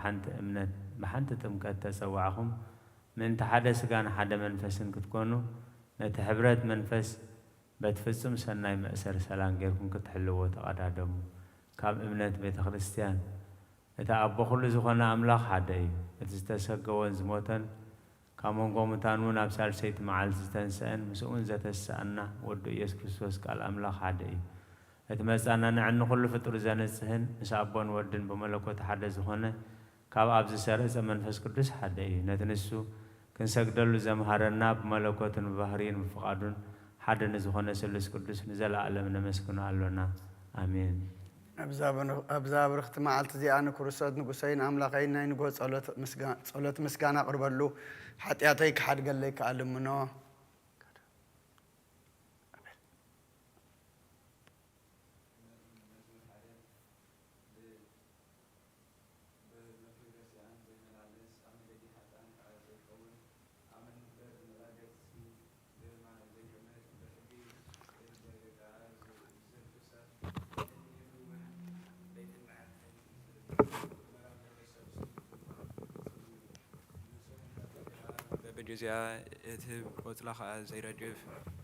حنت أمنت بحنت تمكت تسوعهم من تحدث كان حدا منفس كتكونوا نتحبرت منفس بتفسم سناي مأسر سلام غيركم كتحلوا تقدادم كاب أمنت بيت خريستيان أبو كل زخنا أملاك حداي تستسقون زموتن كامون قوم تانون أبصار سيد معال زتنسأن مسؤول زت السأنا ودو يسوع كريستوس قال أملاك حداي أتمنى أن نحن كل فترة زانسهن مسابون ودن بملكوت حدا زخنا كاب أبز سر زمن فس كدس حداي نتنسو كنسقدلو زمهرنا بملكوت بحرين مفقدون حدا نزخنا سلس كدس نزل عالم نمسكنا علونا آمين. أبزاب اختماع التزي أنا كرسات نقصين أملاقين نقول صلاة مسكانة قرب له حتى يعطيك حد قال لك علمنا بجزاء بطلق زي رجف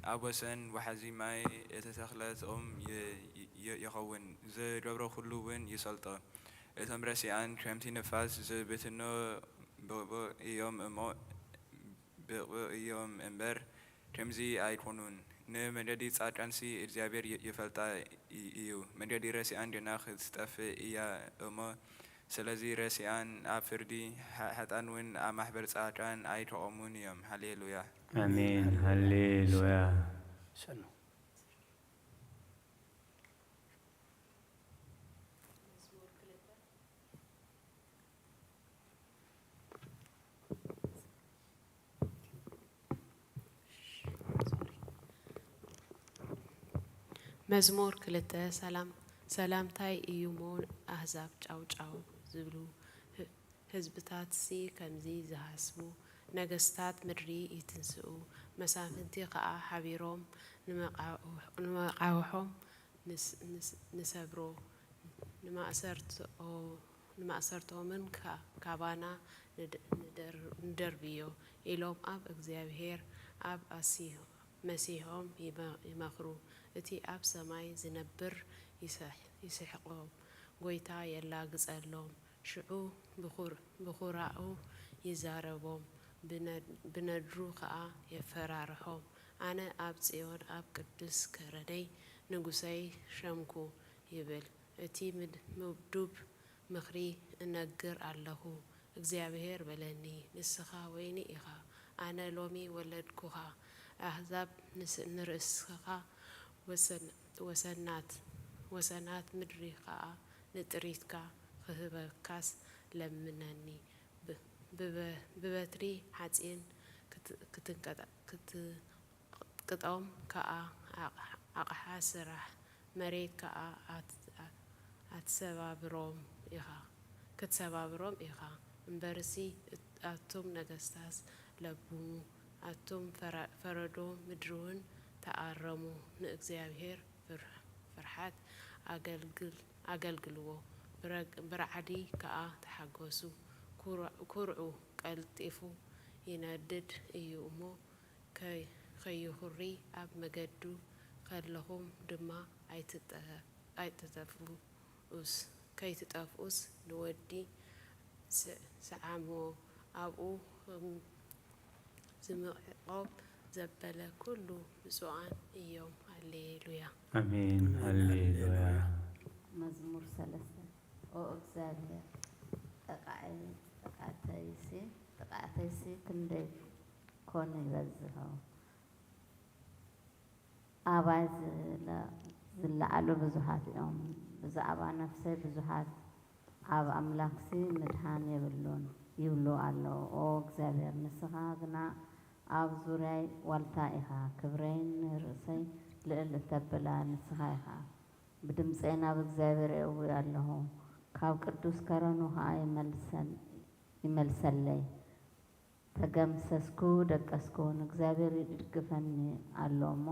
أبوسن وحزي ماي يتسخلت يخون زي جبر خلوين يسلطه تمرسي عن شمتي نفاس زي بتنو يوم امبر تمزي أيقونون نمدي تاجانسي إجابير يفلتا يو مدي رسي عن جناخ استف يا أما سلازي رسيان أفردي حتى أنوين أمحبر ساعتان أي تأمونيهم هللويا آمين هللويا. شنو مزمور كلتا سلام تاي يومون أحزاب چاو زبلو حزبتات سي كمزي زحسبو نجستات مري يتنسقو مسافنتي قاع حبيروم نمقاوحهم نسبرو نما أسرتو من كابانا ندربيو إلوم أب إغزابير أب أسيهم مسيحهم يمخرو أتي أب سماي زنبر يسحقهم قويتا يلا قزالهم شعو بخوراءو يزاربهم بندرو قاع يفرارهم أنا أب سيون أب قدس كردي نقصي شمكو يبل أتي مبدوب مخري نقر الله እግዚአብሔር በለኒ ንስኻ ወይኒ ኢኻ ኣነ ሎሚ ወለድኩኻ ኣሕዛብ ንርእስኻ ወሰናት ምድሪ ኸኣ ንጥሪትካ ክህበካስ ለምነኒ ብበትሪ ሓፂን ክትቅጦም ከኣ ኣቕሓ ስራሕ መሬት ከኣ ክትሰባብሮም ኢኻ እምበርሲ ኣቶም ነገስታስ ለቡሙ ኣቶም ፈረዶ ምድሩውን ተኣረሙ ንእግዚአብሔር ፍርሓት ኣገልግልዎ ብራዕዲ ከኣ ተሓገሱ ኩርዑ ቀልጢፉ ይነድድ እዩ እሞ ከይኹሪ ኣብ መገዱ ከለኹም ድማ ከይትጠፍኡስ ንወዲ ሰዓሞ ኣብኡ ዝምዕቆብ ዘበለ ኩሉ ብፁዓን እዮም ሃሌሉያ آمين هللويا. مزمور 3 او እግዚአብሔር ተቃተይሲ ክንደይ ኮነ ይበዝሖ ኣባይ ዝለዓሉ ብዙሓት እዮም ብዛዕባ ነፍሰይ ብዙሓት ኣብ ኣምላክሲ ምድሃን ይብሉ ኣለዉ ኦ እግዚአብሔር ንስኻ ግና ኣብ ዙርያይ ዋልታ ኢኻ ክብረይን ርእሰይ ልዕል እተብላ ንስኻ ኢኻ بدمسي ناب እግዚአብሔር እው ያለሁ ካብ ቅዱስ ከረኑ ها ይመልሰለይ ተገምሰስኩ ደቀስኩ እግዚአብሔር ይድግፈኒ አሎሞ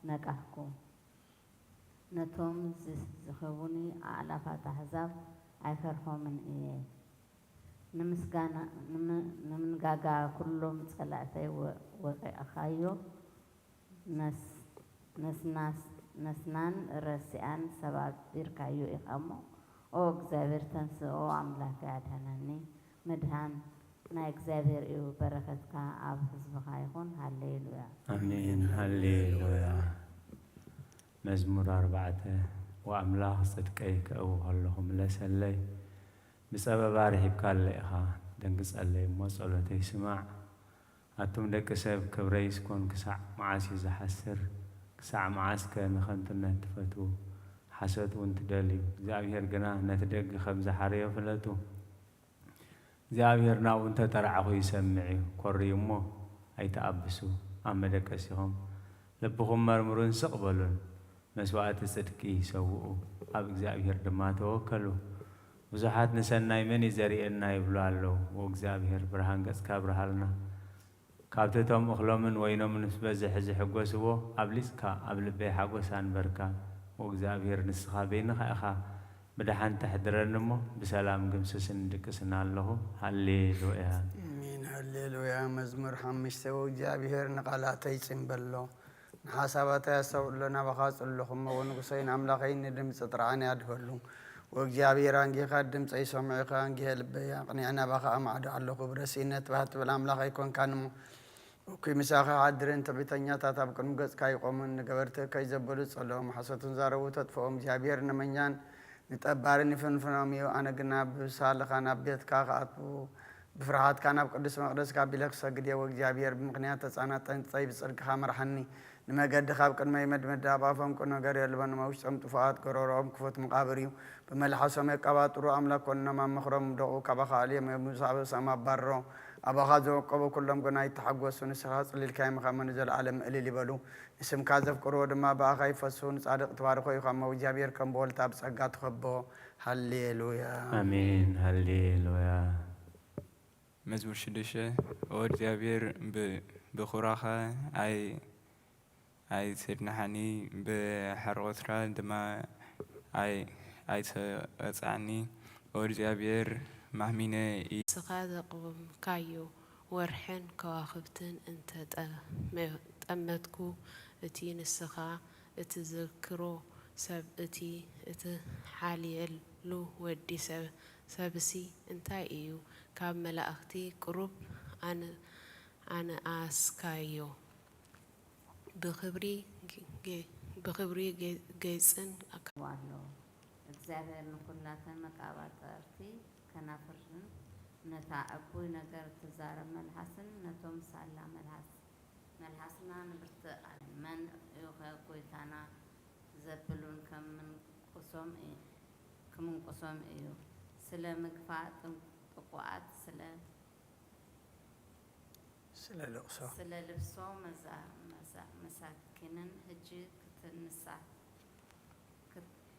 ነቃህኩ ነቶም ዝኸቡኒ አላፋት አሕዛብ አይፈርሆምን እየ ንምንጋጋ ኩሎም ጸላእተይ ወቂዕኻዮ ነስናን ረሲኣን ሰባቢርካዮ ኢኻ እሞ ኦ እግዚኣብሔር ተንስኦ ኣምላክ ኣድህነኒ ምድሃን ናይ እግዚኣብሔር እዩ በረኸትካ ኣብ ህዝብኻ ይኹን ሃሌሉያ አሜን ሃሌሉያ መዝሙር 4 ወአምላኽ ጽድቀይ ክእው ከለኹም ለሰለይ ብጸበባ ርሒብካ ኣለኢኻ ደንግጸለይ እሞ ጸሎተይ ስማዕ ኣቱም ደቂ ሰብ ክብረይ ስኮን ክሳዕ መዓስ እዩ ዝሓስር ክሳዕ መዓስከ ንኸንቱነት ትፈቱ ሓሰት እውን ትደልዩ እግዚኣብሔር ግና ነቲ ደጊ ከም ዝሓረዮ ፍለጡ እግዚኣብሔር ናብኡ እንተጠራዕኹ ይሰምዕ እዩ ኮርዩ እሞ ኣይተኣብሱ ኣብ መደቀሲኹም ልብኹም መርምሩን ስቕ በሉን መስዋዕቲ ጽድቂ ይሰውኡ ኣብ እግዚኣብሔር ድማ ተወከሉ ብዙሓት ንሰናይ መን እዩ ዘርእየና ይብሉ ኣለዉ ወእግዚኣብሔር ብርሃን ገጽካ ብርሃልና ካብቲ እቶም እኽሎምን ወይኖምን ምስ በዝሕ ዝሕጐስዎ ኣብ ሊጽካ ኣብ ልበይ ሓጐሳ ንበርካ ወእግዚኣብሔር ንስኻ በይንኻ ኢኻ ብድሓን ተሕድረኒ እሞ ብሰላም ግምስስን ድቅስና ኣለኹ ሃሌሉያ አሜን ሃሌሉያ መዝሙር 5 ወእግዚኣብሔር ንቓላተይ ይጽንበሎ ንሓሳባተይ ያስተውዕሎ ናባኻ ጽልኹም ወንጉሰይን ኣምላኸይ ንድምፂ ጥርዓን ያድፈሉ ወእግዚኣብሔር አንጊኻ ድምፀይ ሰምዑኻ አንጊሄ ልበይ ኣቕኒዕ ናባኻ ኣማዕዶ ኣለኹ ብረሲነት ባህ ትብል ኣምላኸይ ኮንካን እሞ እኩይ ምሳኻ ሓድርን ትዕቢተኛታት ኣብ ቅድሚ ገጽካ ይቆሙን ንገበርቲ ከይዘበሉ ጸለዎም ሓሰቱን ዛረቡ ተጥፍኦም እግዚኣብሔር ንመኛን ንጠባርን ይፍንፍኖም እዩ ኣነ ግና ብሳልኻ ናብ ቤትካ ከኣትዉ ብፍርሃትካ ናብ ቅዱስ መቕደስካ ኣቢለ ክሰግድ እየ ወእግዚኣብሔር ብምኽንያት ተጻናጠንፀይ ብጽድቅኻ መርሐኒ ንመገድኻ ኣብ ቅድመይ መድመዳ ኣብ ኣፎም ቁ ነገር የልበን ውሽጦም ጥፉኣት ገረሮኦም ክፉት መቃብር እዩ ብመልሓሶም የቀባጥሩ ኣምላክ ኮኖም ኣብ ምኽሮም ደቑ ካባኻ ኣልዮም ሙሳበሶም ኣባሮ ኣባኻ ዘወቀቡ ኩሎም ግና ይተሓጐሱ ንስኻ ጽሊልካዮ ምኸመኑ ዘለዓለም እልል ይበሉ ንስምካ ዘፍቅርዎ ድማ ብኣኻ ይፈሱ ንጻድቕ ትባርኾ ኢኻ እሞ እግዚኣብሔር ከም ብወልታ ብጸጋ ትኸቦ ሃሌሉያ አሜን ሃሌሉያ መዝሙር 6 ኦ እግዚኣብሔር ብኹራኻ ኣይትድናሓኒ ብሓርቆትካ ድማ ኣይተቐጻዕኒ ኦ እግዚኣብሔር ማህሚነ ንስኻ ዘቕመምካዮ ወርሕን ከዋኽብትን እንተጠመትኩ እቲ ንስኻ እትዝክሮ ሰብ እቲ እትሓልየሉ ወዲ ሰብሲ እንታይ እዩ ካብ መላእኽቲ ቅሩብ ኣነኣስካዮ ብኽብሪ ገጽን ኣሎ እግዚኣብሔር ንኩላተን መቃባጠርቲ ከናፍርን ነታ ዕቡይ ነገር ትዛረብ መልሓስን ነቶም ሳላ መልሓስና ንብርትዕ መን ኢኸ ጐይታና ዘብሉን ከምንቁሶም እዩ ስለ ምግፋእ ጥቁዓት ስለ ልብሶ መሳኪንን ሕጂ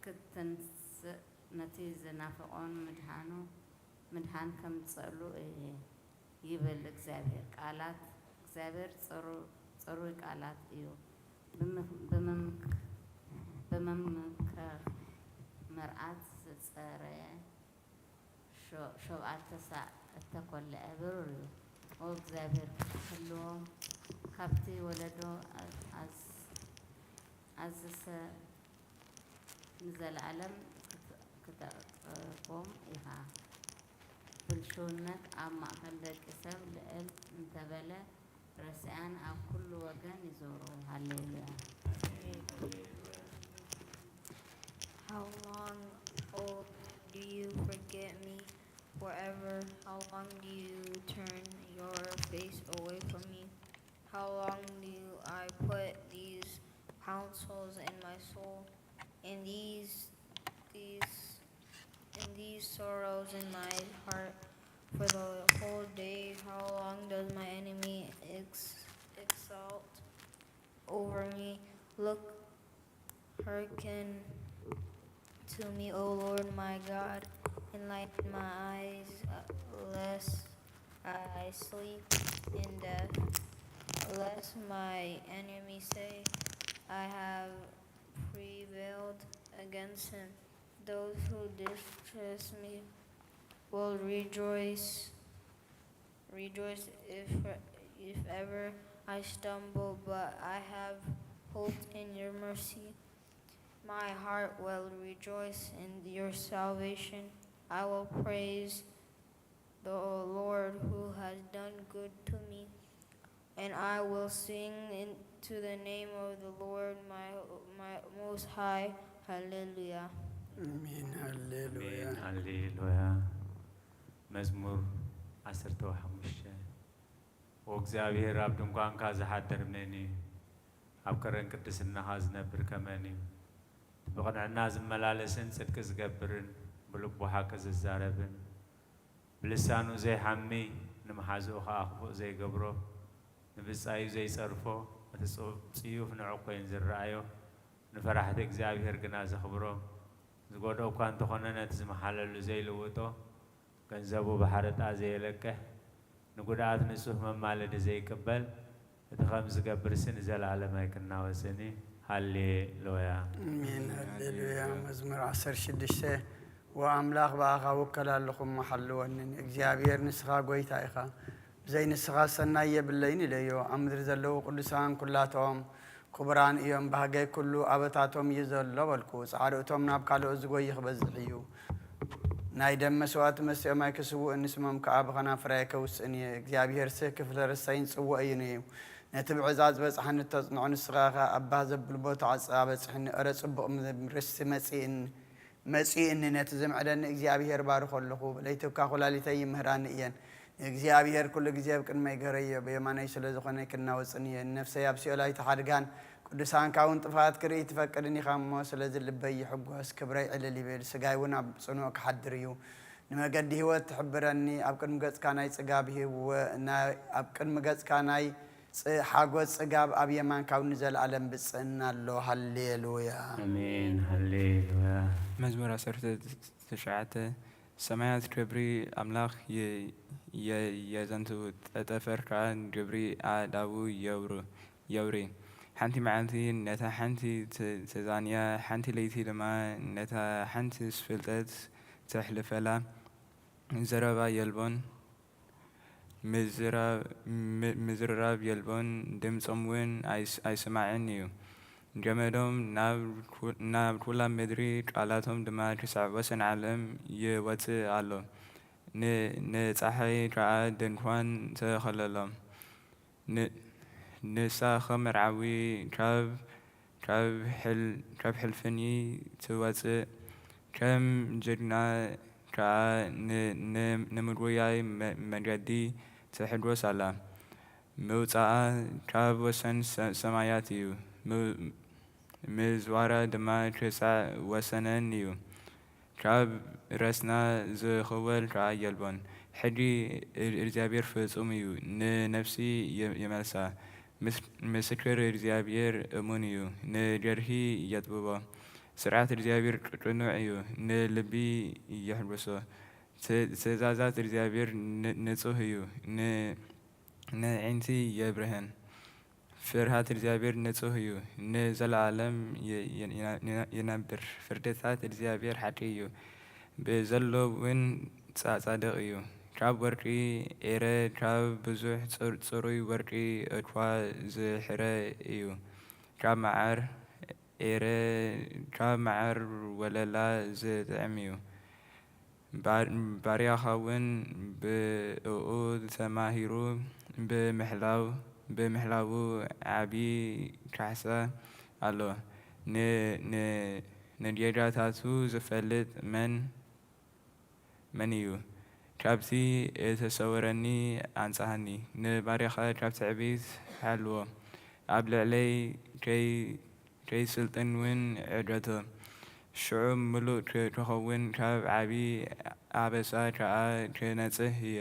ክትንስእ ነቲ ዝናፍቖን ምድሃን ከምፅእሉ ይብል እግዚአብሔር ቃላት እግዚአብሔር ጽሩይ ቃላት እዩ በመምከር መርዓት ዝጸረየ ሸውዓተ ሳዕ እተኰልዐ ብሩር እዩ ኦ እግዚአብሔር ክህልዎም ካብቲ ወለዶ ኣዝሰ ንዘለዓለም ክትጠቅቦም ኢኻ ብልሹውነት ኣብ ማእኸል ደቂ ሰብ ልዕል እንተበለ ረስያን ኣብ ኩሉ ወገን ይዞሩ ሃሌሉያ How long, oh, do you forget me forever? How long do you turn your face away from me? How long do I put these counsels in my soul, and these sorrows in my heart for the whole day? How long does my enemy exalt over me? Look, hearken to me, O Lord my God, enlighten my eyes, lest I sleep in death, lest my enemies say, I have prevailed against him. Those who distress me will rejoice if ever I stumble, but I have hoped in your mercy. My heart will rejoice in your salvation. I will praise the Lord who has done good to me, and I will sing into the name of the Lord my Most High. Hallelujah. አሜን ሃሌሉያ አሜን ሃሌሉያ መዝሙር 15 ወእግዚአብሔር ኣብ ድንኳንካ ዝሓድር መን እዩ ኣብ ከረን ቅድስናኻ ዝነብር ከመን እዩ ብቕንዕና ዝመላለስን ጽድቂ ዝገብርን ብልቡ ሓቂ ዝዛረብን ብልሳኑ ዘይሓሚ ንምሓዝኡ ኸዓ ክፉእ ዘይገብሮ ንብጻዩ ዘይጸርፎ እቲ ጽዩፍ ንዑ ኮይኑ ዝረአዮ ንፈራሕቲ እግዚኣብሔር ግና ዘኽብሮ ዝጐድኦ እኳ እንተኾነ ነቲ ዝመሓለሉ ዘይልውጦ ገንዘቡ ባሕርጣ ዘየለቅሕ ንጉድኣት ንጹህ መማለዲ ዘይቅበል እቲ ከም ዝገብርሲ ንዘለዓለም ኣይክናወፅኒ ሃሌሉያ አሜን ሃሌሉያ መዝሙር 16 ወአምላኽ በኣኻ ውከል ኣለኹም መሓልወንን እግዚኣብሔር ንስኻ ጐይታ ኢኻ ብዘይ ንስኻ ሰናይ የብለይን ኢለዮ ኣብ ምድሪ ዘለዉ ቅዱሳን ኩላቶም ክቡራን እዮም ባህጋይ ኩሉ ኣበታቶም እዩ ዘሎ በልኩ ጻዕርእቶም ናብ ካልኦት ዝጐይ ክበዝሕ እዩ ናይ ደም መስዋዕቲ መስኦም ኣይክስውእ ንስሞም ከዓ ብኸናፍራይ ከውስእን እየ እግዚኣብሔር ስህ ክፍለ ርሳይን ጽውዕ እዩ ነዩ ነቲ ብዕዛዝ በጽሐኒ ተጽንዖ ንስኻ ኸ ኣባ ዘብል ቦታ ዓፃ በጽሕኒ እረ ጽቡቕ ርስቲ መጺእኒ ነቲ ዘምዕደኒ እግዚኣብሔር ባርኾ ኣለኹ ለይትብካ ኹላሊተይ ይምህራኒ እየን እግዚአብሔር ኩሉ ጊዜ ብቅድመይ ገረየ በየማነይ ስለ ዝኾነ ክናወፅን እየ ነፍሰይ ኣብ ሲኦል ኣይተሓድጋን ቅዱሳን ካውን ጥፋት ክርኢ ትፈቅድን ኢኻ እሞ ስለዚ ልበይ ይሕጐስ ክብረይ ዕልል ይብል ስጋይ እውን ኣብ ጽኑዕ ክሓድር እዩ ንመገዲ ህይወት ትሕብረኒ ኣብ ቅድሚ ገጽካ ናይ ጽጋብ ኣብ ቅድሚ ገጽካ ናይ ሓጐስ ጽጋብ ኣብ የማንካው ንዘለዓለም ብጽዕና ኣሎ ሃሌሉያ አሜን ሃሌሉያ መዝሙር 19 ሰማያት ክብሪ ኣምላኽ የዘንቱ ጠጠፈርካ ግብሪ ኣዳቡ የውሪ ሓንቲ መዓልቲ ነታ ሓንቲ ተዛንያ ሓንቲ ለይቲ ድማ ነታ ሓንቲ ስፍልጠት ተሕልፈላ ዘረባ የልቦን ምዝርራብ የልቦን ድምፆም እውን ኣይስማዕን እዩ ገመዶም ናብ ኩላ ምድሪ ቃላቶም ድማ ክሳዕ ወሰን ዓለም ይወፅእ ኣሎ ንፀሓይ ከዓ ድንኳን ተኸለሎም ንሳ ከም መርዓዊ ካብ ሕልፍኒ ትወፅእ ከም ጀግና ከዓ ንምድውያይ መንገዲ ትሕድወስ ኣላ ምውፃኣ ካብ ወሰን ሰማያት እዩ ምዝዋራ ድማ ክሳዕ ወሰነን እዩ ካብ ረስና ዝኽወል ከዓ የልቦን ሕጂ እግዚአብሔር ፍጹም እዩ ንነፍሲ የመልሳ ምስክር እግዚአብሔር እሙን እዩ ንጀርሂ የጥብቦ ስርዓት እግዚአብሔር ቅኑዕ እዩ ንልቢ የሕድሶ ትእዛዛት እግዚአብሔር ንጹህ እዩ ንዒንቲ የብርህን ፍርሃት እግዚአብሔር ንጹህ እዩ ንዘለዓለም ይነብር ፍርድታት እግዚአብሔር ሓቂ እዩ ብዘሎ እውን ጻድቕ እዩ ካብ ወርቂ ኤረ ካብ ብዙሕ ጽሩይ ወርቂ እኳ ዝሕረ እዩ ካብ መዓር ኤረ ካብ መዓር ወለላ ዝጥዕም እዩ ባርያኻ እውን ብእኡ ተማሂሩ ብምሕላው ዓብዪ ካሕሳ ኣሎ ንጌጋታቱ ዝፈልጥ መን እዩ ካብቲ እተሰወረኒ ኣንጻሃኒ ንባርያኻ ካብ ትዕቢት ሓልዎ ኣብ ልዕለይ ከይስልጥን እውን ዕገቶ ሽዑ ምሉእ ክኸውን ካብ ዓብዪ ኣበሳ ከዓ ክነጽህ እየ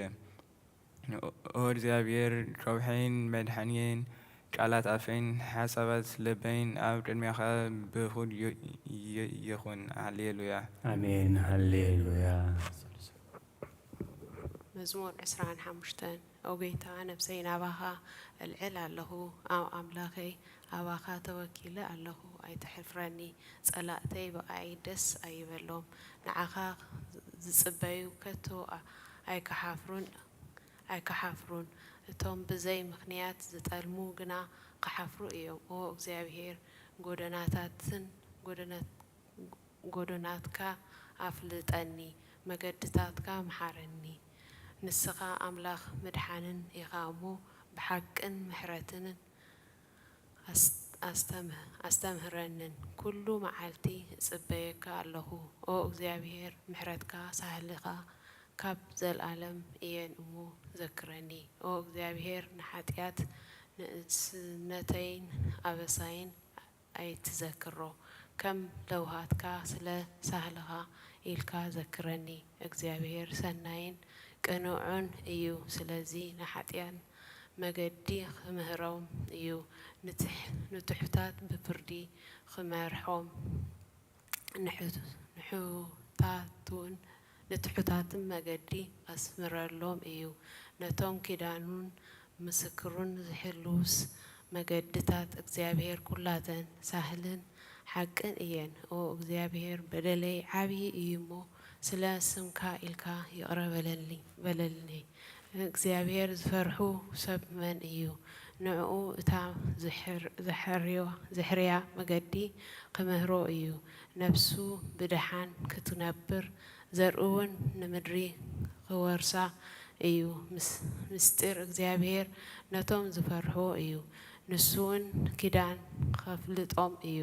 ኦ እግዚአብሔር ከውሐይን መድሓኒየን ቃላት ኣፈይን ሓሳባት ልበይን ኣብ ቅድሚኻ ብኹል ይኹን ሃሌሉያ አሜን ሃሌሉያ መዝሙር 25 ኦ ጌታ ነፍሰይ ናባኻ እልዕል ኣለኹ ኣብ ኣምላኸይ ኣባኻ ተወኪለ ኣለኹ ኣይትሕፍረኒ ጸላእተይ ብኣይ ደስ ኣይበሎም ንዓኻ ዝጽበዩ ከቶ ኣይከሓፍሩን እቶም ብዘይ ምክንያት ዝጠልሙ ግና ከሓፍሩ እዮም ኦ እግዚአብሔር ጎደናትካ ኣፍልጠኒ መገድታትካ መሓረኒ ንስኻ ኣምላኽ ምድሓንን ኢኻ እሞ ብሓቅን ምሕረትን ኣስተምህረንን ኩሉ መዓልቲ እጽበየካ ኣለኹ ኦ እግዚአብሔር ምሕረትካ ሳህልኻ ካብ ዘለዓለም እየን እሞ ዘክረኒ ኦ እግዚአብሔር ንኃጢአት ንእስነተይን ኣበሳይን ኣይትዘክሮ ከም ለውሃትካ ስለ ሳህልኻ ኢልካ ዘክረኒ እግዚአብሔር ሰናይን ቅኑዑን እዩ ስለዚ ንኃጢአን መገዲ ክምህሮም እዩ ንትሑታት ብፍርዲ ክመርሖም ንትሑታትን መገዲ ኣስምረሎም እዩ ነቶም ኪዳኑን ምስክሩን ዝሕልውስ መገድታት እግዚአብሔር ኩላተን ሳህልን ሓቅን እየን ኦ እግዚአብሔር በደለይ ዓብዪ እዩ እሞ ስለ ስምካ ኢልካ ይቕረ በለልኒ እግዚአብሔር ዝፈርሑ ሰብ መን እዩ ንዕኡ እታ ዝሕርያ መገዲ ክምህሮ እዩ ነፍሱ ብድሓን ክትነብር ዘርእውን ንምድሪ ክወርሳ እዩ ምስጢር እግዚአብሔር ነቶም ዝፈርሑ እዩ ንሱውን ኪዳን ከፍልጦም እዩ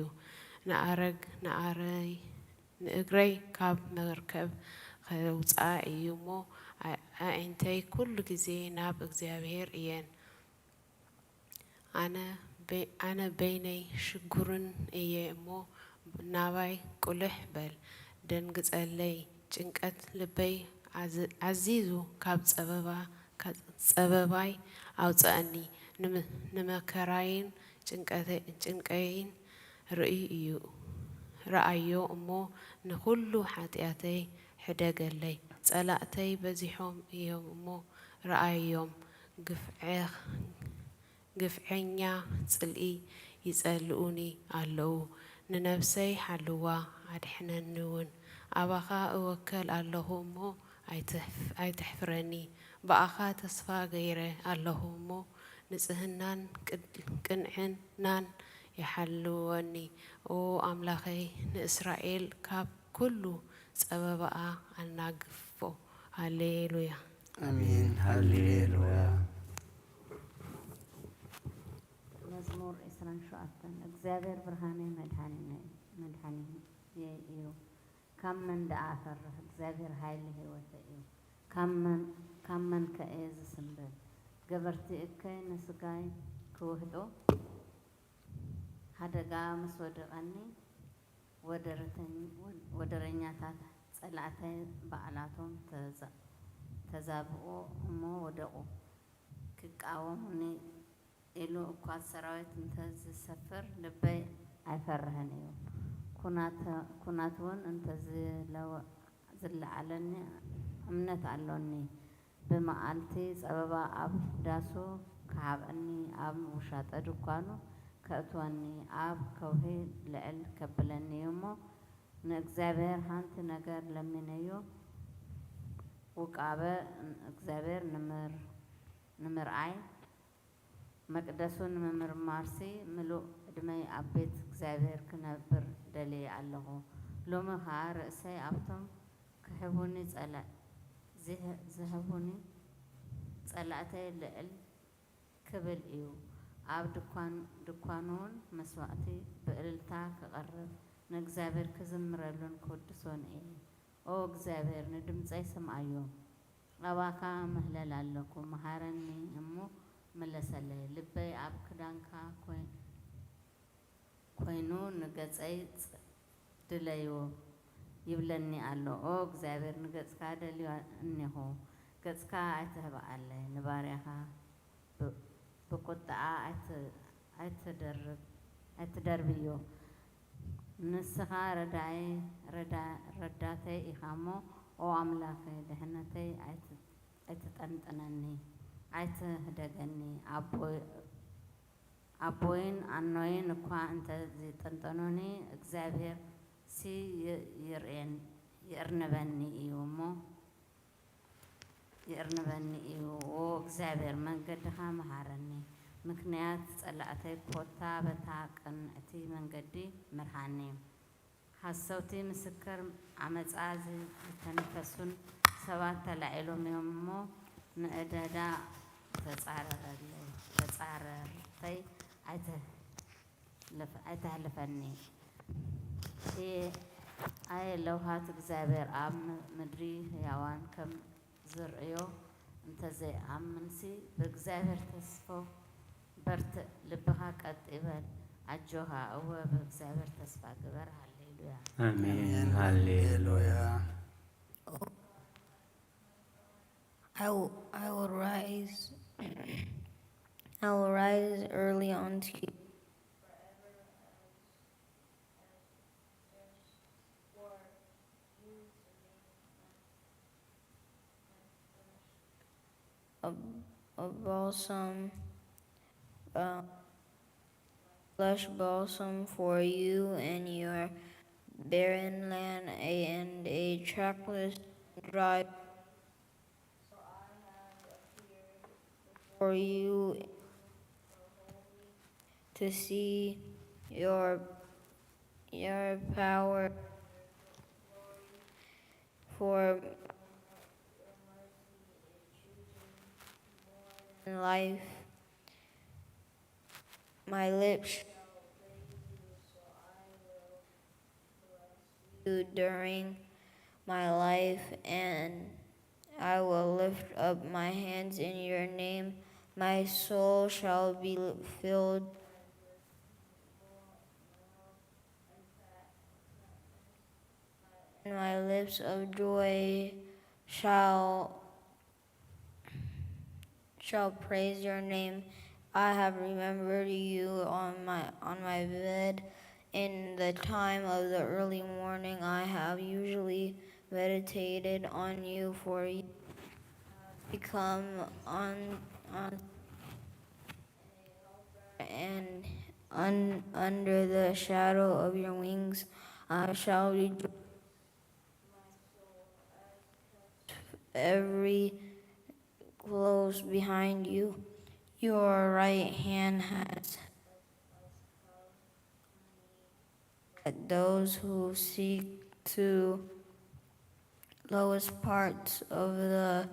ንእግረይ ካብ መርከብ ከውፅኣ እዩ እሞ ኣዒንተይ ኩሉ ጊዜ ናብ እግዚአብሔር እየን ኣነ በይነይ ሽጉርን እየ እሞ ናባይ ቁልሕ በል ደንግጸለይ ጭንቀት ልበይ ዓዚዙ ካብ ጸበባይ ኣውፅአኒ ንመከራይን ጭንቀይን ረአዮ እሞ ንኹሉ ሓጢአተይ ሕደገለይ ጸላእተይ በዚሖም እዮም እሞ ረአዮም ግፍዐኛ ጽልኢ ይጸልኡኒ ኣለዉ ንነፍሰይ ሓልዋ ኣድሕነኒውን ኣባኻ እወከል ኣለኹ እሞ ኣይትሕፍረኒ ብኣኻ ተስፋ ገይረ ኣለኹ እሞ ንጽህናን ቅንዕናን ይሓልወኒ ኦ ኣምላኸይ ንእስራኤል ካብ ኩሉ ጸበባኣ ኣናግፎ ሃሌሉያ አሜን ሃሌሉያ መዝሙር 27 እግዚአብሔር ብርሃነይ መድኃኒየ እዩ ካብ መን ደኣ ፈርህ እግዚአብሔር ሃይሊ ህይወተይ እዩ ካብ መን ከእየ ዝስንብት ገበርቲ እከይ ንስጋይ ክውህጦ ሓደጋ ምስ ወደቐኒ ወደረኛታት ጸላእተይ በዓላቶም ተዛብኦ እሞ ወደቑ ክቃወሙኒ ኢሉ እኳ ሰራዊት እንተዝሰፍር ልበይ ኣይፈርህን እዩ ኩናት እውን እንተዝለዓለኒ እምነት ኣሎኒ ብመዓልቲ ጸበባ ኣብ ዳሱ ክሃብአኒ ኣብ ውሻጠ ድኳኑ ከእትወኒ ኣብ ከውሒ ልዕል ከብለኒ እሞ ንእግዚአብሔር ሓንቲ ነገር ለሚነዮ ውቃበ እግዚአብሔር ንምርኣይ መቅደሱን ንምምርማርሲ ምሉእ ዕድመይ ኣብ ቤት እግዚአብሔር ክነብር ደልየ ኣለኹ ሎሚ ኸዓ ርእሰይ ኣብቶም ዝህቡኒ ጸላእተይ ልዕል ክብል እዩ ኣብ ድኳኑውን መስዋዕቲ ብእልልታ ክቐርብ ንእግዚአብሔር ክዝምረሉን ክውድሶን እየ ኦ እግዚአብሔር ንድምፀይ ስምዓዮ ኣባኻ ምህለል ኣለኩ መሃረኒ እሞ መለሰለይ ልበይ ኣብ ክዳንካ ኮይኑ ንገጸይ ድለይዎ ይብለኒ ኣሎ ኦ እግዚአብሔር ንገጽካ ደልዮ እኒሆ ገጽካ ኣይትህብኣለይ ንባርያኻ ብቁጣኣ ኣይትደርብዮ ንስኻ ረዳተይ ኢኻ እሞ ኦ ኣምላኸይ ድሕነተይ ኣይትጠንጥነኒ ኣይትህደገኒ ኣቦይን ኣኖይን እኳ እንተዝጠንጠኑኒ እግዚአብሔር يقرنبني إيومو يقرنبني إيو وإግዚአብሔር መንገድኻ መሃረኒ ምክንያት ጸላእተይ ኮታ በታቅን እቲ መንገዲ ምርሃኒ ሐሰውቲ ምስክር ዓመፃ ዝተነፈሱን ሰባት ተላዒሎም እሞ ንእደዳ ተጻረርተይ ኣይተህልፈኒ ኣየ ለውሃት እግዚኣብሔር ኣብ ምድሪ ሕያዋን ከም ዝርእዮ እንተዘይኣምንሲ ብእግዚአብሔር ተስፎ በርትዕ ልብኻ ቀጥ ይበል ኣጆኻ እወ ብእግዚአብሔር ተስፋ ግበር ሃሌሉያ አሜን ሃሌሉያ I will rise early unto you. A balsam, flesh balsam for you and your barren land, and a trackless dry. For you to see your power, for life. My lips shall praise you, so I will bless you during my life, and I will lift up my hands in your name. My soul shall be filled and my lips of joy shall praise your name. I have remembered you on my bed. In the time of the early morning, I have usually meditated on you, for you become and under the shadow of your wings I shall rejoice. Every close behind you, your right hand has those who seek to lowest parts of the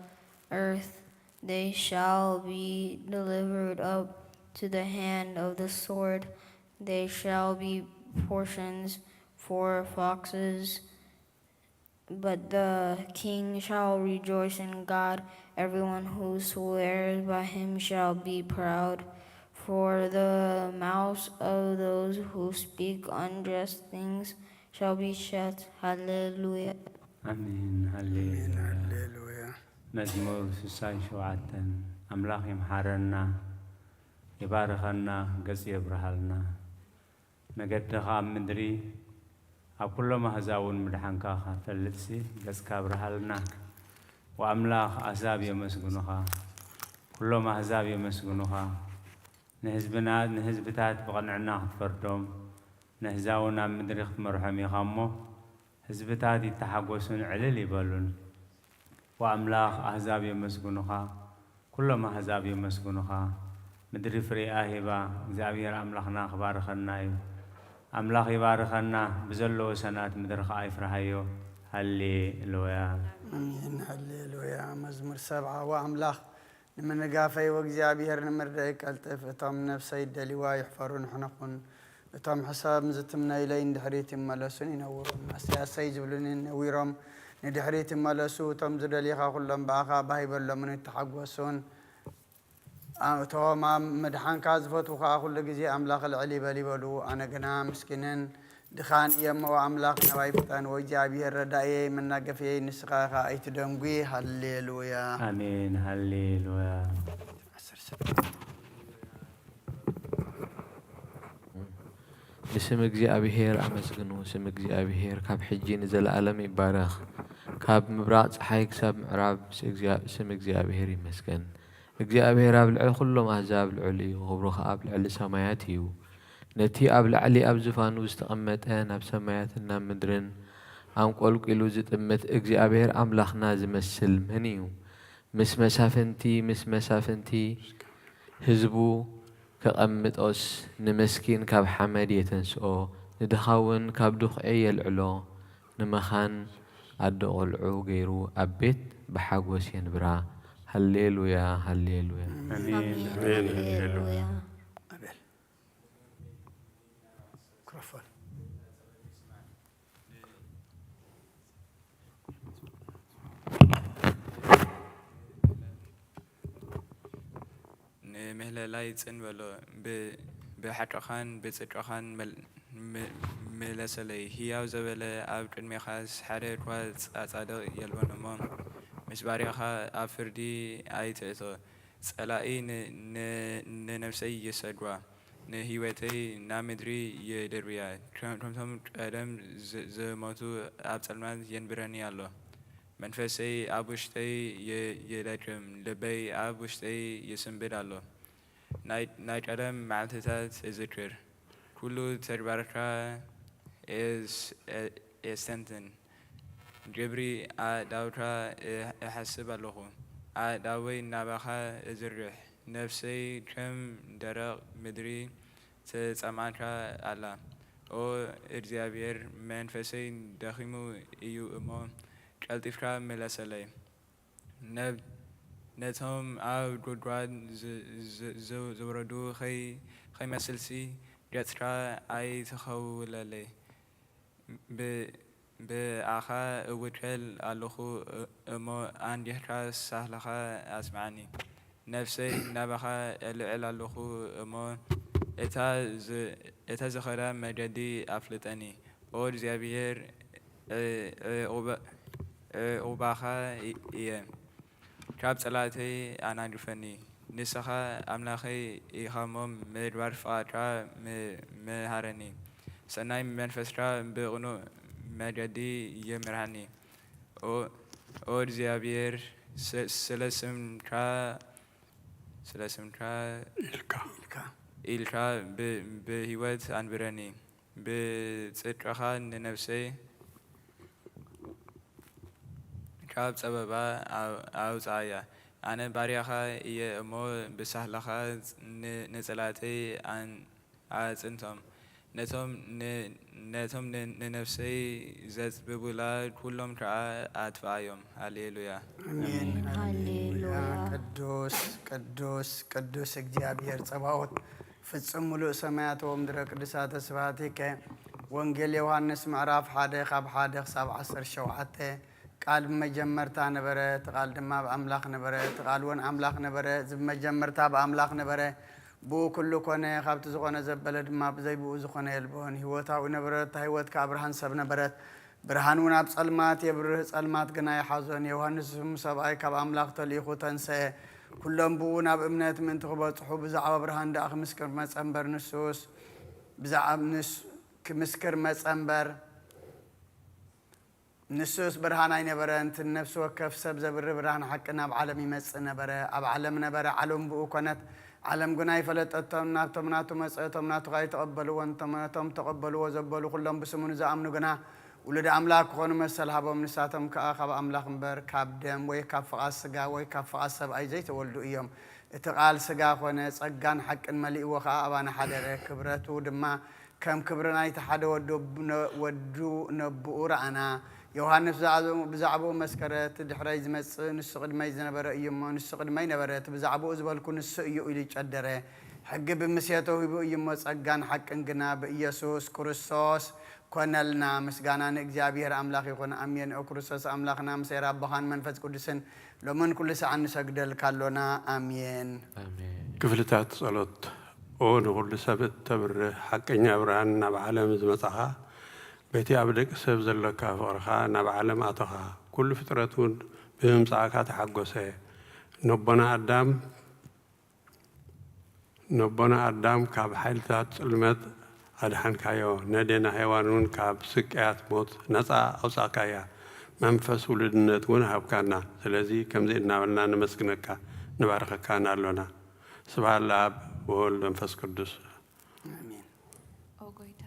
earth, they shall be delivered up to the hand of the sword. They shall be portions for foxes, but the king shall rejoice in God. Everyone who swears by him shall be proud. For the mouths of those who speak unjust things shall be shut. Hallelujah. አሜን ሃሌሉያ መዝሙር 67 አምላኽ ይምሓረና ይባርከና ገጽ የብርሃልና ነገድኻ ኣብ ምድሪ ኣብ ኩሎም ኣሕዛውን ምድሓንካ ፈልጥሲ ገጽካ ብርሃልና ወኣምላኽ ኣሕዛብ የመስግኑኻ ኩሎም ኣሕዛብ የመስግኑኻ ንህዝብታት ብቕንዕና ክትፈርዶም ንህዛውን ኣብ ምድሪ ክትመርሖም ኢኻ እሞ ህዝብታት ይተሓጐሱን ዕልል ይበሉን ወኣምላኽ ኣሕዛብ የመስግኑኻ ኩሎም ኣሕዛብ የመስግኑኻ ምድሪ ፍሬኣ ሂባ እግዚኣብሔር ኣምላኽና ክባርከና እዩ ኣምላኽ ይባርከና ብዘለዎ ሰናት ምድሪ ከዓ ይፍርሃዮ ሃሌሉያ አሜን ሃሌሉያ መዝሙር 70 ወአምላኽ ንምንጋፈይ ወእግዚአብሔር ንምርዳይ ቀልጥፍ እቶም ነፍሰይ ደሊዋ ይሕፈሩ ንሕነኹን እቶም ሕሳብ ምዝትምናይለይ ንድሕሪት ይመለሱን ይነውሩን ኣስተያሰይ ዝብሉኒ ነዊሮም ንድሕሪት ይመለሱ እቶም ዝደሊኻ ኩሎም በኣኻ ባሂበሎምን ይተሓጐሱን እቶም ኣብ ምድሓንካ ዝፈትዉኻ ኩሉ ግዜ ኣምላኽ ልዕል ይበል ይበሉ ኣነ ግና ምስኪንን ድኻን እየሞ ኣምላኽ ነባይ ፍጠን ወእግዚአብሔር ረዳእየይ መናገፍየይ ንስኻ ኢኻ ኣይትደንጉ ሃሌሉያ አሜን ሃሌሉያ بسم እግዚአብሔር አመስግኑ ስም እግዚአብሔር ካብ ሕጂ ንዘለዓለም ይባረኽ ካብ ምብራቕ ፀሓይ ክሳብ ምዕራብ ስም እግዚአብሔር ይመስገን እግዚአብሔር ኣብ ልዕሊ ኩሎም ኣሕዛብ ልዑል እዩ ክብሩ ከዓ ኣብ ልዕሊ ሰማያት እዩ ነቲ ኣብ ላዕሊ ኣብ ዝፋኑ ዝተቐመጠ ናብ ሰማያትን ናብ ምድርን ኣንቆልቂሉ ዝጥምት እግዚኣብሔር ኣምላኽና ዝመስል መን እዩ? ምስ መሳፍንቲ ህዝቡ ከቐምጦስ ንመስኪን ካብ ሓመድ የተንስኦ ንድኻውን ካብ ድኹዒ የልዕሎ ንመኻን ኣደ ቆልዑ ገይሩ ኣብ ቤት ብሓጎስ የንብራ ሃሌሉያ ሃሌሉያ Amen. Hallelujah. أبل ميكروفون ንምህለላይ ጽንበሎ ብሓጨኻን ብጽድቕኻን መለሰለይ ህያው ዘበለ ኣብ ቅድሜኻስ ሓደ እኳ ጻጻድቕ የልቦን እሞ ምስ ባሪኻ ኣብ ፍርዲ ኣይትእቶ ጸላኢ ንነፍሰይ የሰድዋ ንህይወተይ ናብ ምድሪ የደርብያ ከምቶም ቀደም ዝሞቱ ኣብ ጸልማት የንብረኒ ኣሎ መንፈሰይ ኣብ ውሽጠይ የደክም ልበይ ኣብ ውሽጠይ ይስንብድ ኣሎ ናይ ቀደም መዓልትታት እዝክር ኩሉ ተግባርካ የስተንትን ግብሪ ኣእዳውካ እሓስብ ኣለኹ ኣእዳወይ ናባኻ እዝርሕ ነፍሰይ ከም ደረቕ ምድሪ ትጸምዓካ ኣላ ኦ እግዚኣብሔር መንፈሰይ ደኺሙ እዩ እሞ ቀልጢፍካ መለሰለይ ነቶም ኣብ ጉድጓድ ዝወረዱ ኸይመስልሲ ገጽካ ኣይትኸውለለይ ብኣኻ እውከል ኣለኹ እሞ ኣንዲሕካ ሳህለኻ ኣስማዓኒ ነፍሰይ ናባኻ እልዕል ኣለኹ እሞ እታ ዝኸዳ መገዲ ኣፍልጠኒ ኦ እግዚኣብሔር ዕቁባኻ እየ ካብ ጸላተይ ኣናግፈኒ ንስኻ ኣምላኸይ ኢኻ እሞ ምግባር ፍቓድካ ምሃረኒ ሰናይ መንፈስካ ብቕኑዕ መገዲ የምርሃኒ ኦ እግዚኣብሔር ስለ ስምካ ኢልካ ብህይወት አንብረኒ ብጽድቅኻ ንነፍሰይ ካብ ጸበባ ኣውፃእያ ኣነ ባርያኻ እየ እሞ ብሳህለኻ ንጸላተይ ኣጽንቶም ነቶም ንነፍሰይ ዘጽብቡላ ኩሎም ከዓ ኣጥፍኣዮም ሃሌሉያ አሜን ሃሌሉያ ቅዱስ ቅዱስ ቅዱስ እግዚአብሔር ጸባኦት ፍጹም ሙሉእ ሰማያት ወምድረ ቅዱሳተ ስብሐቲከ ወንጌል ዮሐንስ ምዕራፍ 1 ካብ 1 ክሳብ 17 ቃል በመጀመርታ ነበረ ቃል ድማ በአምላክ ነበረ ቃል ወን አምላክ ነበረ በመጀመርታ በአምላክ ነበረ ቡ ኩሉ ኮነ ካብት ዝኾነ ዘበለ ድማ በዘይቡ ዝኾነ የልቦን ህይወታው ነበረ ህይወት ከአብርሃን ሰብ ነበረ ብርሃን ወን ኣብ ጸልማት የብርህ ጸልማት ግና ይሓዞን ዮሐንስ ሰብኣይ ካብ አምላክ ተልኢኹ ተንሰ ኩሎም ቡ ናብ እምነት ምን ተኸበጽሑ ብዛዕባ ብርሃን ዳኽ ምስክር መጸንበር ንሱስ ብዛዕባ ምስክር መጸንበር ንሱስ ብርሃን አይነበረ እንት ነፍስ ወከፍ ሰብ ዘብር ብርሃን ሐቅና በዓለም ይመጽእ ነበረ ኣብ ዓለም ነበረ ዓለም ብኡ ኮነት ዓለም ግና ይፈለጠቶም ናብቶም ናቱ መጽእቶም ናቱ ጋይ ተቀበሉ ወንተመቶም ተቀበሉ ወዘበሉ ኩሎም ብስሙን ዝኣምኑ ግና ውሉድ አምላክ ኮኑ መሰል ሃቦም ንሳቶም ከኣ ካብ አምላክ እምበር ካብ ደም ወይ ካብ ፍቓድ ስጋ ወይ ካብ ፍቓድ ሰብ ኣይ ዘይተወልዱ እዮም እቲ ቃል ስጋ ኮነ ጸጋን ሐቅን መሊእዎ ከኣ ኣባና ሓደረ ክብረቱ ድማ ከም ክብርና ይተሓደ ወዱ ነብኡ ረኣና ዮሐንስ ብዛዕባኡ መስከረት ድሕራይ ዝመጽእ ንሱ ቅድማይ ዝነበረ እዩ እሞ ንሱ ቅድማይ ነበረት ብዛዕባኡ ዝበልኩ ንሱ እዩ ኢሉ ይጨደረ ሕጊ ብምስየቶ ሂቡ እዩ እሞ ጸጋን ሐቅን ግና ብኢየሱስ ክርስቶስ ኮነልና ምስጋና ንእግዚአብሔር አምላክ ይኹን አሜን ኦ ክርስቶስ አምላክና ምሰራ አባኻን መንፈስ ቅዱስን ሎምን ኩሉ ሰዓት እንሰግደል ካሎና አሜን ክፍልታት ጸሎት ኦ ንኩሉ ሰብ ተብርህ ሐቀኛ ብርሃን ናብ ዓለም ዝመጻኻ በቲ ኣብ ደቂ ሰብ ዘለካ ፍቕርኻ ናብ ዓለም ኣተኻ ኩሉ ፍጥረት እውን ብምምጻእካ ተሓጐሰ ነቦና ኣዳም ካብ ሓይልታት ጽልመት ኣድሓንካዮ ነዴና ሔዋን እውን ካብ ስቅያት ሞት ነፃ ኣውፃእካያ መንፈስ ውልድነት እውን ሃብካና ስለዚ ከምዚ እናበልና ንመስግነካ ንባረኸካና ኣሎና ስብሓት ለኣብ ወወልድ መንፈስ ቅዱስ አሜን ኦ ጎይታ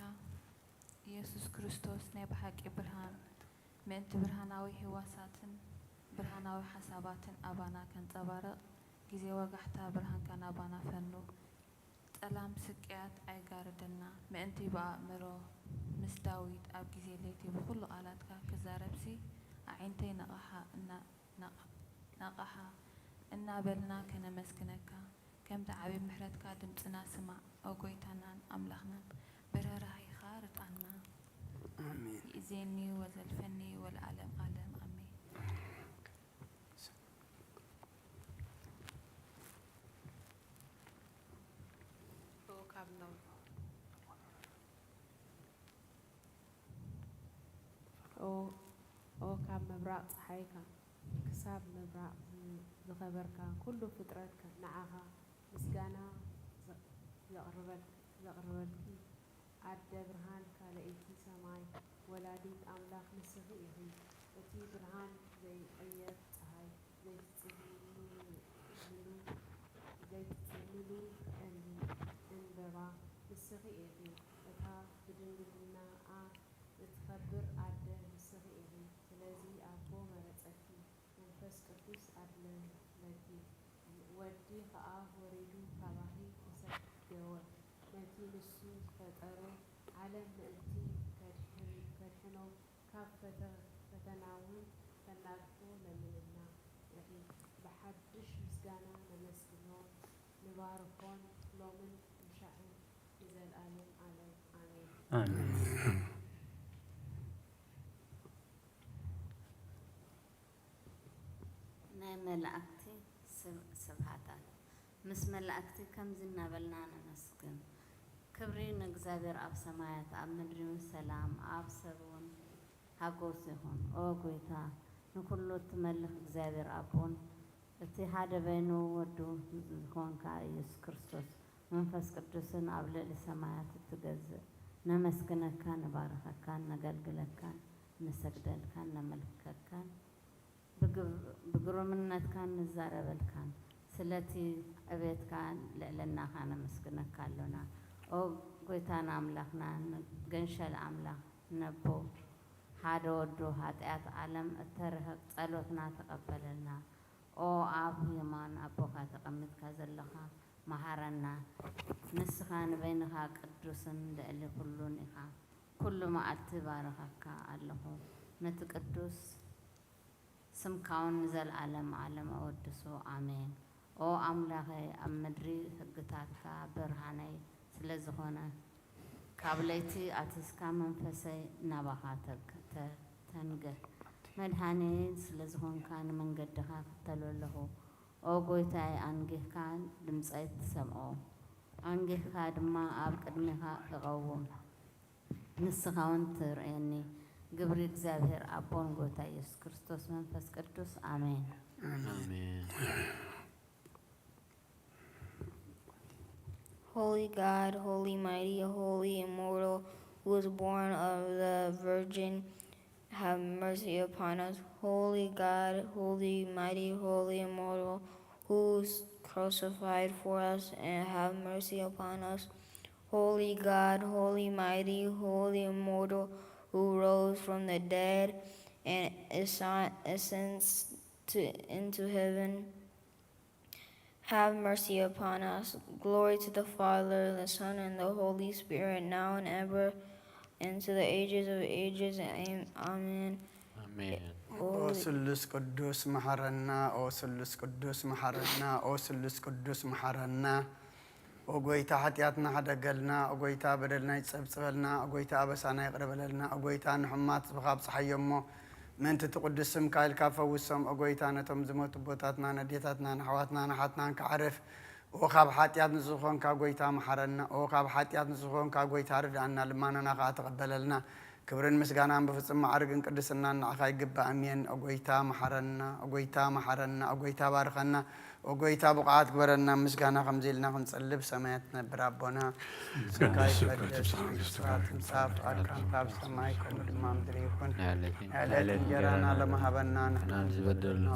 ኢየሱስ ክርስቶስ ናይ ብሓቂ ብርሃን ምእንቲ ብርሃናዊ ህዋሳትን ብርሃናዊ ሓሳባትን ኣባና ከንጸባርቕ ግዜ ወጋሕታ ብርሃንካ ናባና ፈኑ ጸላም ስቅያት ኣይጋርደና ምእንቲ ብኣእምሮ ምስ ዳዊት ኣብ ግዜ ለይቲ ብኩሉ ቃላትካ ክዛረብሲ ኣዒንተይ ነቕሓ እናበልና ከነመስግነካ ከምቲ ዓብዪ ምሕረትካ ድምፅና ስማዕ ኦጎይታናን ኣምላኽናን ብረራሂኻ ርጣና አሜን ይእዜኒ ወዘልፈኒ ወለዓለም ዓለም ኣሜን። ኦ ካብ ምብራቕ ፀሓይካ ክሳብ ምብራቕ ዝኸበርካ ኩሉ ፍጥረትካ ንዓኻ ምስጋና ዘቕርበልኪ ኣደ ብርሃን ካልአይቲ ሰማይ ወላዲት ኣምላኽ ንስኺ ኢኺ እቲ ብርሃን ዘይቕየር ፀሓይ ዘይትጽልሉ ዕንበባ ንስኺ ኢኺ እታ ብድንግልናኣ እትኸብር ኣደ ንስኺ ኢኺ ስለዚ ኣቦ መረፀኪ መንፈስ ቅዱስ ኣድለለኪ ወዲ ከዓ ወሪዱ ካባኺ ተሰደወ ነቲ ንሱ ዝፈጠሮ ዓለም ምእንቲ ከድሕኖ ካብ ፈተናውን ከናግፎ ለምንና ኢኺ ብሓድሽ ምስጋና ነመስግኖ ንባርኾን ሎምን ምሻዕን ንዘለኣለም ዓለም ኣሜን። ናይ መላእክቲ ስብሃታት ምስ መላእክቲ ከምዚ እናበልና ነመስግን ክብሪ ንእግዚኣብሔር ኣብ ሰማያት ኣብ ምድሪ ሰላም ኣብ ሰብ እውን ሃጎስ ይኹን። ኦ ጎይታ ንኩሉ እትመልኽ እግዚአብሔር ኣቦን እቲ ሓደ በይኑ ወዱ ዝኾንካ ኢየሱስ ክርስቶስ መንፈስ ቅዱስን ኣብ ልዕሊ ሰማያት እትገዝእ ነመስግነካ ንባረኸካን ነገልግለካን ንሰግደልካን ነመልከካን ብግሩምነትካን ንዛረበልካን ስለቲ ዕቤትካን ልዕልናኻ ነመስግነካ ኣለና። ኦ ጎይታና ኣምላኽና ገንሸል ኣምላኽ ነቦ ሓደ ወዱ ኃጢአት ዓለም እተርህቕ ጸሎትና ተቐበለልና። ኦ ኣብ የማን ኣቦኻ ተቐሚጥካ ዘለኻ መሃረና ንስኻ ንበይንኻ ቅዱስን ልዕሊ ኩሉን ኢኻ ኩሉ መዓልቲ ባረኸካ ኣለኹ ነቲ ቅዱስ ስምካውን ንዘለዓለም ዓለም ኣወድሶ ኣሜን። ኦ ኣምላኸይ ኣብ ምድሪ ሕግታትካ ብርሃነይ ስለ ዝኾነ ካብ ለይቲ ኣትስካ መንፈሰይ ናባኻ ተንገህ መድሃነይ ስለ ዝኾንካ ንመንገድኻ ክተሎ ኣለኹ። ኦ ጎይታይ ኣንጊህካ ድምፀይ ትሰምዖ ኣንጊህካ ድማ ኣብ ቅድሚኻ እቐውም ንስኻ እውን ትርእየኒ ግብሪ እግዚአብሔር ኣቦን ጎይታ ኢየሱስ ክርስቶስ መንፈስ ቅዱስ ኣሜን አሜን። Holy God, holy, mighty, holy, immortal, who was born of the Virgin, have mercy upon us. Holy God, holy, mighty, holy, immortal, who was crucified for us, and have mercy upon us. Holy God, holy, mighty, holy, immortal, who rose from the dead and ascends into heaven, have mercy upon us. Glory to the Father, the Son, and the Holy Spirit, now and ever, and to the ages of ages. Amen. Amen. ኦ ስሉስ ቅዱስ መሐረና ኦ ስሉስ ቅዱስ መሐረና ኦ ስሉስ ቅዱስ መሐረና ኦ ጎይታ ኃጢአትና ሓደገልና ኦ ጎይታ በደልና ይጸብጽበልና ኦ ጎይታ አበሳና ይቅረበለልና ኦ ጎይታ ንሕማት ብኻብ ፀሐዮሞ ምንቲ ትቅዱስ ስምካ ኢልካ ፈውሶም ኦ ጎይታ ነቶም ዝሞቱ ቦታትና ነዴታትና ንሓዋትና ንሓትናን ክዓርፍ ኦ ካብ ኃጢአት ንዝኾንካ ጎይታ መሐረና ኦ ካብ ኃጢአት ንዝኾንካ ጎይታ ርዳእና ልማናና ከዓ ተቀበለልና ክብርን ምስጋናን በፍጹም ማዕርግን ቅድስና ንዓኻ ይግባእ። አሜን። ኦ ጎይታ መሐረና ኦ ጎይታ መሐረና ኦ ጎይታ ባርከና وقويتا بقعات قبرنا مسقانا خمزيلنا خنصلب سمايتنا برابونا سكاي قدس سرات مساف أركان باب سمايكم الإمام دريكم عليك جرانا لما هبنا نحن بدلنا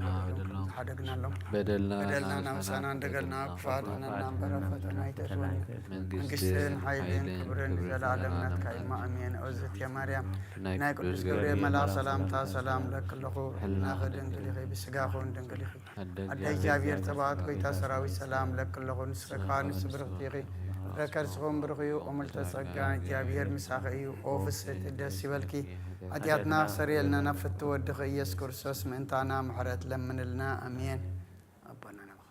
حدقنا لهم بدلنا نوسانا دقلنا كفارنا نمبر فتنا يتسوني منقستين حيلين كبرين زلالم نتكاي ما أمين أوزت يا مريم ناي قدس قبرين ملا سلام تا سلام لك اللخو ناخد انقليخي بسقاخون دنقليخي أدى جابير تبعات كويتا سراوي سلام لك اللخو نسرقان نسبرقتيغي ركرسهم برغيو أمل تسقان جابير مساقيو أوفست الدسي بالكي أدياتنا سريلنا نفت ودخي يسكر سوس منتانا محرت لمن لنا أمين أبانا نبخ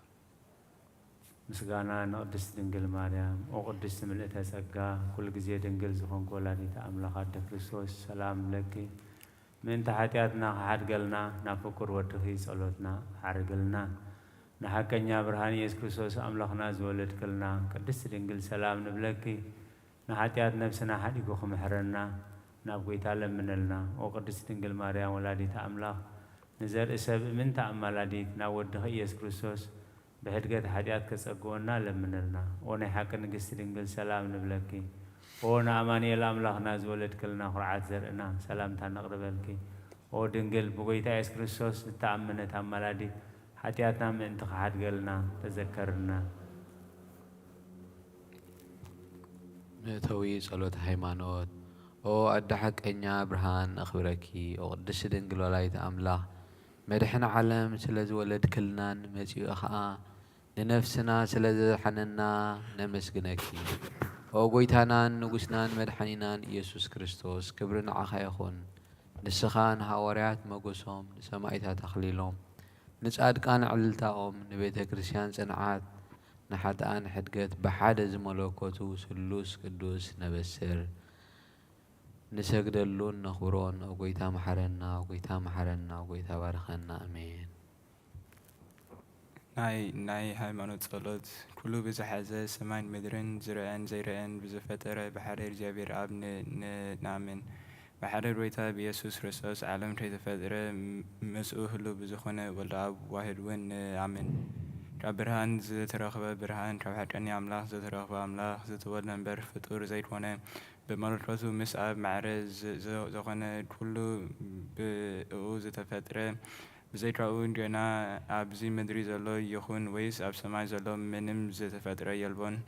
مسقانا نقدس دنقل مريم وقدس ملئتها سقا كل جزية دنقل زخون قولاني تأملخ عد كريستوس سلام لك من تحتياتنا حد قلنا نفكر ودخي صلوتنا حرقلنا نحكينا برهاني يسوع كريستوس أملخنا زولد كلنا قدس دنقل سلام نبلكي نحتيات نفسنا حد يقوم حرنا نبغي تعلم من لنا وقدس دنقل مريم ولادي تأملخ نزل إسب من تأملادي نود يسوع كريستوس بهدقة حيات كسقونا لمن لنا ونحكي نقدس دنقل سلام نبلكي ونا أماني الأملاخ ناز ولد كلنا خرعات زرنا سلام تنقرب لكي ودنقل بقيتا يسوع كريستوس تأمن تأملادي حتياتنا من تخحد قلنا تذكرنا توي صلوة هيمانوت او أدحك إنيا برهان أخبركي او قدس دنقل ولايت أملاخ مدحنا علم سلز ولد كلنا نمسيو أخاء لنفسنا سلز حننا نمسقنكي او قويتانا نقسنا مدحنينا يسوس كريستوس كبرنا عخا يخون نسخان هاوريات مقوسهم نسمايتها تخليلهم نسأل كان علتاهم نبيت كريستيان صنعات نحد آن حدقت بحد زملوكوتو سلوس قدوس نبسر نسجدلون نخبرون وقيتا محرنا وقيتا محرنا وقيتا بارخنا أمين ناي هايمانوت صلوت كله بزحزة سمان مدرن زرعن زيرعن بزفترة بحرير جابير عب نامن بحرر ويتا بيسوس كريستوس عالم تيت فدرة مسؤول له بزخنة والعب واحد وين عمن برهان زت تراخبة برهان حتى عملاق زت تراخبة عملاق زت ولنا بر فطور زيتونة بمرتبطه مسعى معرز زخنة كله بأوز تفترة بزيت راون جنا أبزي مدري زلوا يخون ويس أب سماع زلوا منم زت فترة يلبون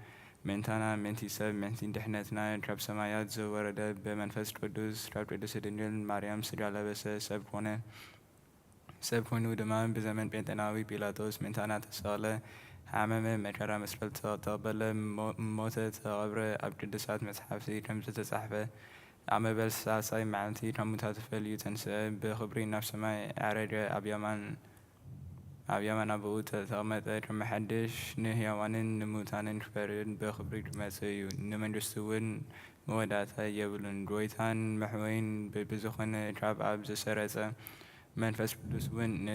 منتنا منتي سب منتي دحنتنا تراب سمايات زورد بمنفس قدوس تراب قدوس دنيل مريم سجالة بس سب كونو دمان بزمن بنتناوي بيلاطوس منتنا تسالة حمام مجرى مسفل تقبل موتة قبر عبد الدسات مصحفي رمزة صحفة عم بالساساي معنتي رموتات فليو تنسى بخبرين نفس ما أرجع أبيمان أبو تثامت رم حدش نهيوانن نموتانن فرد بخبرين مسيو نمندستون مودات يبلون رويتان محوين بزخن تراب أبز سرسة منفس بلسون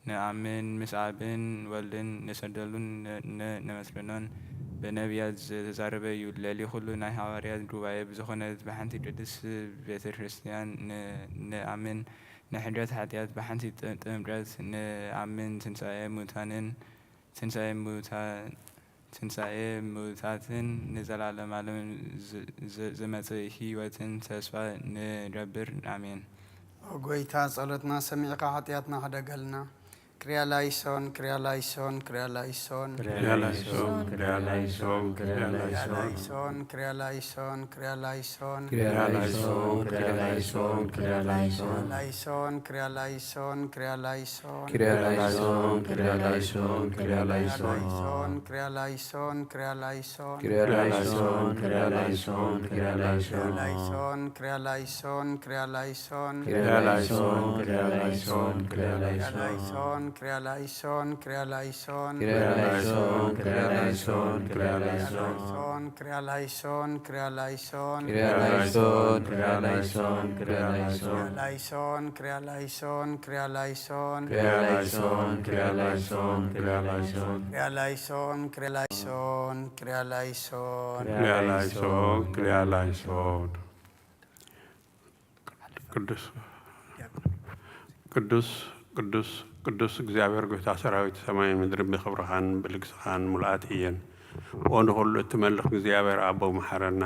نعمن مسعبن ولن نسدلون نمسلنون بنبيات زاربة يولي خلو ناي حواريات رواية بزخنة بحنتي قدس بيت كريستيان نعمن نحجات حديات بحنتي تمرات نعمن تنساء موتاتن نزل على معلوم زمتي هيوتن تسوى نربر آمين وقويتا صلوتنا سميعك حتياتنا حدا قلنا كريا لايسون كريا لايسون كريا لايسون كريا لايسون كريا لايسون كريا لايسون كريا لايسون كريا لايسون كريا لايسون كريا لايسون كريا لايسون لايسون كريا لايسون كريا لايسون كريا لايسون كريا لايسون كريا لايسون كريا لايسون كريا لايسون كريا لايسون كريا لايسون كريا لايسون لايسون كريا لايسون كريا لايسون كريا لايسون كريا لايسون كريا كريا لايسون لايسون كريا لايسون كريا لايسون كريا لايسون كريا لايسون كريا لايسون كريا لايسون كريا لايسون كريا لايسون كريا لايسون لايسون كريا لايسون كريا لايسون كريا لايسون كريا لايسون كريا لايسون كريا لايسون كريا لايسون كريا لايسون كريا لايسون كريا لايسون قدس قدس قدس ቅዱስ እግዚአብሔር ጌታ ሰራዊት ሰማይን ምድርን ብክብርኻን ብልግስኻን ሙልአት እየን ወንኹሉ እትመልኽ እግዚአብሔር አቦ መሐረና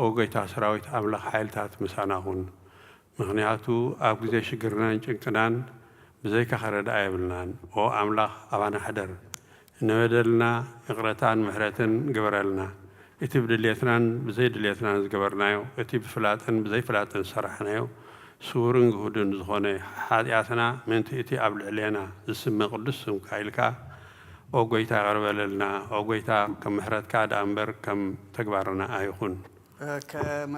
ኦ ጌታ ሰራዊት አምላኽ ሓይልታት ምሳና ሁን ምክንያቱ ኣብ ግዜ ሽግርናን ጭንቅናን ብዘይካ ኸረዳ የብልናን ኦ አምላኽ አባና ሕደር ንበደልና ይቕረታን ምሕረትን ግበረልና እቲ ብድልየትናን ብዘይ ድልየትናን ዝገበርናዮ እቲ ብፍላጥን ብዘይ ፍላጥን ዝሰራሕናዮ ስውርን ግሁድን ዝኾነ ሓጢኣትና ምንቲ እቲ ኣብ ልዕልየና ዝስመ ቅዱስ ስምካ ኢልካ ኦ ጎይታ ይቐርበለልና ኦ ጎይታ ከም ምሕረትካ ዳ እምበር ከም ተግባርና ኣይኹን ከመ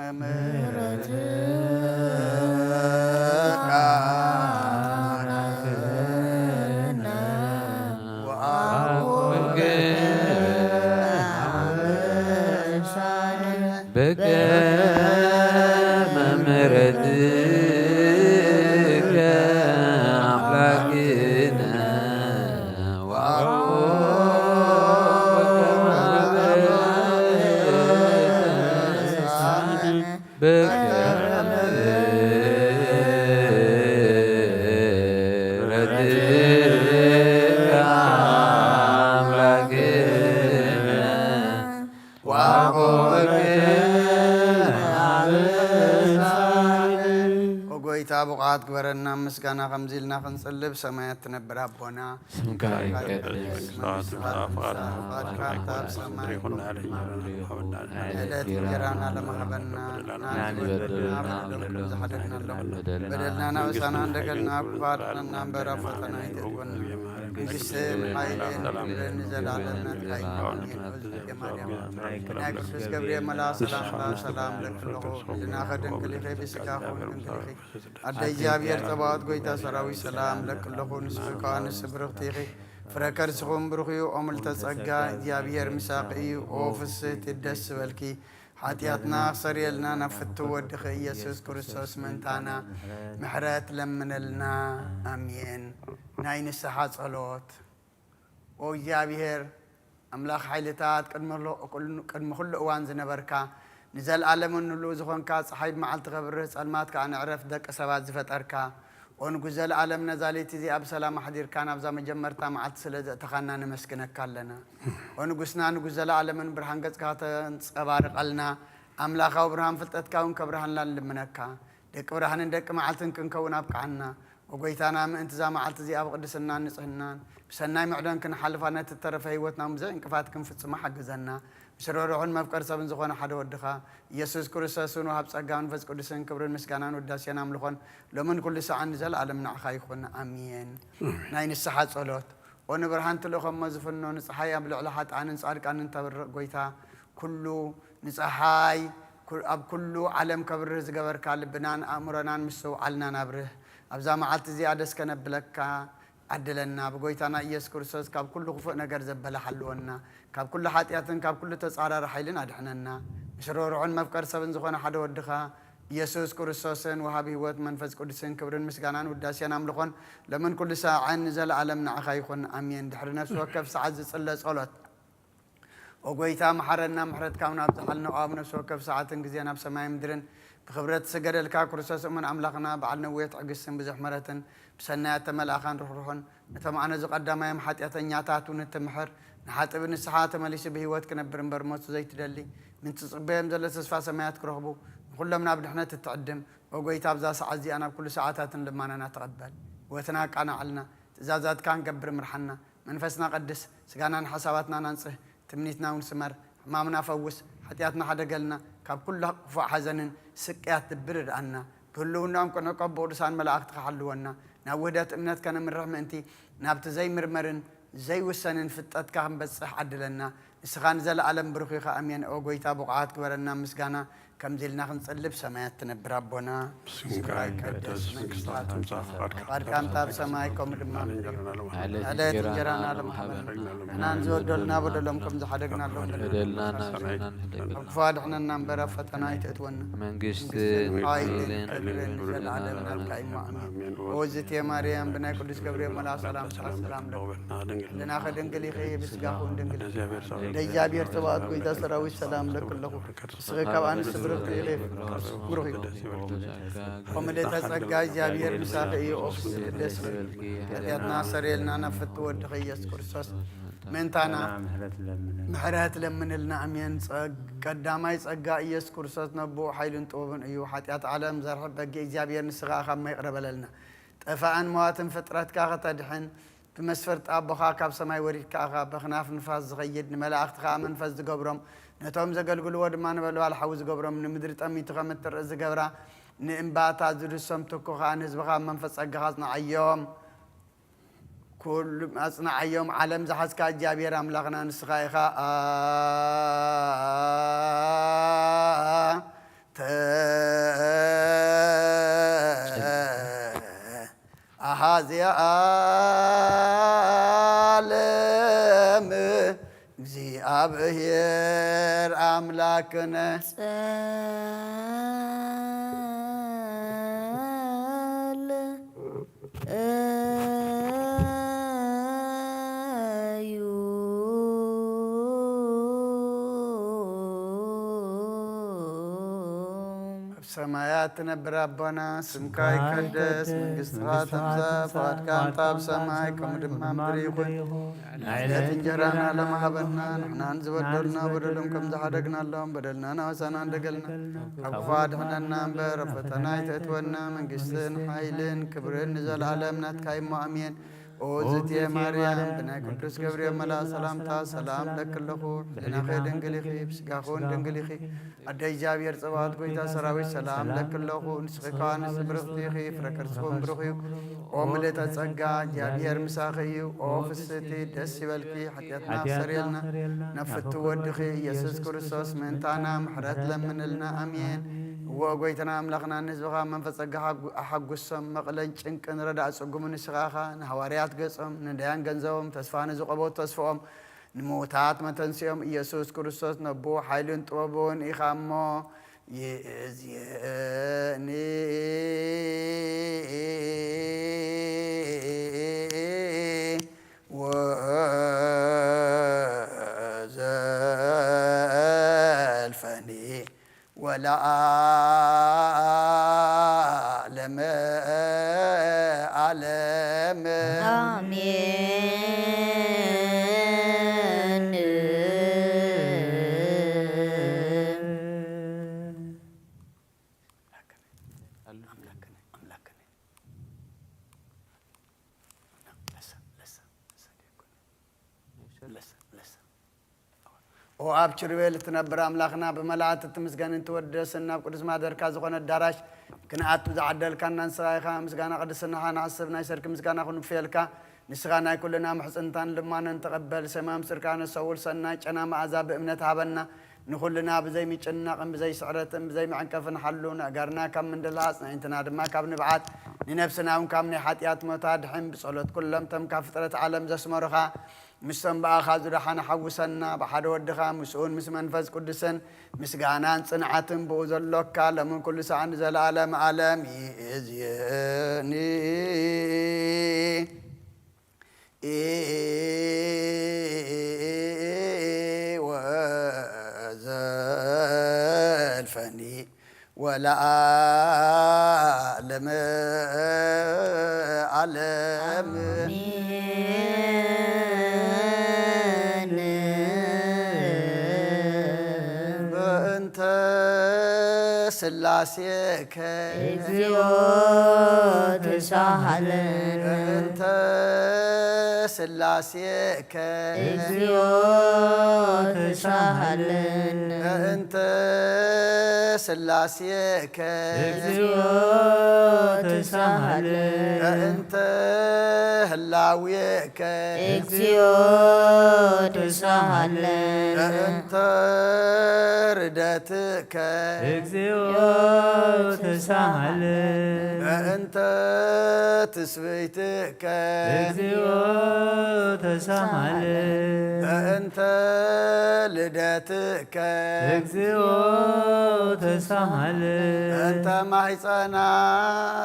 بقعات قبرنا مسكنا خمزيلنا خنصلب سمايات تنبر أبونا سمكاي جرانا لما خبرنا بدلنا نوسنا عندنا أكبر نمبر فتنا يتقون جسم حيلين نزل علينا ناقص جبريل ملا سلام لك لنا خدم كل خير بسكاخون أدي جابير تبعات قويتا سراوي سلام لك لخون سفكان سبرختيخي فركر سخون برخيو عمل تسقى جابير مساقي أوفس تدس والكي حاتياتنا سريلنا نفتو ودخي يسوس كريستوس منتانا محرات لمن لنا أمين ناين السحات صلوت او جابير أملاخ حيلتات قد مخلو أوان زنبركا نزل عالم نلو زخون كا صحيب معلت غبرس المات كان عرف دك سبات زفت أركا ونقزل عالم نزالي تزي أب سلام حدير كان أبزا مجمرتا معلت سلد تخانا نمسكنك كالنا ونقزنا نقزل عالم برهان قد كاتا أبارق لنا أملاخ وبرهان فلتت كاون كبرهان لان لمنكا دك برهان دك معلتن كن كون أبقى عنا وقويتانا من انتزام معلت زي أبقى قدسنا نصحنا بسناي معدن كن حلفانا تترف هيوتنا ومزا انكفاتكم في السماح حقزنا شرورعون مفكر سبن زخون حدا ودخا يسوس كريستوس وهب صقان فز قدسن كبر مسكانان وداسيان املخون لمن كل ساعه نزل عالمنا خايخون امين ناين السحات صلوت ونبرهان تلخم مزفنو نصحاي بلعلحات عن صارقان تبر قويتا كله نصحاي اب كله عالم كبر زغبر كالبنان امرنان مسو علنا نبره ابزا معلت زياده سكنبلكا عدلنا بقويتنا يسوع كريستوس كاب كل خفق نجر زبله حلونا كاب كل حاتياتن كاب كل تصارر حيلنا أدحننا شرور عن مفكر سبن زخنا حدا ودخا يسوع كريستوسن وهابي وات منفس قدسن كبرن مسكانان وداسيان املخون لمن كل ساعة نزل عالمنا عخايخون امين دحر نفس وكف ساعة صلى صلاه وقويتا محرنا محرت كاونا بزحلنا واب نفس وكف ساعة غزينا بسماي مدرن بخبرت سجد الكا كريستوس من املاقنا بعلنا ويت عقسن بزحمرتن بسنات ملاخان روحون نتمعنا ز قدامي حاتياتنياتاتون نتمحر نحاتب السحات ماليش بهيوت كنبرن برموت زي تدلي من تصبيهم زل تسفا سمايات كرهبو كلنا بدحنا تتقدم وقويتا بزا ساعه زي انا بكل ساعاتات لما انا نتقبل وتناقنا علنا تزازات كان قبر مرحنا منفسنا قدس سقانا حساباتنا ننصح تمنيتنا ونسمر امامنا فوس حتياتنا حدا قالنا كاب كل قفا حزن سقيات تبرد عنا كلنا كنا قبور لسان ملاك تخلونا نودات امنات كان من رحمه انت نابت زي مرمرن زي وسنن فتات كان بصح عدلنا اسخان زل عالم برخيخه امين او غويتا بقعات كبرنا مسغانا كم زلنا خنصلب سمايات تنبر ربنا سمكاي كدس مكستات مصافات قد كان تاب سمايكم دما على تجرانا لما نانزود دلنا بدلهم كم زحدقنا لهم بدلنا فادحنا نمبر فتنا يتتونا منجست وزت يا مريم بنا قدس جبريل ملا سلام سلام لنا خدن قلي خي بسقاخون دنقل እግዚአብሔር ጽባኦት ጎይታ ሰራዊት ሰላም ለኩለኹ ስኸካብ አንስ ብርክ ይለፍ ብሩክ ወመደታ ጸጋ እግዚአብሔር ምሳኸ ኢዮፍ ደስ ያትና ሰሬልና ነፍት ወድ ኢየሱስ ክርስቶስ መንታና ምሕረት ለምንልና አሜን ቀዳማይ ጸጋ ኢየሱስ ክርስቶስ ነቦ ኃይልን ጥበብን እዩ ኃጢአት ዓለም ዘርሕ በጊ እግዚአብሔር ንስኻ ከመ ይቅረበለልና ጠፋአን መዋትን ፍጥረትካ ከተድሕን بمسفرت أبوها كاب سماي وريد كأخا بخناف نفاز غيد ملاك تخا منفاز زجبرم نتوم زجل قل ود ما نبلو على حوز زجبرم نمدرت أمي تخا متر زجبرا نإنبات عزرسم تكوها نزبها منفاز أجهزنا عيوم كل أصنع عيوم عالم زحز كجابير أملاقنا نسخايخا هذه عالم እግዚአብሔር አምላክነ ሰማያት ነብር አባና ስምካ ይቀደስ መንግሥትኻ ትምጻእ ፈቃድካ እንታብ ሰማይ ከምድር ምድሪ ይኹን ዕለት እንጀራና ለማሃበና ንሕናን ዝበደልና በደሎም ከም ዝሓደግናሎም በደልናና ወሰና እንደገልና ካብ ክፉ አድሕነና እምበር ኣብ ፈተና ይተእትወና መንግሥትን ሓይልን ክብርን ንዘለዓለም ናትካ እሞ ኣሜን ኦ ዝትየ ማርያም ብናይ ቅዱስ ገብርኤል መልአክ ሰላምታ ሰላም ለክለኹ ሕሊናኸ ድንግል ኢኺ ብስጋኹን ድንግል ኢኺ ኣደ እግዚአብሔር ጽባኦት ጎይታ ሰራዊት ሰላም ለክለኹ ንስኺ ከዓ ንስቲ ብርኽቲ ኢኺ ፍረ ከርስኹም ብሩኽ እዩ ኦ ምልዕተ ጸጋ እግዚአብሔር ምሳኺ እዩ ኦ ፍስቲ ደስ ይበልኪ ሓጢአትና ሰሪየልና ነፍቲ ወድኺ ኢየሱስ ክርስቶስ ምእንታና ምሕረት ለምንልና ኣሜን ወጎይተና አምላኽና ንህዝብኻ መንፈስ ጸጋ ኣሓጉሶም መቕለን ጭንቅን ረዳእ ጽጉም ንስኻኻ ንሐዋርያት ገጾም ንዳያን ገንዘቦም ተስፋ ንዝቐቦት ተስፍኦም ንሙታት መተንስኦም ኢየሱስ ክርስቶስ ነቦ ሓይልን ጥበብን ኢኻ እሞ ይእዝየኒ ወዘልፈኒ ولعالم عالم آمين وابشر ويل تنبر أملاخنا بملعات تمسجن تودسنا بقدس ما درك زخون الدراش كنعت زعدل كان نسرايخا مسجنا قدسنا حنا عصبنا يسرك مسجنا خون فيلكا نسخنا كلنا محسنتان لما نتقبل سمام سركان السول سنا أنا مع عذاب إمنة عبنا نخلنا بزي ميتشنا قم بزي سعرة بزي معنكفن حلونا أجرنا كم من دلاسنا إنتنا دما كابن بعد لنفسنا وكم نحاتيات متاد حم بصلة كلهم تم كفترة عالم زسمرخا مسلم بأخذ رحنا حوسنا بحد ودخا مسؤول مسمن فز قدسن مسجانان صنعتم بوزل لك لمن كل ساعة نزل عالم عالم يزيني وزلفني ولا عالم عالم سلاسيك እግዚኦት ሳህልን انت سلاسيك እግዚኦት ሳህልን انت سلاسيك እግዚኦት ሳህልን انت هلاويك እግዚኦት ሳህልን انت ردتك እግዚኦት ሳህልን انت تسبيتك እግዚኦት ሳህልን انت ልደትከ እግዚኦት ሳህልን انت ማሕፀና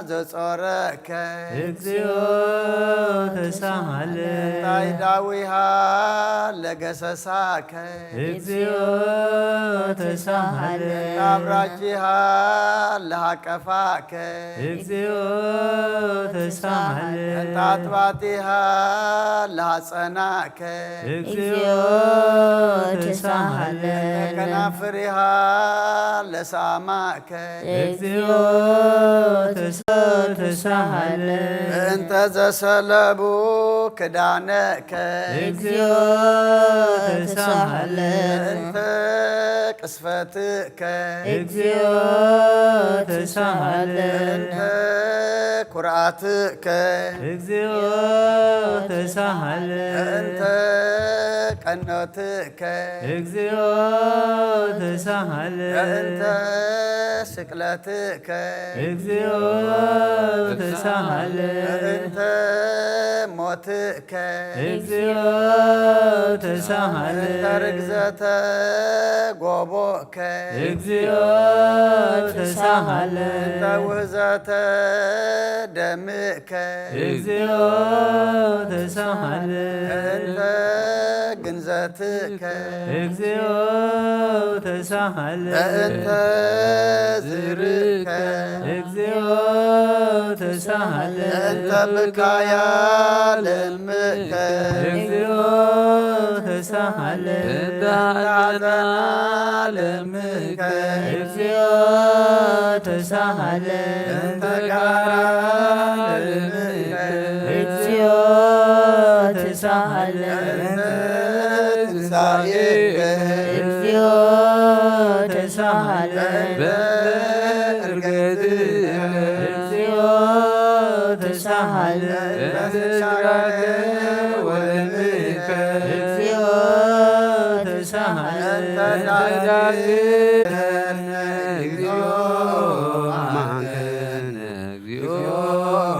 ዘጾረከ እግዚኦት ሳህልን እንታይ ዳዊሃ ለገሰሳከ እግዚኦ ተሳሃለ አብራጂሃ ለሃቀፋከ እግዚኦ ተሳሃለ እንታጥባቲሃ ለሃጸናከ እግዚኦ ተሳሃለ ከናፍሪሃ ለሳማከ እግዚኦ ተሳሃለ እንተ ዘሰለቡ ክዳነከ እግዚኦ ተሳሃለ እንተ ቅስፈትከ እግዚኦ ተሳሃለ እንተ ኩርዓትከ እግዚኦ ተሳሃለ እንተ ቀኖትከ እግዚኦ ተሳሃለ እንተ ስቅለትከ እግዚኦ ተሳሃለ እንተ ሞትከ እግዚኦ ተሳሃለ እንተ ርግዘተ ጎቦከ እግዚኦ ተሳሃለ እንተ ውህዘተ ደምከ እግዚኦ ተሳሃለ እንተ ግንዘትከ እግዚኦ ተሳሃለ እንተ ዝርከ እግዚኦ ተሳሃለ እንተ ብካያ ልምከ እግዚኦ ተሳሃለ ዳዘና ልምከ እግዚኦ ተሳሃለ እንተ ጋራ ልምከ እግዚኦ ተሳሃለ እንተ ትንሣኤከ እግዚኦ ተሳሃለ በእርገትከ እግዚኦ ተሳሃለ በስጋከ ወደምከ እግዚኦ ተሳሃለ እንተ ዳግነ እግዚኦ ማንከነ እግዚኦ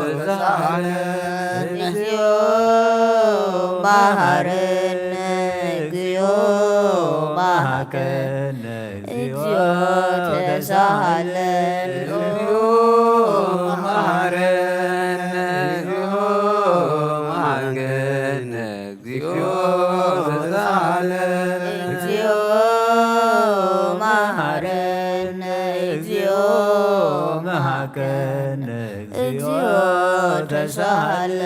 ተሳሃለ እግዚኦ መሐረነ እግዚኦ መሐከነ እግዚኦ ተሳሃለ እግዚኦ መሐረነ እግዚኦ ማንከነ እግዚኦ ተሳሃለ እግዚኦ መሐረነ እግዚኦ መሐከነ እግዚኦ ተሳሃለ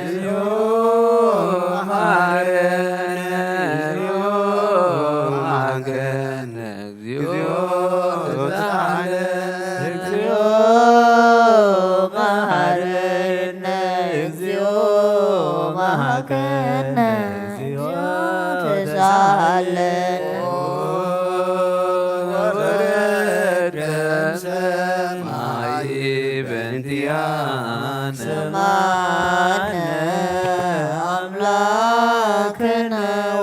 እግዚኦ መሐረነ እግዚኦ ማንከነ እግዚኦ ተሳሃለ እግዚኦ መሐረነ እግዚኦ መሐከነ እግዚኦ ተሳሃለ ወረደ ሰማይ በእንቲአነ ሰማነ አምላክነ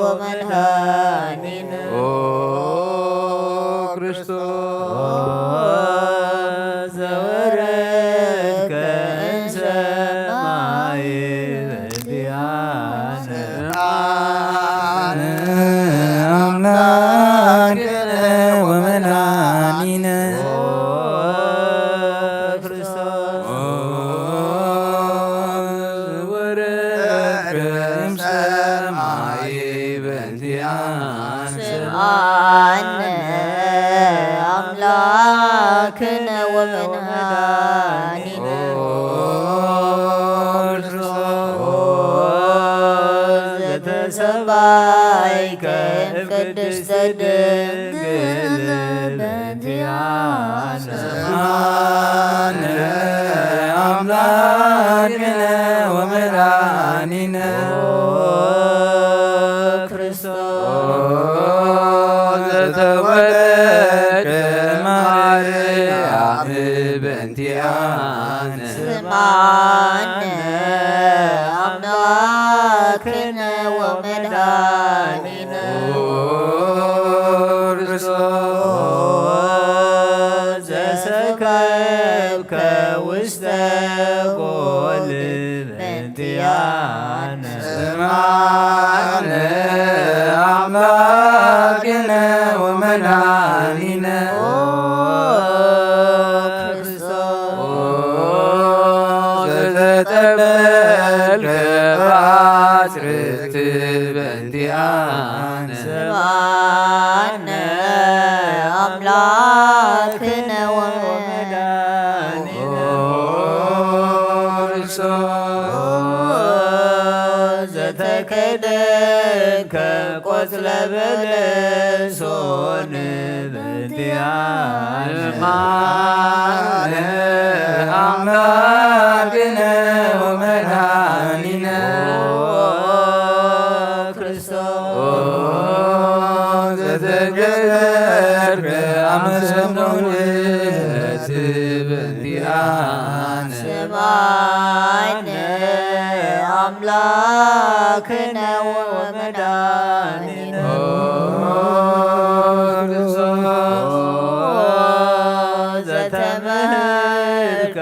ወመድኃኒነ ኦ ክርስቶስ ዘወረድከ እምሰማይ በእንቲአነ አነ አምላክነ ወመድኃኒነ ክርስቶስ ወረድከ እምሰማይ በእንቲአነ ስምዐነ አምላክነ ወመድኃኒነ ዘተሰባይከ እምቅድስተ ድንግል በእንቲአነ አነ አምላክነ ወመድኃኒነ ክርስቶስ ዘተወለደ ማርያም በእንቲአነ ስምዐነ አምላክነ ወመድኃኒነ ክርስቶስ ዘሰከብከ ውስተ ጎል በእንቲአነ ስምዐነ አምላክነ ወመድኃኒነ በእንቲአነ ስምዓነ አምላክነ ወመድኃኒነ ዘተከደንከ ቆጽለ በለሶን በእንቲአነ ስምዓነ አምላክነ ወመድኃኒነ ክርስቶስ ዘተገደርከ አመሰኖን በእንቲአነ ስምዓነ አምላክነ ወመድኃኒነ ዘተምህርከ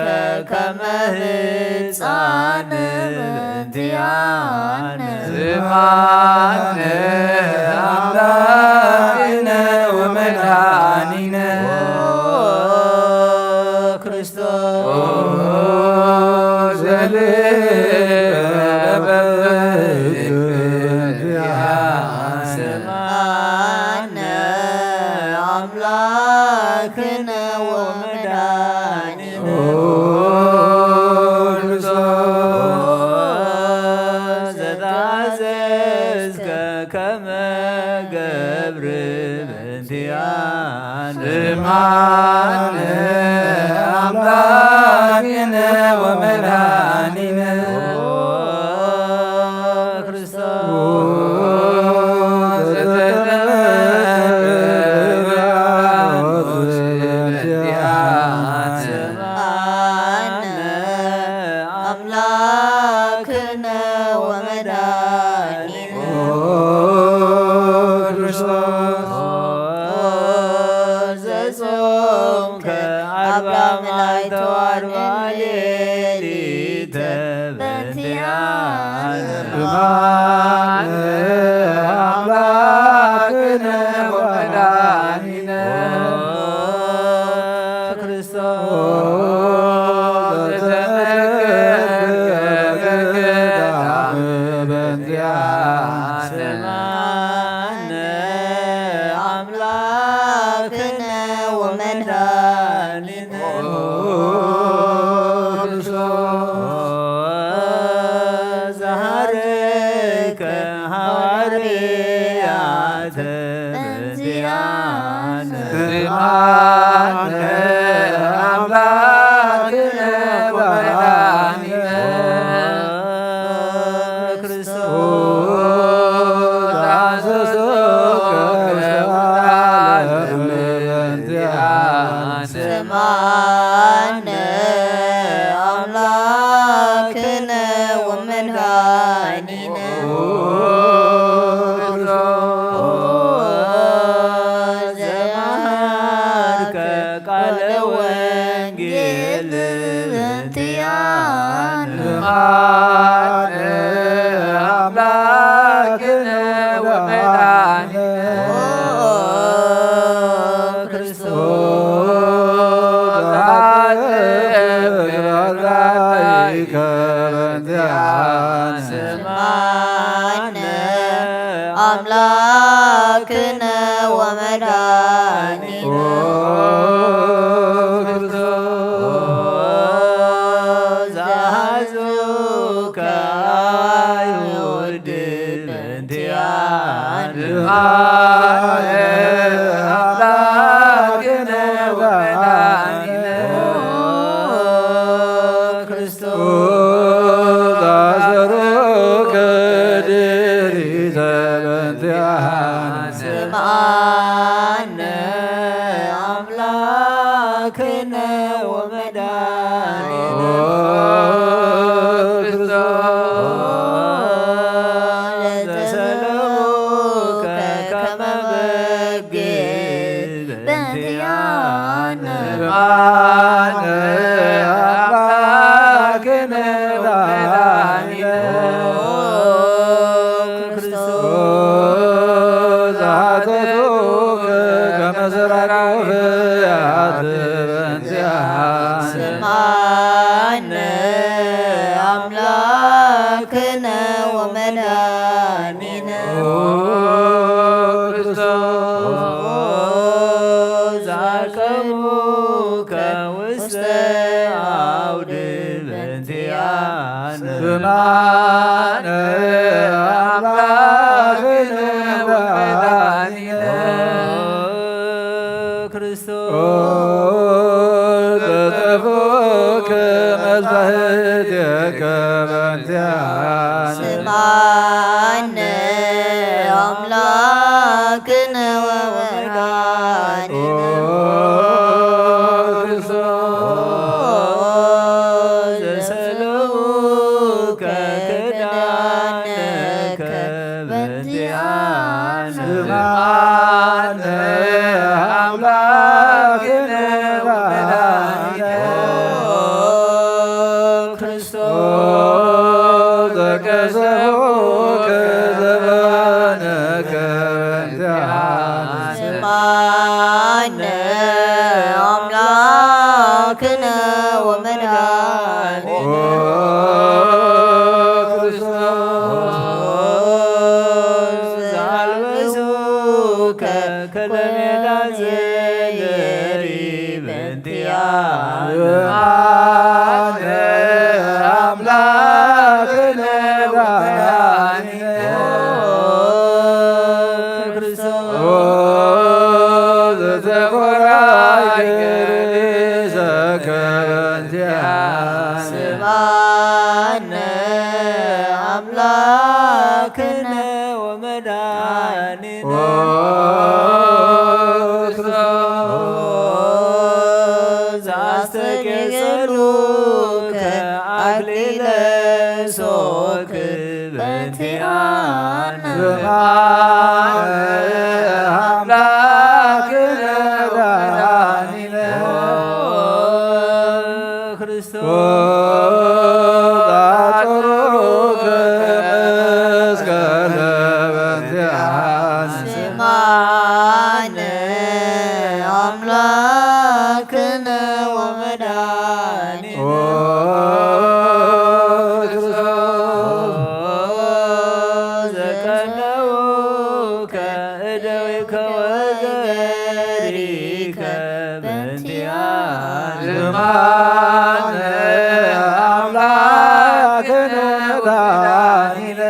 ከመ ሕፃን በእንቲአነ ስምዓነ አምላክነ ወመድኃኒነ ክርስቶስ ስምዓነ አምላክነ ወመድኃኒነ ዘተአዘዝከ ከመ ገብር በእንቲአነ ስምዓነ አምላክነ ወመድኃኒነ ክርስቶስ ስምዓነ አምላክነ ወመድኃኒነ ዘጾምከ አርባ መዓልተ ወአርባ ሌሊተ በእንቲአነ ስምዓነ አምላክነ ወመድኃኒነ ክርስቶስ ዘተነገረ በእንቲአነ ስምዓነ አምላክነ ወመድኃኒነ ዘሃርከ ሐዋርያተ በእንቲአነ ስምዓነ አምላክነ ወመድኃኒነ ክርስቶስ ዘአዘዞከ ለዓለም በእንቲአነ ስምዓነ አምላክነ ወመድኃኒነ ዘመሃርከ ቃለ ወንጌል በእንቲአነ ስምዓነ አምላክነ ወመድኃኒነ ክርስቶስ ዘአዘዝከ በእንቲአነ ስምዓነ አምላክነ ወመድኃኒነ ዘአሐዙከ አይሁድ በእንቲአነ ስምዓነ አምላክነ ወመድኃኒነ ክርስቶስ ዘአሰሮከ ድኅሪተ በእንቲአነ ስምዓነ አምላክነ ወመድኃኒነ ለተሰሎከ ከመ በግ በእንቲአነ ስምዓነ አምላክነ ወመድኃኒነ ክርስቶስ ዘአሐዘዞከ ስምዓነ አምላክነ ወመድኃኒነ ክርስቶስ ዘጠፉከ መላእክትከ በእንቲአነ ስምዓነ አምላክነ ወመድኃኒነ ስምዓነ አምላክነ ወመድኃኒነ ክርስቶስ ዘአልበሱከ ከለሜዳ ዘለሪ በእንቲአነ አምላክነ ወመድኃኒነ ስምዓነ አምላክነ ወመድኃኒነ ዘአስተቄጸሉከ አክሊለ ሦክ በእንቲአነ አምላክነ ወመድኃኒነ ክርስቶስ አጽሩከ መስቀለ በእንቲአነ ስምዓነ አምላክነ ወመድኃኒነ ዘቀነውከ እደዊከ ወገሪከ በእንቲአነ ስምዓነ አምላክነ ወመድኃኒነ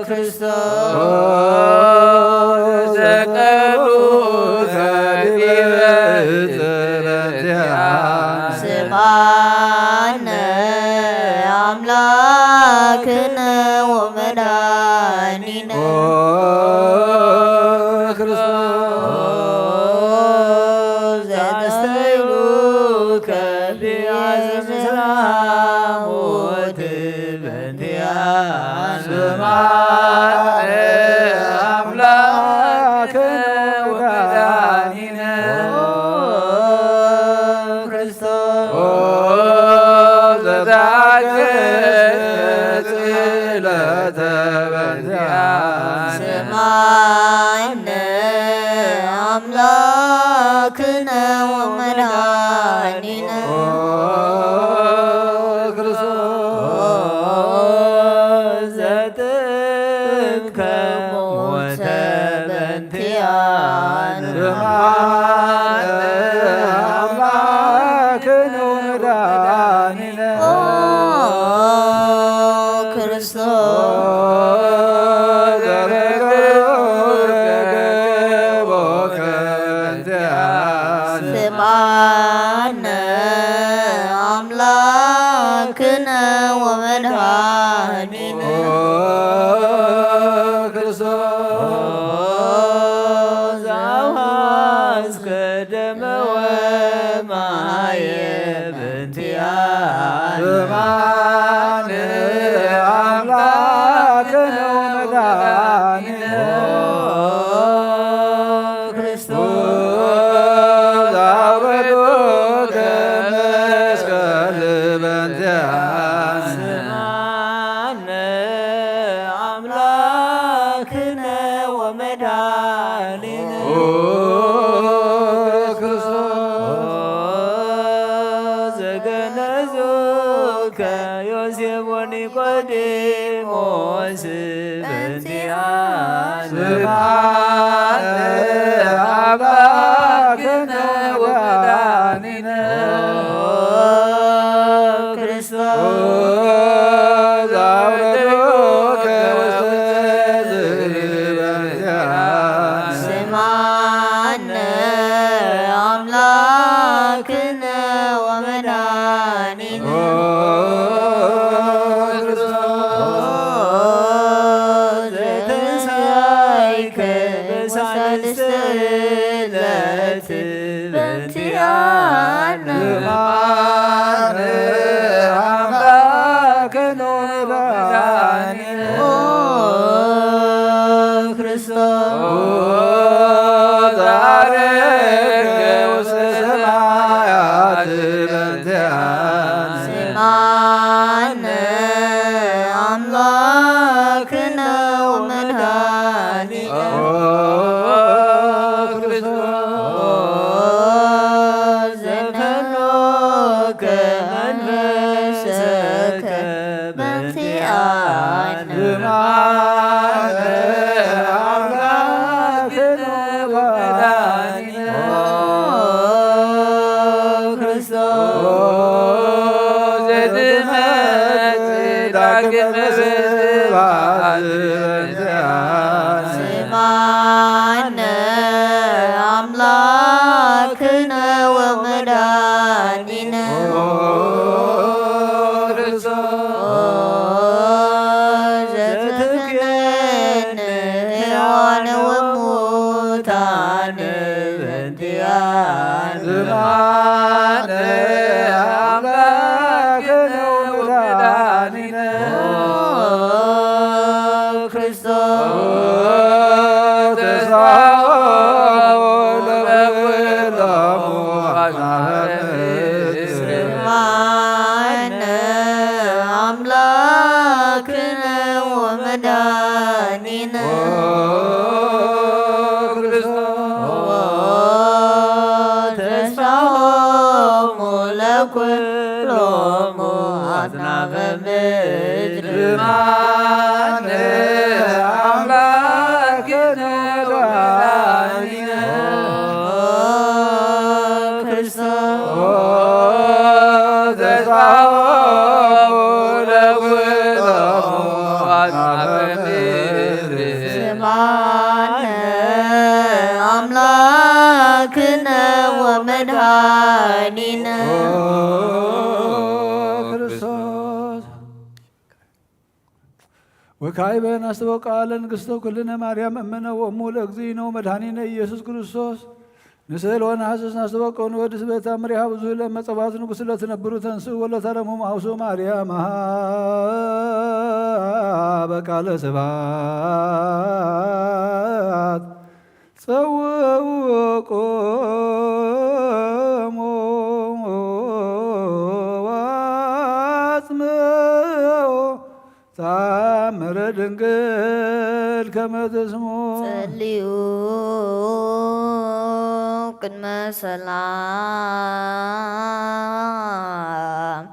ክርስቶስ ዘቀሉከ ዲበ ዕፀ በእንቲአነ ስምዓነ አምላክነ ወመድኃኒነ ክርስቶስ ዘአስተይሉከ ቢያዘ ምስለ ሞት በእንቲአነ ስምዓነ አምላክነ ወመድኃኒነ ክርስቶስ ዘታገሥ ጽዕለተ በእንቲአነ ስምዓነ አምላክነ ወመድኃኒነ ክርስቶስ ዘጥምከ ሞተ በእንቲአነ ስምዓነ አምላክነ ወመድኃኒነ ክርስቶስ ዘረገቦከ በእንቲአነ ስምዓነ አምላክነ ወመድኃኒነ ክርስቶስ ዘአውሃዝከ ደመ ወማየ በእንቲአነ ስምዓነ አምላክነ ወመድኃኒነ ክርስቶስ አውረዶከ መስቀል በእንቲአነ ስምዓነ አምላክነ ወመድኃኒነ ክርስቶስ ዘገነዙከ ዮሴፍ ወኒቆዲሞስ በእንቲአነ ስምዓነ አምላክነ ወመድኃኒነ ክርስቶስ በሳልስተ ዕለት በእንቲአነ አምላክነ መድኃኒነ ክርስቶስ ዛረገ ውስተ ሰማያት በእንቲአነ ስማነ አምላክነ ወመድኃኒነ ክርስቶስ ዘነኖከ መንፈሰከ በእንቲአነ ስማነ አምላክነ ወመድኃኒነ ክርስቶስ ዘትክህን ሕያዋነ ወሙታነ በእንቲአነ ስማነ አምላክነ ወመድኃኒነ ተስፋሆሙ ለኵሎሙ አጽናፈ ምድር ስማነ አምላክነ ወመድኃኒነ ወካዕበ ናስተበው ቃለ ንግሥተ ኩልነ ማርያም እምነ ወእሙ ለእግዚእነ ወመድኃኒነ ኢየሱስ ክርስቶስ ንስእል ወነሐስስ ናስተበው ንወድስ በተአምሪሃ ብዙ ለመጸባት ንጉሥ ለትነብሩ ተንሥኡ ወለተረሙ ማውሶ ማርያም በቃለ ስብሐት ጸውቆሙ ዋጽምዑ ተአምረ ድንግል ከመ ትስሙ ጸልዩ ቅድመ ሰላም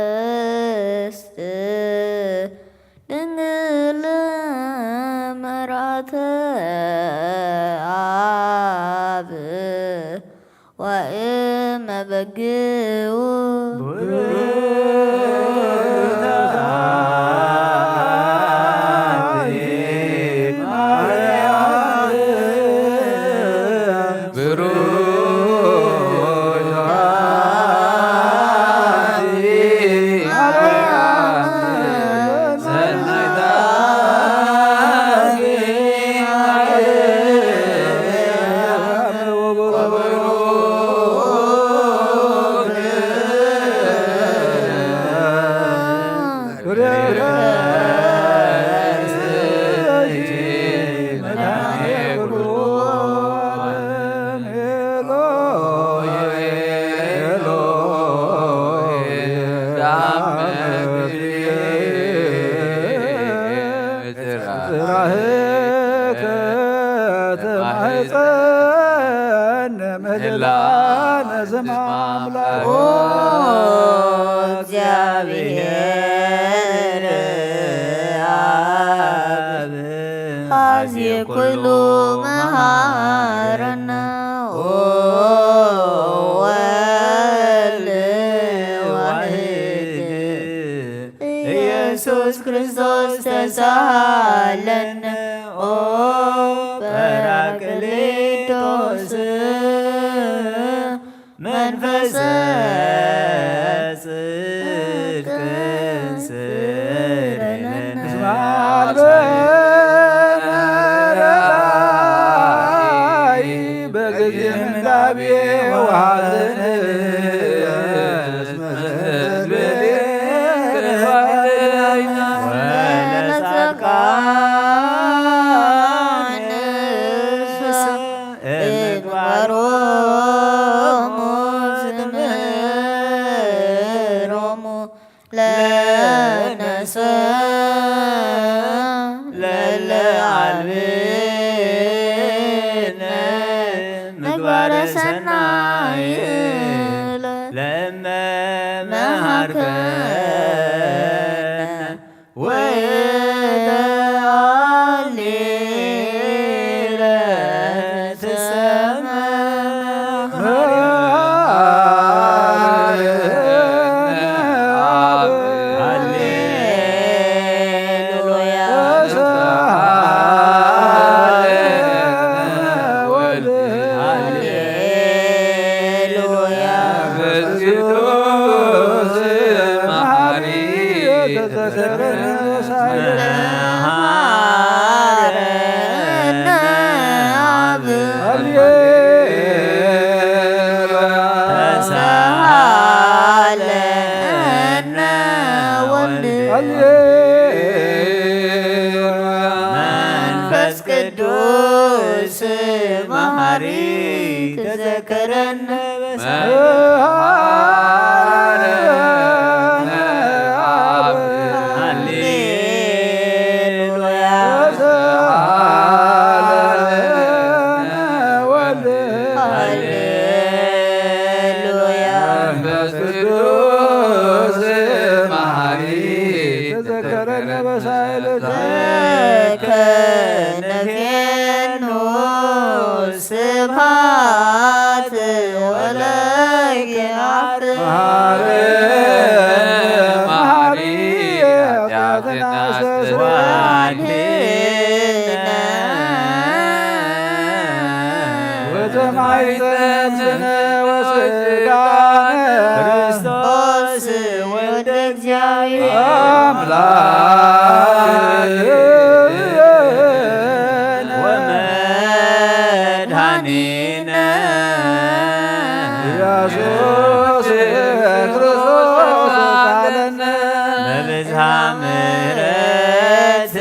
ለቅድስት ድንግል መራተ አብ ወእመ በግዑ እግዚአብሔር አብ ኀዜ ኩሉ መሐረነ ወወልድ ዋሕድ ኢየሱስ ክርስቶስ ተሳሃለነ ጰራቅሊጦስ መንፈሰ ጽድቅ ስረነ መንፈስ ቅዱስ መሐሪ ተዘከረነ ክርስቶስ ወልደ እግዚአብሔር ወመድኃኒነ ኢየሱስ ክርስቶስ አለነ በብዝሃ ምሕረት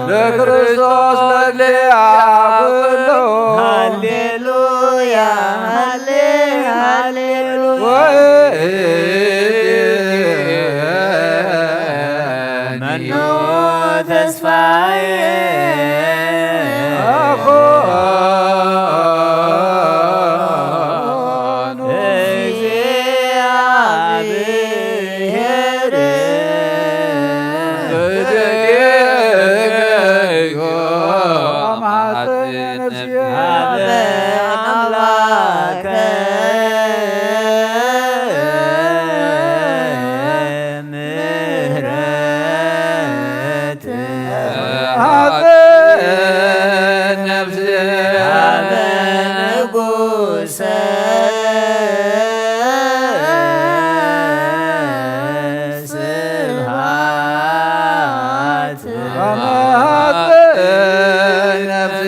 ለክርስቶስ ለግልያ ኩሉ ሃሌሉያ ሃሌሉያ መኑ ተስፋዬ ነፍሴ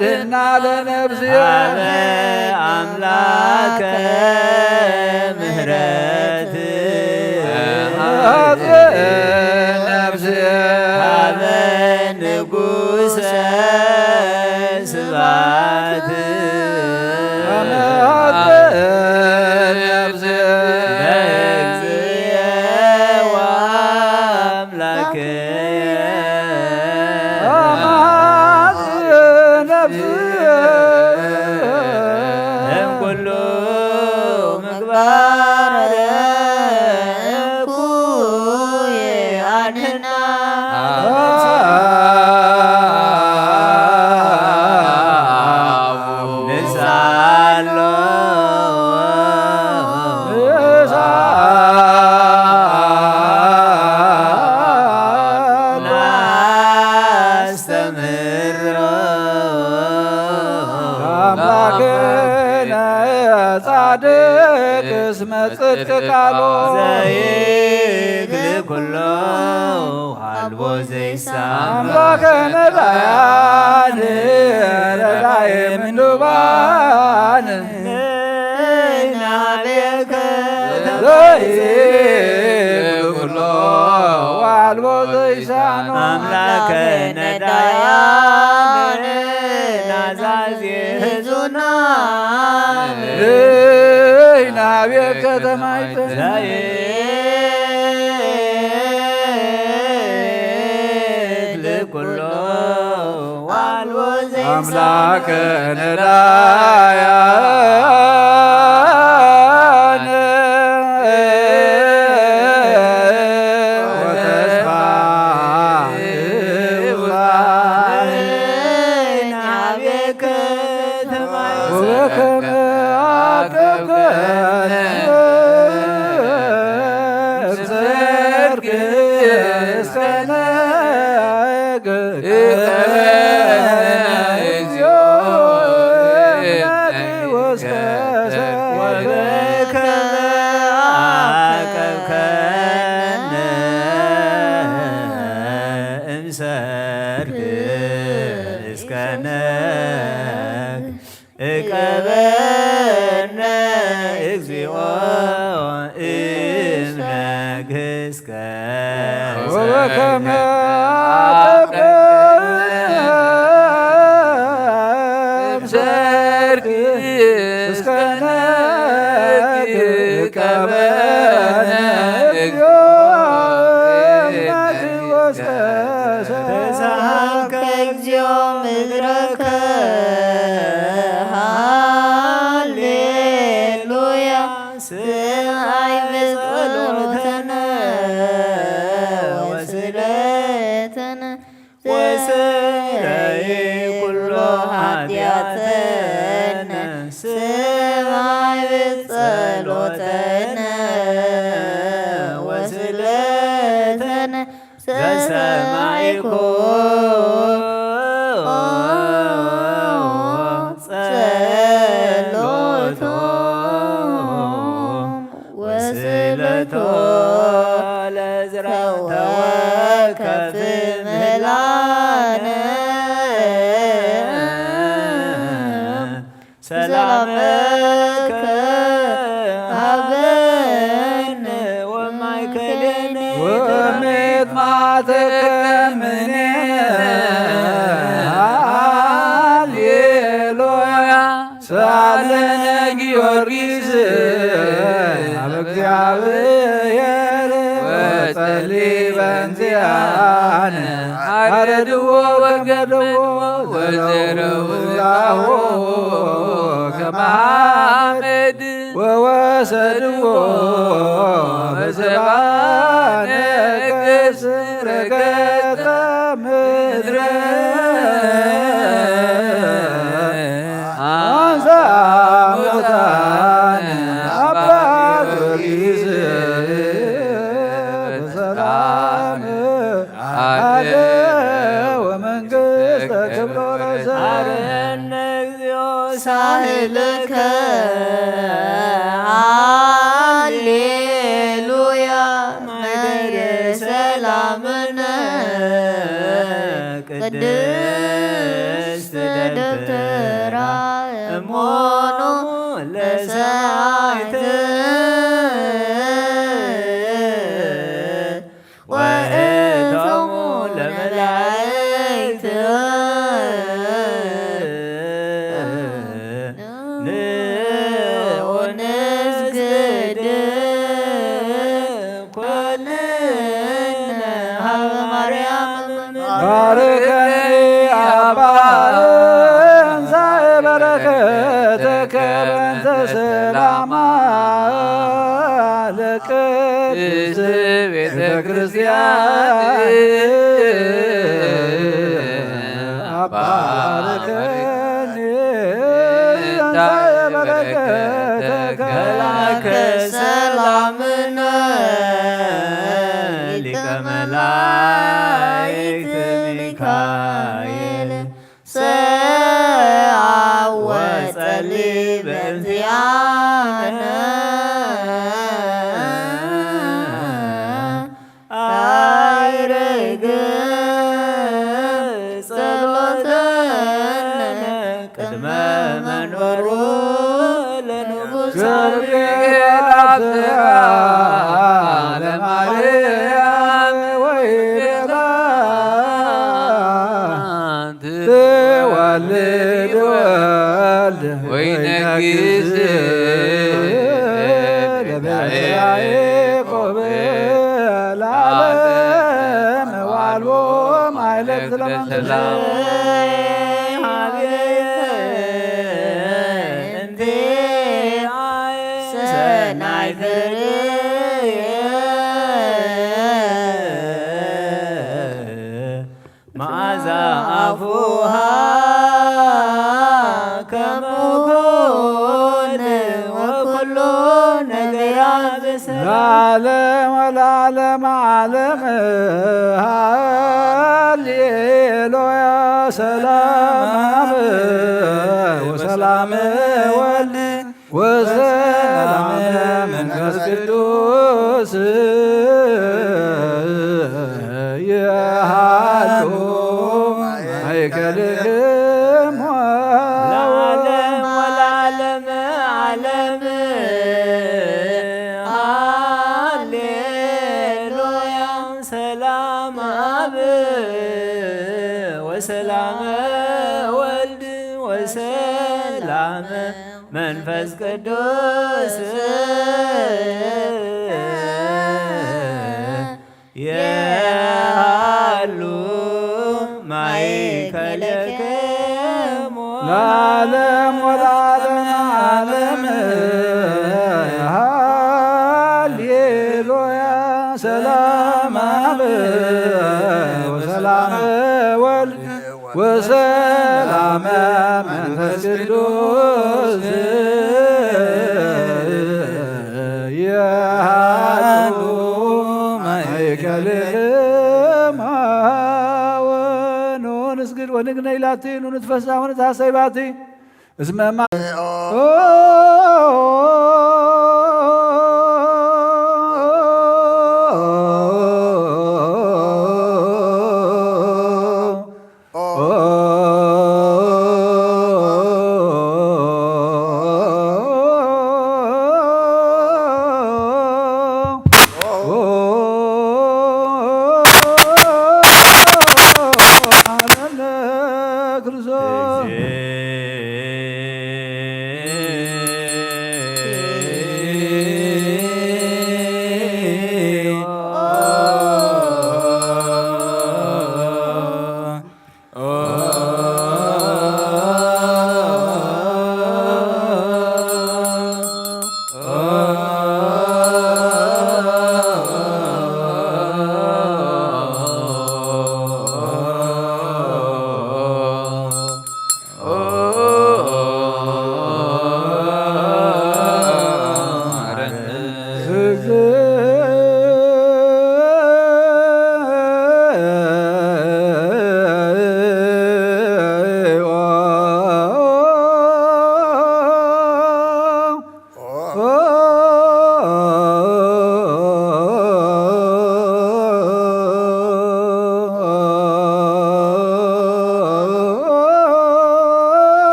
አድህና ለነፍስየ ሀበ አምላከ ምህረት ነፍስየ ሀበ ንጉሰ ስብሐት ነፍስየ ለእግዚእየ ወአምላክየ እምኩሉ ምግባር እኩይ አድኅና ንሳሎ ናስተምህሮ አምላክነ ጻድቅ እስመ ጽድቅ ቃሎ ዘይክል ኩሎ ሀልቦ ዘይሳም አምላክነ ዳያን ረዳየ ምንዱባን ናቤከ ዘይክል ኩሎ ዋልቦ ዘይሳኖ አምላከ ነዳያን ናዛዜ ህዙና ናቤት ከተማይትን ዘይክል ኩሎ ዋልቦ ዘይሳም አምላከ ነዳያን ወተስፋ ናቤከ ተማይሰ ወከመ አቀብከነ እምሰርክ እስከ ነገ ወበከመ አቀብከነ እምሰርክ እስከ ነግ እቀበነ እግዚኦ እምነግ እስከ ወበከመ አቀብከነ እምሰርክ እስከ ነገ እቀበነ እግዚኦ ተሳሃልከ እግዚኦ ምድረከ ሃሌሉያ ስምዐይ በጸሎተነ ወስእለተነ ወስረይ ኩሎ ኃጢአተነ ስምዐይ በጸሎተነ ወስእለተነ ዘሰማይኮ ጸሎቶ ወስእለቶ ለዝረተ ወከፍ ምህላነ ሰላመከ ሀበነ ወማእከሌነ ወሜት ማተከምኔ ሃሌሉያ ሳለነ ጊዮርጊስ አብ እግዚአብሔር ወጸልይ በእንዚአነ አረድዎ ወገድዎ ወዘረውላሁ ከማመድ ወወሰድዎ በሰብአነ ገጽ ረገጠ ምድረ አንሳ ሙታነ አባ ጊዮርጊስ በሰላም አደ ወመንግሥተ ክብሮ አርነ እግዚኦ ሳህልከ ሃሌሉያ ማይደረ ሰላምነ ቅድስት ደብተራ እሞኑ ለሰማዕት ወእቶሙ ለመላእክት ንስግድ ኮንነ ሀበ ማርያም ባርከኒ አባ እንሳኤ በረከተከ በእንተ ሰላማ ለቅድስት ቤተ ክርስቲያን ባርከኒ እንሳኤ በረከተከ መላከ ሰላምነ ሊቀ መላእክት ሚካኤል ወጸልይ በእንቲአነ አይርግ ጸሎተነ ቅድመ መንበሩ ለንጉሥ ለማርያም ወይቤላ ትወልድ ወልድ ወይነግሥ ለቤተ ያዕቆብ ለዓለም ዋልቦ ማይለት ለመንፈስ ሰናይ መዓዛ አፉሃ ከመኮን ወኩሉ ነገራ ለዓለም ወለዓለም ዓለም ሃሌሉያ ሰላም ወሰላም ወልድ ወሰላም መንፈስ ቅዱስ የሃሉ ማእከልክሙ ለዓለም ወለዓለም ዓለም ሃሌሉያ ሰላም አብ ወሰላም ወልድ ወሰላም መንፈስ ቅዱስ የሃሉ ማእከልክሙ ለዓለም ወለዓለም ዓለም ሃሌሉያ ሰላም አብ ወሰላም ወልድ ወሰላም መንፈስ ቅዱስ የሃሉ ማእከልክሙ ወንስግድ ወንግነይ ላቲ ንትፈሳ ወንታሰይ ባቲ እስመ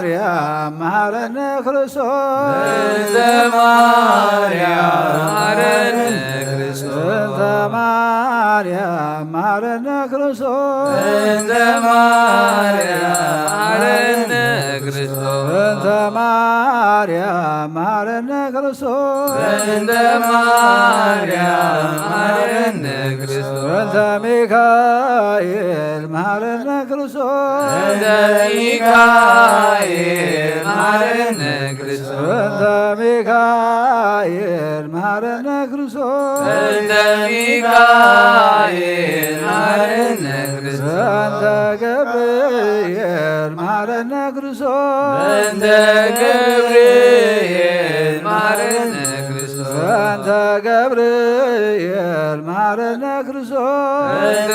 ማርያም መሐረነ ክርስቶስ እንተ ማርያም መሐረነ ክርስቶስ እንተ ማርያም መሐረነ ክርስቶስ እንተ ማርያም መሐረነ ክርስቶስ እንተ ማርያም መሐረነ ክርስቶስ እንተ ማርያም መሐረነ ክርስቶስ እንተ ሚካኤል መሐረነ ክርስቶስ እንተ ሚካኤል መሐረነ ክርስቶስ እንተ ሚካኤል መሐረነ ክርስቶስ እንተ ሚካኤል መሐረነ ክርስቶስ እንተ ገብርኤል መሐረነ ክርስቶስ እንተ ገብርኤል መሐረነ ክርስቶስ እንተ ገብርኤል መሐረነ ክርስቶስ እንተ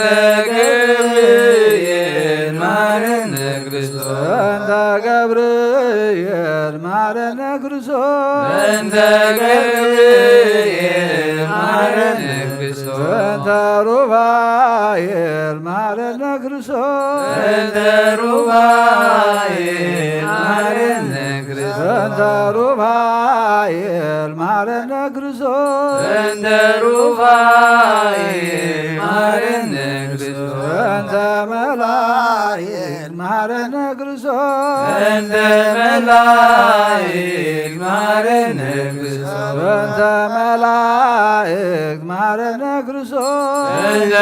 ገብርኤል መሐረነ ክርስቶስ እንተ ገብርኤል መሐረነ ክርስቶስ እንተ ገብርኤል መሐረነ ክርስቶስ እንተ ሩፋኤል መሐረነ ክርስቶስ እንተ ሩፋኤል መሐረነ ክርስቶስ እንተ ሩፋኤል መሐረነ ክርስቶስ እንተ ሩፋኤል መሐረነ ክርስቶስ እንተ መላእክት መሐረነ ክርስቶስ እንተ መላእክት መሐረነ ክርስቶስ እንተ መላእክት መሐረነ ክርስቶስ እንተ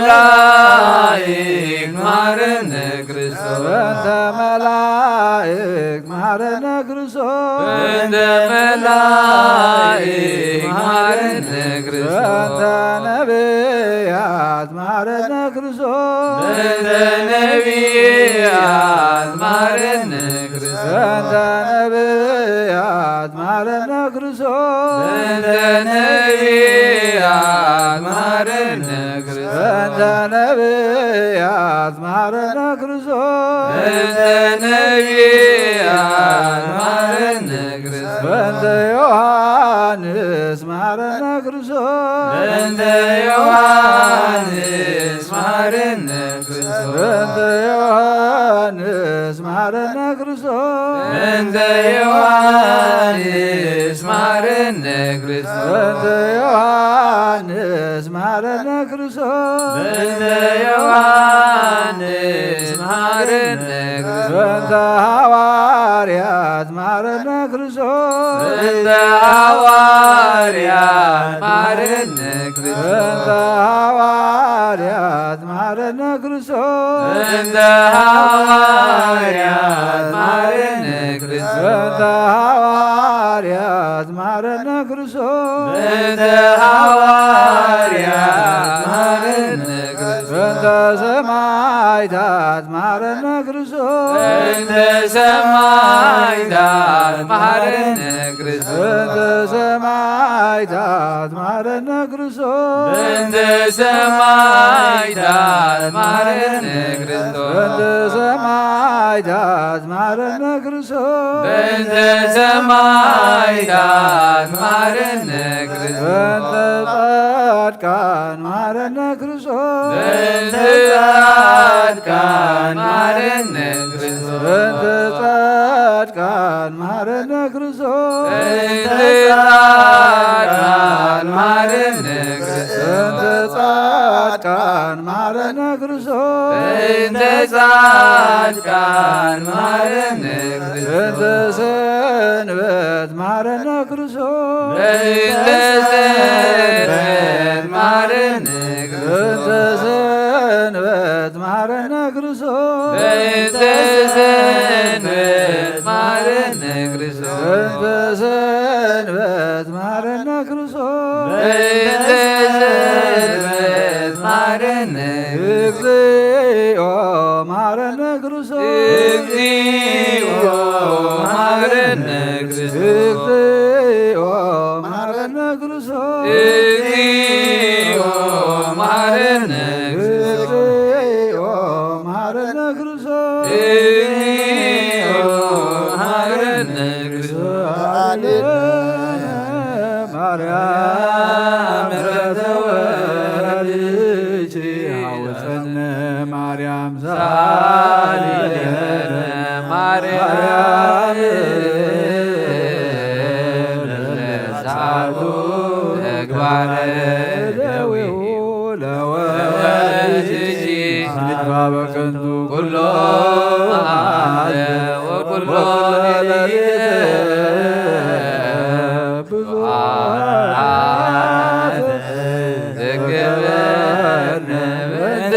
መላእክት መሐረነ ክርስቶስ እንተ መላእክት መሐረነ ክርስቶስ እንተ መላእክት መሐረነ ክርስቶስ እንተ ነቢያት መሐረነ ክርስቶስ እንተ ነቢያት መሐረነ ክርስቶስ እንተ ነቢያት መሐረነ ክርስቶስ እንተ ነቢያት መሐረነ ክርስቶስ እንተ ነቢያት መሐረነ ክርስቶስ እንተ ነቢያት መሐረነ ክርስቶስ እንተ ዮሐንስ መሐረነ ክርስቶስ እንተ ዮሐንስ መሐረነ ክርስቶስ እንተ ዮሐንስ መሐረነ ክርስቶስ እንተ ዮሐንስ መሐረነ ክርስቶስ እንተ ዮሐንስ መሐረነ ክርስቶስ እንተ ዮሐንስ መሐረነ ክርስቶስ እንተ ሐዋርያት መሐረነ ክርስቶስ እንተ ሐዋርያት መሐረነ ክርስቶስ እንተ ሐዋርያት መሐረነ ክርስቶስ እንተ ሐዋርያት መሐረነ ክርስቶስ እንተ ሐዋርያት መሐረነ ክርስቶስ እንተ ሐዋርያት መሐረነ ክርስቶስ እንተ ሰማዕታት መሐረነ ክርስቶስ እንተ ሰማዕታት መሐረነ ክርስቶስ እንተ ሰማዕታት መሐረነ ክርስቶስ እንተ ሰማዕታት መሐረነ ክርስቶስ እንተ ሰማዕታት መሐረነ ክርስቶስ እንተ ሰማዕታት መሐረነ ክርስቶስ እንተ ጻድቃን መሐረነ ክርስቶስ እንተ ጻድቃን መሐረነ ክርስቶስ እንተ ጻድቃን መሐረነ ክርስቶስ እንተ ጻድቃን መሐረነ ክርስቶስ እንተ ጻድቃን መሐረነ ክርስቶስ እንተ ጻድቃን መሐረነ እንተ ሰንበት መሐረነ ክርስቶስ እንተ ሰንበት መሐረነ እንተ ሰንበት መሐረነ ክርስቶስ እንተ ሰንበት መሐረነ ክርስቶስ እንተ ሰንበት መሐረነ ክርስቶስ እንተ ሰንበት መሐረነ እግዚኦ መሐረነ ክርስቶስ እግዚኦ መሐረነ ክርስቶስ እግዚኦ መሐረነ ክርስቶስ እግዚኦ መሐረነ እግዚኦ መሐረነ ክርስቶስ እግዚኦ መሐረነ ክርስቶስ ማርያም ምሕረተ ወልድኪ ማርያም ለሳቱ ተግባረ ደዌሁ ለወልጅ ንድፋ በከንቱ ኩሎ ወኩሎ ሌሊት ብዙኃት ዘገበርነ በእንተ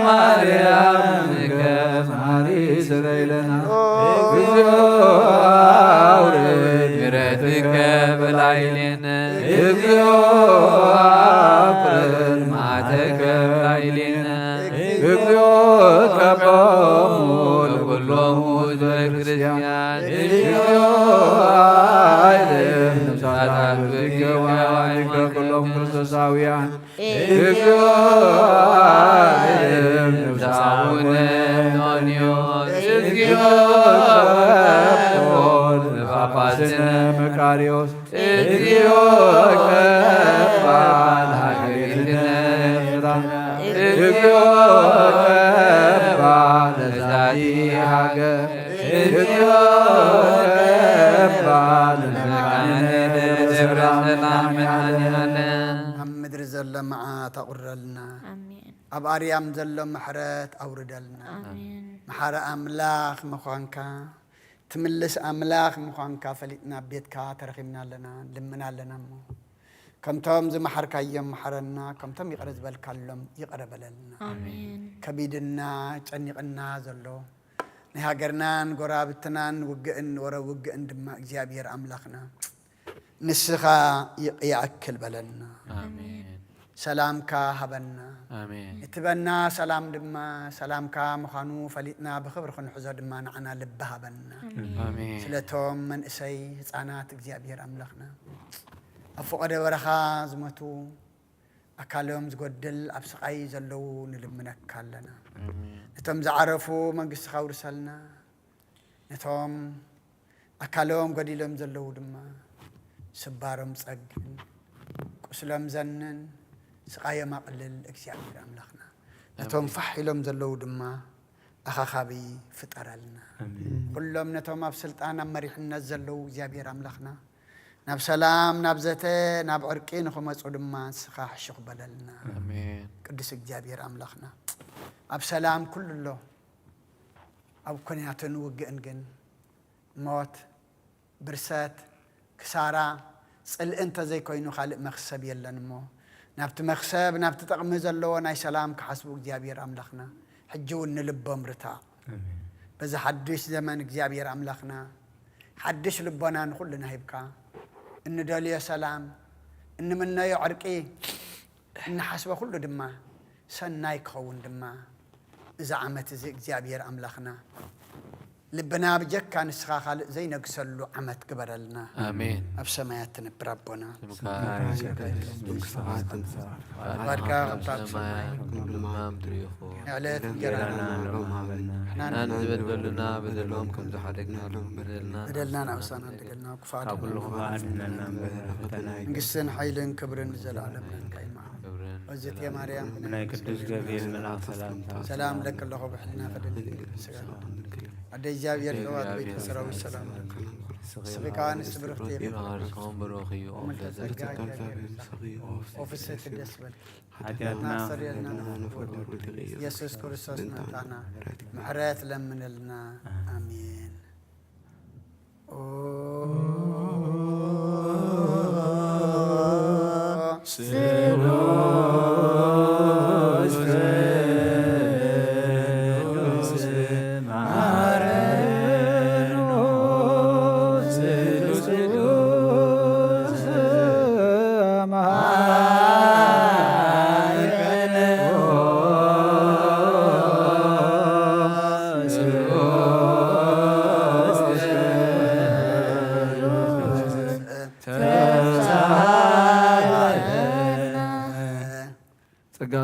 ማርያም ከማሪ ስረይለና እግዚኦ አውርድ ምሕረትከ በላዕሌነ እግዚኦ አፍርድ መዓተከ በላዕሌነ እግዚኦ ቀቦሙ ለኵሎሙ ሕዝበ ክርስቲያን እግዚኦ አይልም ነፍሳት በገዋይከ ኩሎሙ ክርስቶሳውያን እግዚኦ አይልም ነፍሳውነ ኖኒዮስ እግዚኦ ቀቦል ጳጳስነ መቃርዮስ እግዚኦ ቀባል ሀገሪትነ እግዚኦ ቀባል ለዛቲ ሀገር እግዚኦ ቀባል ለመካነ ደብረ ሰላም መድኃኔዓለም ኣብ ምድሪ ዘሎ መዓት ኣቑረልና Amen. ኣብ ኣርያም ዘሎ ምሕረት ኣውርደልና Amen. መሓረ ኣምላኽ ምዃንካ ትምልስ ኣምላኽ ምዃንካ ፈሊጥና ቤትካ ተረኺብና ኣለና ልምና ኣለና እሞ ከምቶም ዝመሓርካዮም መሓረና ከምቶም ይቕረ ዝበልካሎም ይቕረ በለልና Amen. ከቢድና ጨኒቕና ዘሎ ናይ ሃገርናን ጎራብትናን ውግእን ወረ ውግእን ድማ እግዚኣብሔር ኣምላኽና ንስኻ ይኣክል በለና አሜን ሰላምካ ሃበና አሜን እትበና ሰላም ድማ ሰላምካ ምዃኑ ፈሊጥና ብኽብሪ ክንሕዞ ድማ ንዓና ልቢ ሃበና አሜን ስለቶም መንእሰይ ህፃናት እግዚኣብሔር ኣምላኽና ኣብ ፍቐደ በረኻ ዝመቱ ኣካሎም ዝጐድል ኣብ ስቓይ ዘለዉ ንልምነካ ኣለና ነቶም ዝዓረፉ መንግስትኻ ውርሰልና ነቶም ኣካሎም ጐዲሎም ዘለዉ ድማ ስባሮም ጸግን ቁስሎም ዘንን ስቃዮም ኣቕልል እግዚኣብሔር ኣምላኽና ነቶም ፋሕ ኢሎም ዘለዉ ድማ ኣኻኻቢ ፍጠረልና ኩሎም ነቶም ኣብ ስልጣን ኣብ መሪሕነት ዘለዉ እግዚኣብሔር ኣምላኽና ናብ ሰላም ናብ ዘተ ናብ ዕርቂ ንኽመፁ ድማ ንስኻ ሕሽኽ በለልና አሜን ቅዱስ እግዚኣብሔር ኣምላኽና ኣብ ሰላም ኩሉ ኣሎ ኣብ ኩንያትን ውግእን ግን ሞት ብርሰት ክሳራ ጽልእ እንተዘይኮይኑ ካልእ መኽሰብ የለን እሞ ናብቲ መኽሰብ ናብቲ ጠቕሚ ዘለዎ ናይ ሰላም ክሓስቡ እግዚኣብሔር ኣምላኽና ሕጂ እውን ንልቦም ርታዕ በዚ ሓድሽ ዘመን እግዚኣብሔር ኣምላኽና ሓድሽ ልቦና ንኹልና ሂብካ እንደልዮ ሰላም እንምነዮ ዕርቂ እንሓስበ ኩሉ ድማ ሰናይ ክኸውን ድማ እዚ ዓመት እዚ እግዚኣብሔር ኣምላኽና ልብና ብጀካ ንስኻ ካልእ ዘይነግሰሉ ዓመት ግበረልና አሜን ኣብ ሰማያት ትነብር ኣቦና ባድካ ካብታት ሰማይ ኩሉማ ምድሪ ይኹን ዕለት እንጀራና ናን ዝበደሉና በደሎም ከም ዝሓደግናሎም በደልና ናብሳና እንደገልና ክፋት ካብ ኩሉ ክፋኣድነና ፈተና መንግስትን ሓይልን ክብርን ዘለዓለም ንካይማ ወዘት ማርያም ናይ ቅዱስ ገብርኤል መልኣክ ሰላምታ ሰላም ለክ ኣለኹ ብሕልና ፈደል ስጋ ኣደ እግዚኣብሔር ሕዋት ቤተ ሰራዊት ሰላም ስኺካ ንስ ብርኽቲ ርስኹም ብሩኽ እዩ ኦፍሰት ደስ በል ሓጢኣትና ናሰሪየልና ኢየሱስ ክርስቶስ መጣና ምሕረት ለምንልና ኣሜን Oh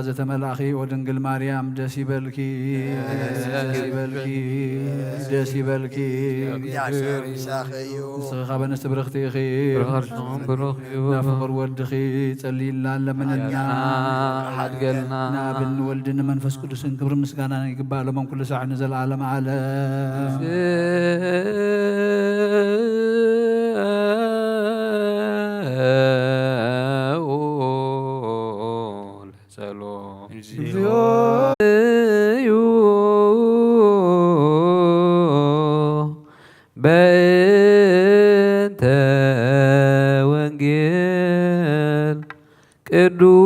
ዘተመላኺ ወድንግል ማርያም ደስ ይበልኪ ደስ ይበልኪ እግዚአብሔር ይሳኸዩ ንስኻ በንስቲ ብርኽቲ ኢኺ ብርኻርሽኹም ብሩኽ እዩ ናፍቕር ወድኺ ጸሊይልና ለምንና ሓድገልና ናብን ወልድን መንፈስ ቅዱስን ክብሪ ምስጋና ይግባእ ሎሞም ኩሉ ሰዓት ንዘለዓለም ዓለም በእንተ ወንጌል ቅዱስ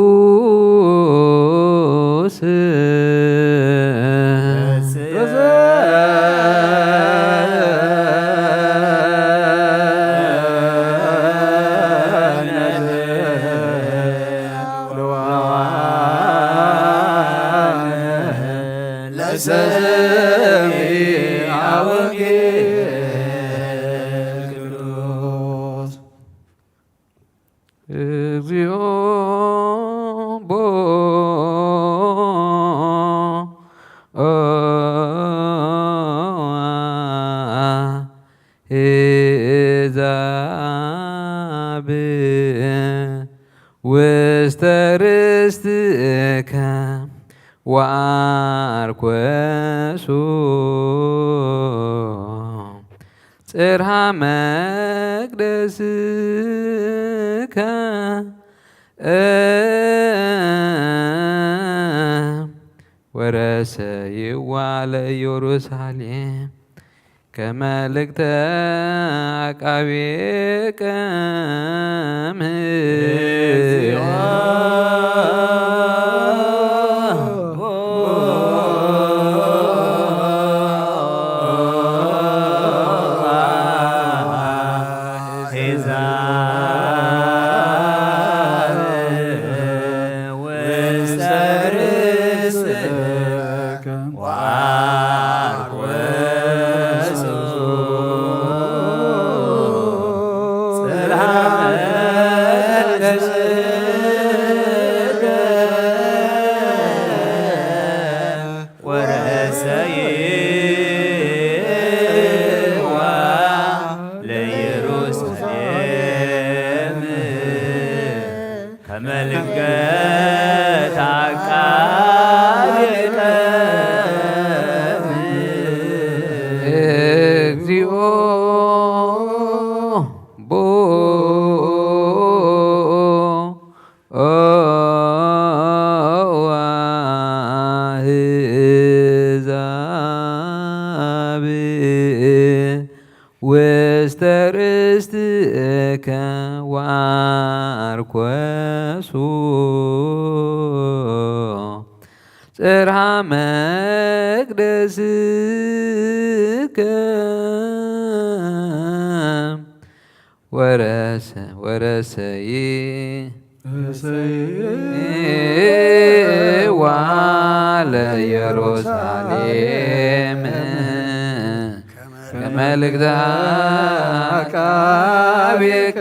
እግዚኦ ዛብ ውስተ ርስትከ ወአርኮሱ ጽርሐ መቅደስከ ወረሰይዋ ለኢየሩሳሌም ከመልእክተ አቃቤከ ውስተ ርስትከ ወአርኮሱ ጽርሐ መቅደስከ ወረሰይዋ ለኢየሩሳሌም ከመልእክተ አቃቤከ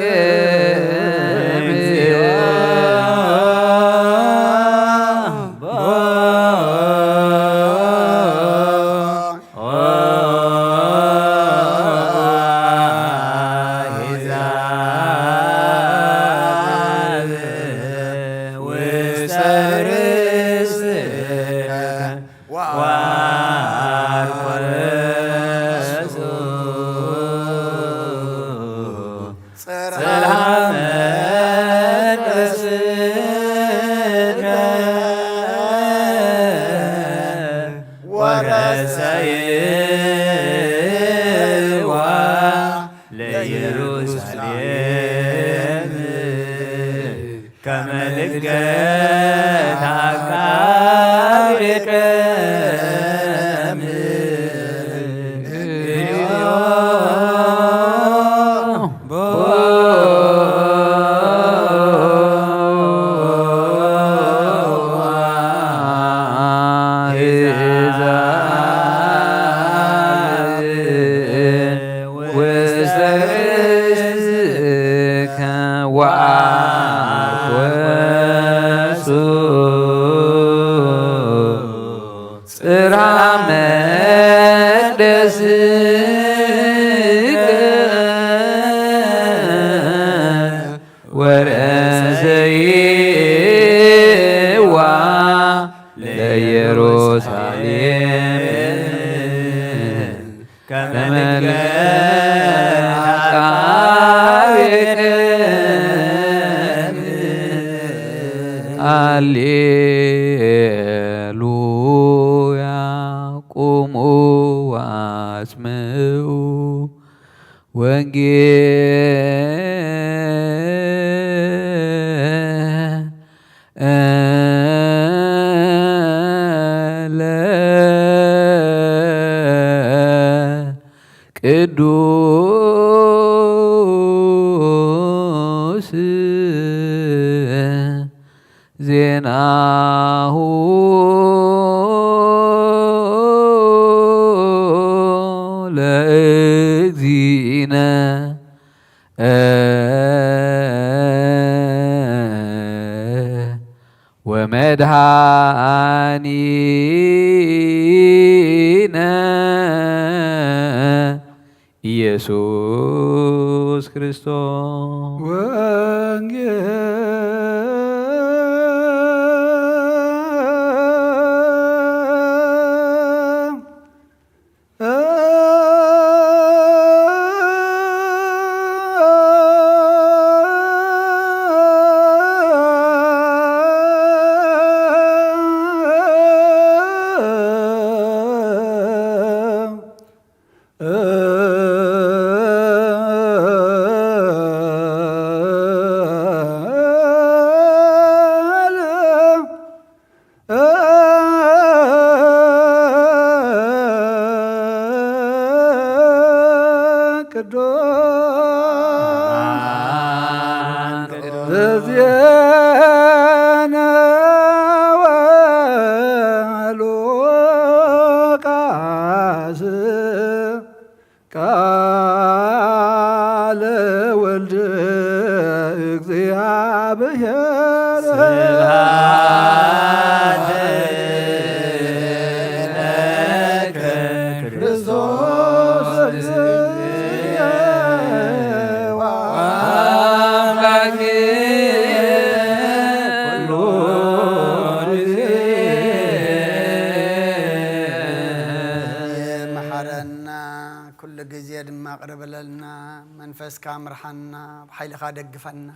ወአርኮሱ ቅዱስ ዜናሁ ለእግዚእነ ወመድኃኒነ ኢየሱስ ክርስቶስ ቃለ ወልድ እግዚአብሔር ስብሐት ለከ ክርስቶስ ጊዜ ድማ ቅርብለልና መንፈስ ካምርሐና በኃይልኻ ደግፈና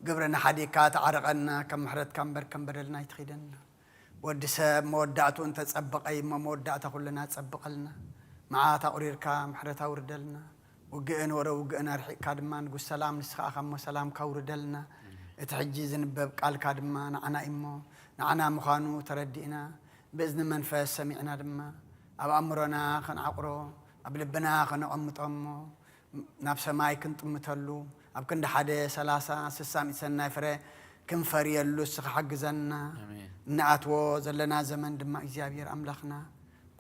ግብረና ሓዲካ ተዓረቐና ከም ምሕረትካ እምበር ከም በደልና ይትኺደና ወዲ ሰብ መወዳእቱ እንተፀበቀይ መወዳእታ ኩልና ፀብቀልና መዓታ ቁሪርካ ምሕረታ ውርደልና ውግእን ወረ ውግእን ኣርሒቅካ ድማ ንጉስ ሰላም ንስኻ ከሞ ሰላምካ ውርደልና እቲ ሕጂ ዝንበብ ቃልካ ድማ ንዓና እሞ ንዓና ምዃኑ ተረዲእና ብእዝኒ መንፈስ ሰሚዕና ድማ ኣብ ኣእምሮና ክንዓቁሮ ኣብ ልብና ከነቐምጦሞ ናብ ሰማይ ክንጥምተሉ ኣብ ክንዲ ሓደ 30 60 ሰናይ ፍረ ክንፈርየሉ እስኻ ሓግዘና ንኣትዎ ዘለና ዘመን ድማ እግዚአብሔር ኣምላኽና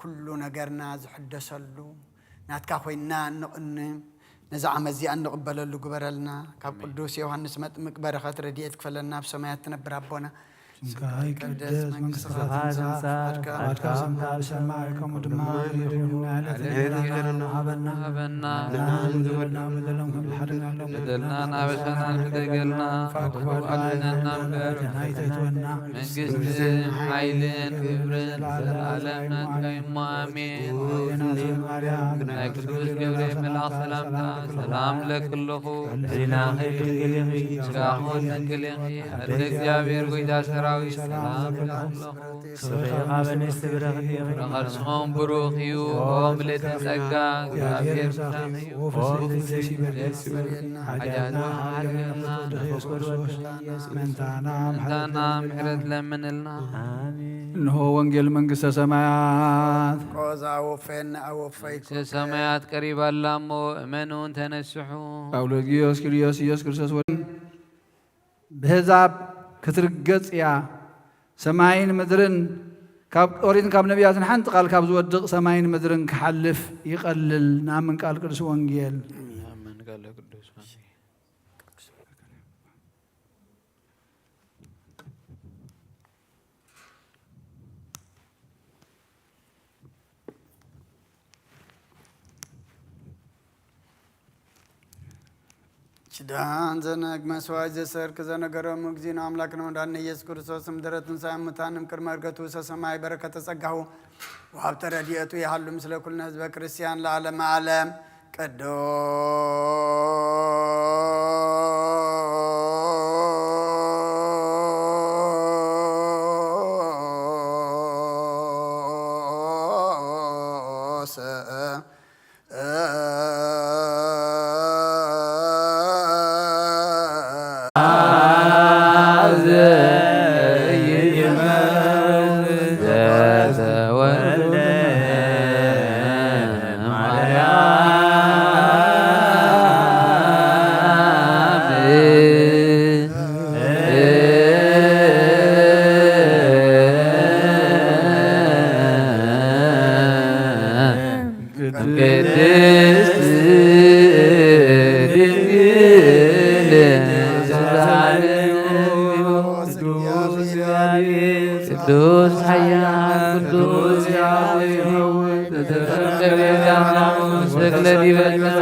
ኩሉ ነገርና ዝሕደሰሉ ናትካ ኮይና ንቕኒ ነዛ ዓመት እዚኣ እንቕበለሉ ግበረልና ካብ ቅዱስ ዮሐንስ መጥምቅ በረኸት ረድኤት ክፈለና ብሰማያት ትነብር ኣቦና ስጋይ ቅደስ መንግሥትኻ ትምጻእ ፈቃድካ በሰማይ ከምኡ ድማ ይሁን ኣለና ሃበና ንበልና በደልና ከምዝሓደናሎም በደልና ናበሰናን ክደገልና ፈቃድና ናይተይትወና መንግሥትን ኃይልን ክብርን ዘለዓለም ናትካ አሜን ማርያም ናይ ቅዱስ ገብርኤል መልአክ ሰላምታ ሰላም ለክለኹ ሕሊና ድንግል ኢኺ ስጋኹን ድንግል ኢኺ ኣደ እግዚአብሔር ጎይታ ሰራዊት ሰላም ለክለኹ ስብሒኻ በንስቲ ብረኽቲ ኢኺ ረኸርስኹም ብሩኽ እዩ ኦ ምልእቲ ጸጋ እግዚአብሔር ብዛኽ እዩ ሓጃና ሓልገና መንታና ምሕረት ለምንልና እንሆ ወንጌል መንግሥተ ሰማያት ቆዛ ወፈን አወፈይኩ ሰማያት ቀሪባላ እሞ እመኑን ተነስሑ ጳውሎስ ኪርዮስ ኢየሱስ ክርስቶስ ብሕዛብ ክትርገጽ እያ ሰማይን ምድርን ካብ ኦሪትን ካብ ነቢያትን ሓንቲ ቃል ካብ ዝወድቕ ሰማይን ምድርን ክሓልፍ ይቐልል ናምን ቃል ቅዱስ ወንጌል ሽዳን ዘነግ መስዋዕት ዘሰርክ ዘነገሮም እግዚእነ አምላክነ ወዳነ ኢየሱስ ክርስቶስ ምድረትን ሳይሙታንም ቅድመ ዕርገቱ ሰማይ በረከተ ጸጋሁ ወሀብተ ረድኤቱ ይሃሉ ምስለ ኩልነ ህዝበ ክርስቲያን ለዓለመ ዓለም ቅዱስ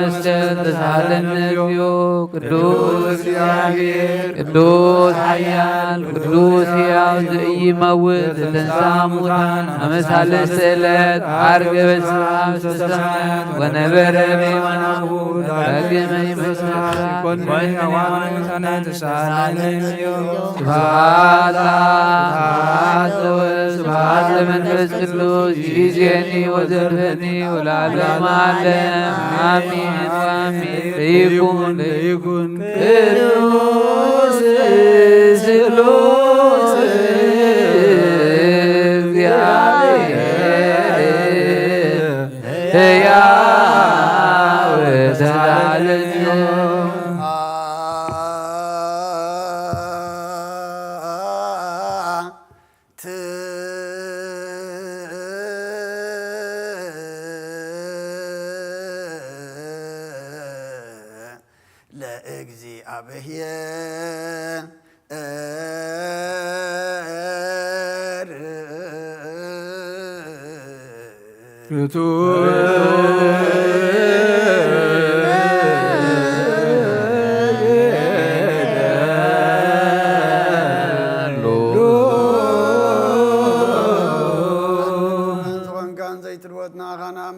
ተመስገን ተሳለነ እግዚኦ ቅዱስ እግዚአብሔር ቅዱስ ኃያል ቅዱስ ሕያው ዘኢይመውት ዘተንሥአ እሙታን አመሳለስተ ዕለት ዐርብ በስብሐት ተሰምዐት ወነበረ በየማናሁ ዳግመ ይመጽእ ስብሐት ለመንፈስ ቅዱስ ይእዜኒ ወዘልፈኒ ወለዓለመ ዓለም አሜን ወአሜን። ለይኩን ቅዱስ ስሉስ እግዚአብሔር ሕያው ዘላለሙ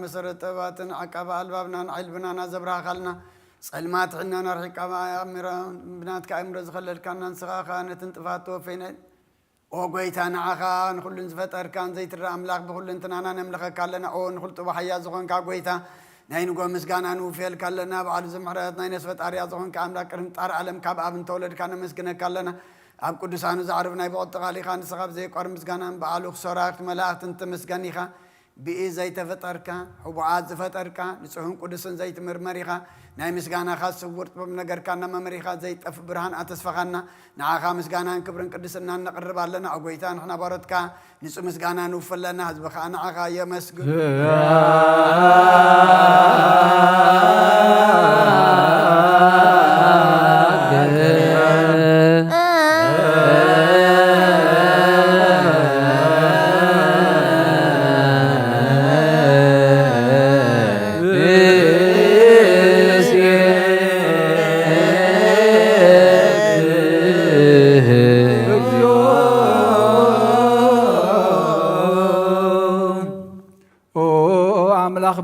መሰረት ጠባትን ዓቀባ ኣልባብናን ዓይልብናና ዘብራኻልና ጸልማት ዕናና ርሒቃ ኣሚራ ብናትካ ኣእምሮ ዝኸለልካና ንስኻኻ ነትን ጥፋት ተወፈይነ ኦ ጐይታ ንዓኻ ንኹሉን ዝፈጠርካን ዘይትረአ ኣምላኽ ብኹልንትናና ነምልኸካ ኣለና ኦ ንኹልጡ ባሕያ ዝኾንካ ጐይታ ናይ ንጎ ምስጋና ንውፍየልካ ኣለና በዓሉ ዝምሕረት ናይ ነስ ፈጣርያ ዝኾንካ ኣምላኽ ቅድሚ ጣር ዓለም ካብ ኣብ እንተወለድካ ነመስግነካ ኣለና ኣብ ቅዱሳኑ ዝዓርብ ናይ በቕልጥቓል ኢኻ ንስኻ ብዘይቆር ምስጋናን በዓሉ ክሶራክቲ መላእኽትን ትምስገን ኢኻ ብኢ ዘይተፈጠርካ ሕቡዓት ዝፈጠርካ ንጹሕን ቅዱስን ዘይትምርመር ኢኻ ናይ ምስጋናኻ ስውር ጥበብ ነገርካ እናመምሪኻ ዘይጠፍ ብርሃን ኣተስፋኻና ንዓኻ ምስጋናን ክብርን ቅድስናን ነቕርብ ኣለና ጐይታ ንሕና ባሮትካ ንጹህ ምስጋና ንውፍለና ህዝቢ ከዓ ንዓኻ የመስግን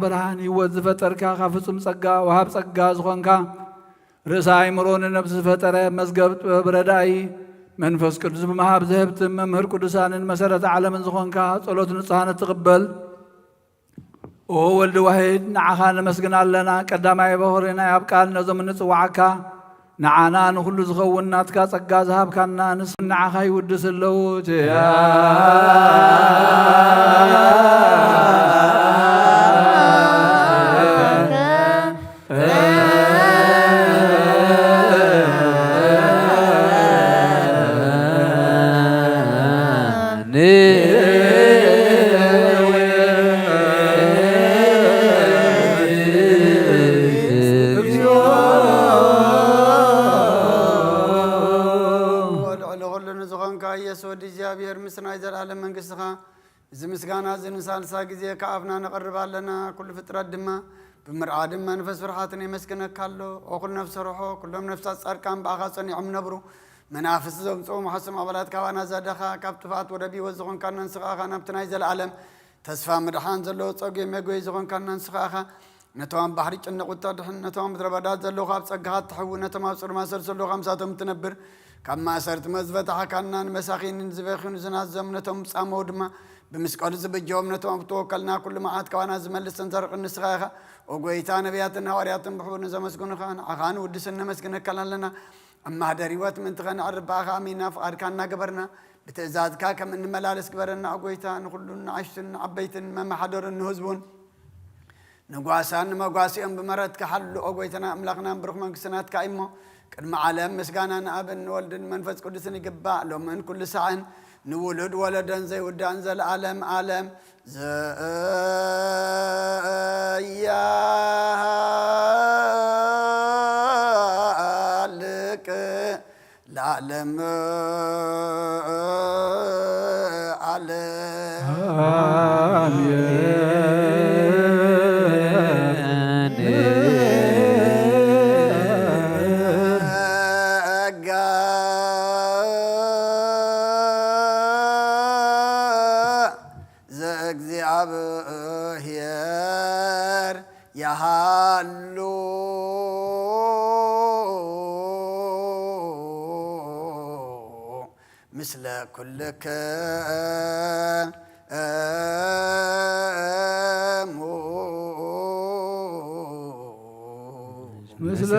ብርሃን ህይወት ዝፈጠርካ ካብ ፍጹም ጸጋ ወሃብ ጸጋ ዝኾንካ ርእሰ ኣእምሮን ነብሲ ዝፈጠረ መዝገብ ጥበብ ረዳኢ መንፈስ ቅዱስ ብምሃብ ዝህብትን መምህር ቅዱሳንን መሰረተ ዓለምን ዝኾንካ ጸሎት ንጹሃነት ትቕበል ኦ ወልዲ ዋሂድ ንዓኻ ነመስግን ኣለና ቀዳማይ በኹሪና ኣብ ቃል ነዞም ንጽዋዓካ ንዓና ንኹሉ ዝኸውን ናትካ ጸጋ ዝሃብካና ንስ ንዓኻ ይውድስ ኣለዉ እግዚአብሔር ምስናይ ዘላለም መንግሥትኻ እዚ ምስጋና ዝንሳልሳ ጊዜ ከኣፍና ነቐርብ ኣለና ኩሉ ፍጥረት ድማ ብምርዓድን መንፈስ ፍርሓትን የመስግነካ ኣሎ ኦ ኩሉ ነፍሲ ርሖ ኩሎም ነፍሳት ጻድቃን በኣኻ ጸኒዖም ነብሩ መናፍስ ዘምጽኡ መሓስም ኣባላት ካባና ዘደኻ ካብ ጥፋት ወደ ቢወት ዝኾንካና ንስኻኻ ናብቲ ናይ ዘለዓለም ተስፋ ምድሓን ዘለዎ ጸጉየ መጎይ ዝኾንካና ንስኻኻ ነቶም ባሕሪ ጭንቕ ውተድሕን ነቶም ምድረ በዳት ዘለዉ ኣብ ጸጋኻ ትሕው ነቶም ኣብ ጽሩማ ሰልሰሎ ከምሳቶም ትነብር ካብ ማእሰርቲ መዝበታሓካና ንመሳኺንን ዝበኺኑ ዝናዘም ነቶም ጻመው ድማ بمسكال زبجوم نتوم توكلنا كل ما عاد كوانا زملس نزرق النسخة وقويتا نبياتنا ورياتنا بحورنا زمسكون خان أخان ودسنا مسكنا كلا لنا أما هذا رواية من تغنى أربعة أمينا فأركاننا قبرنا بتزاد كاكا من ملالس قبرنا وقويتا نخلونا عشتنا عبيتنا ما حضر النهزبون نقاسان ما قاسين بمرات كحل وقويتنا أملاقنا بروح من سنات كايمو كلمة عالم مسكانا أبن ولد منفس قدسني قباء لو من كل ساعة نولد ولدا زي ودان زي العالم عالم يا لك العالم عالم مثل كلك مثل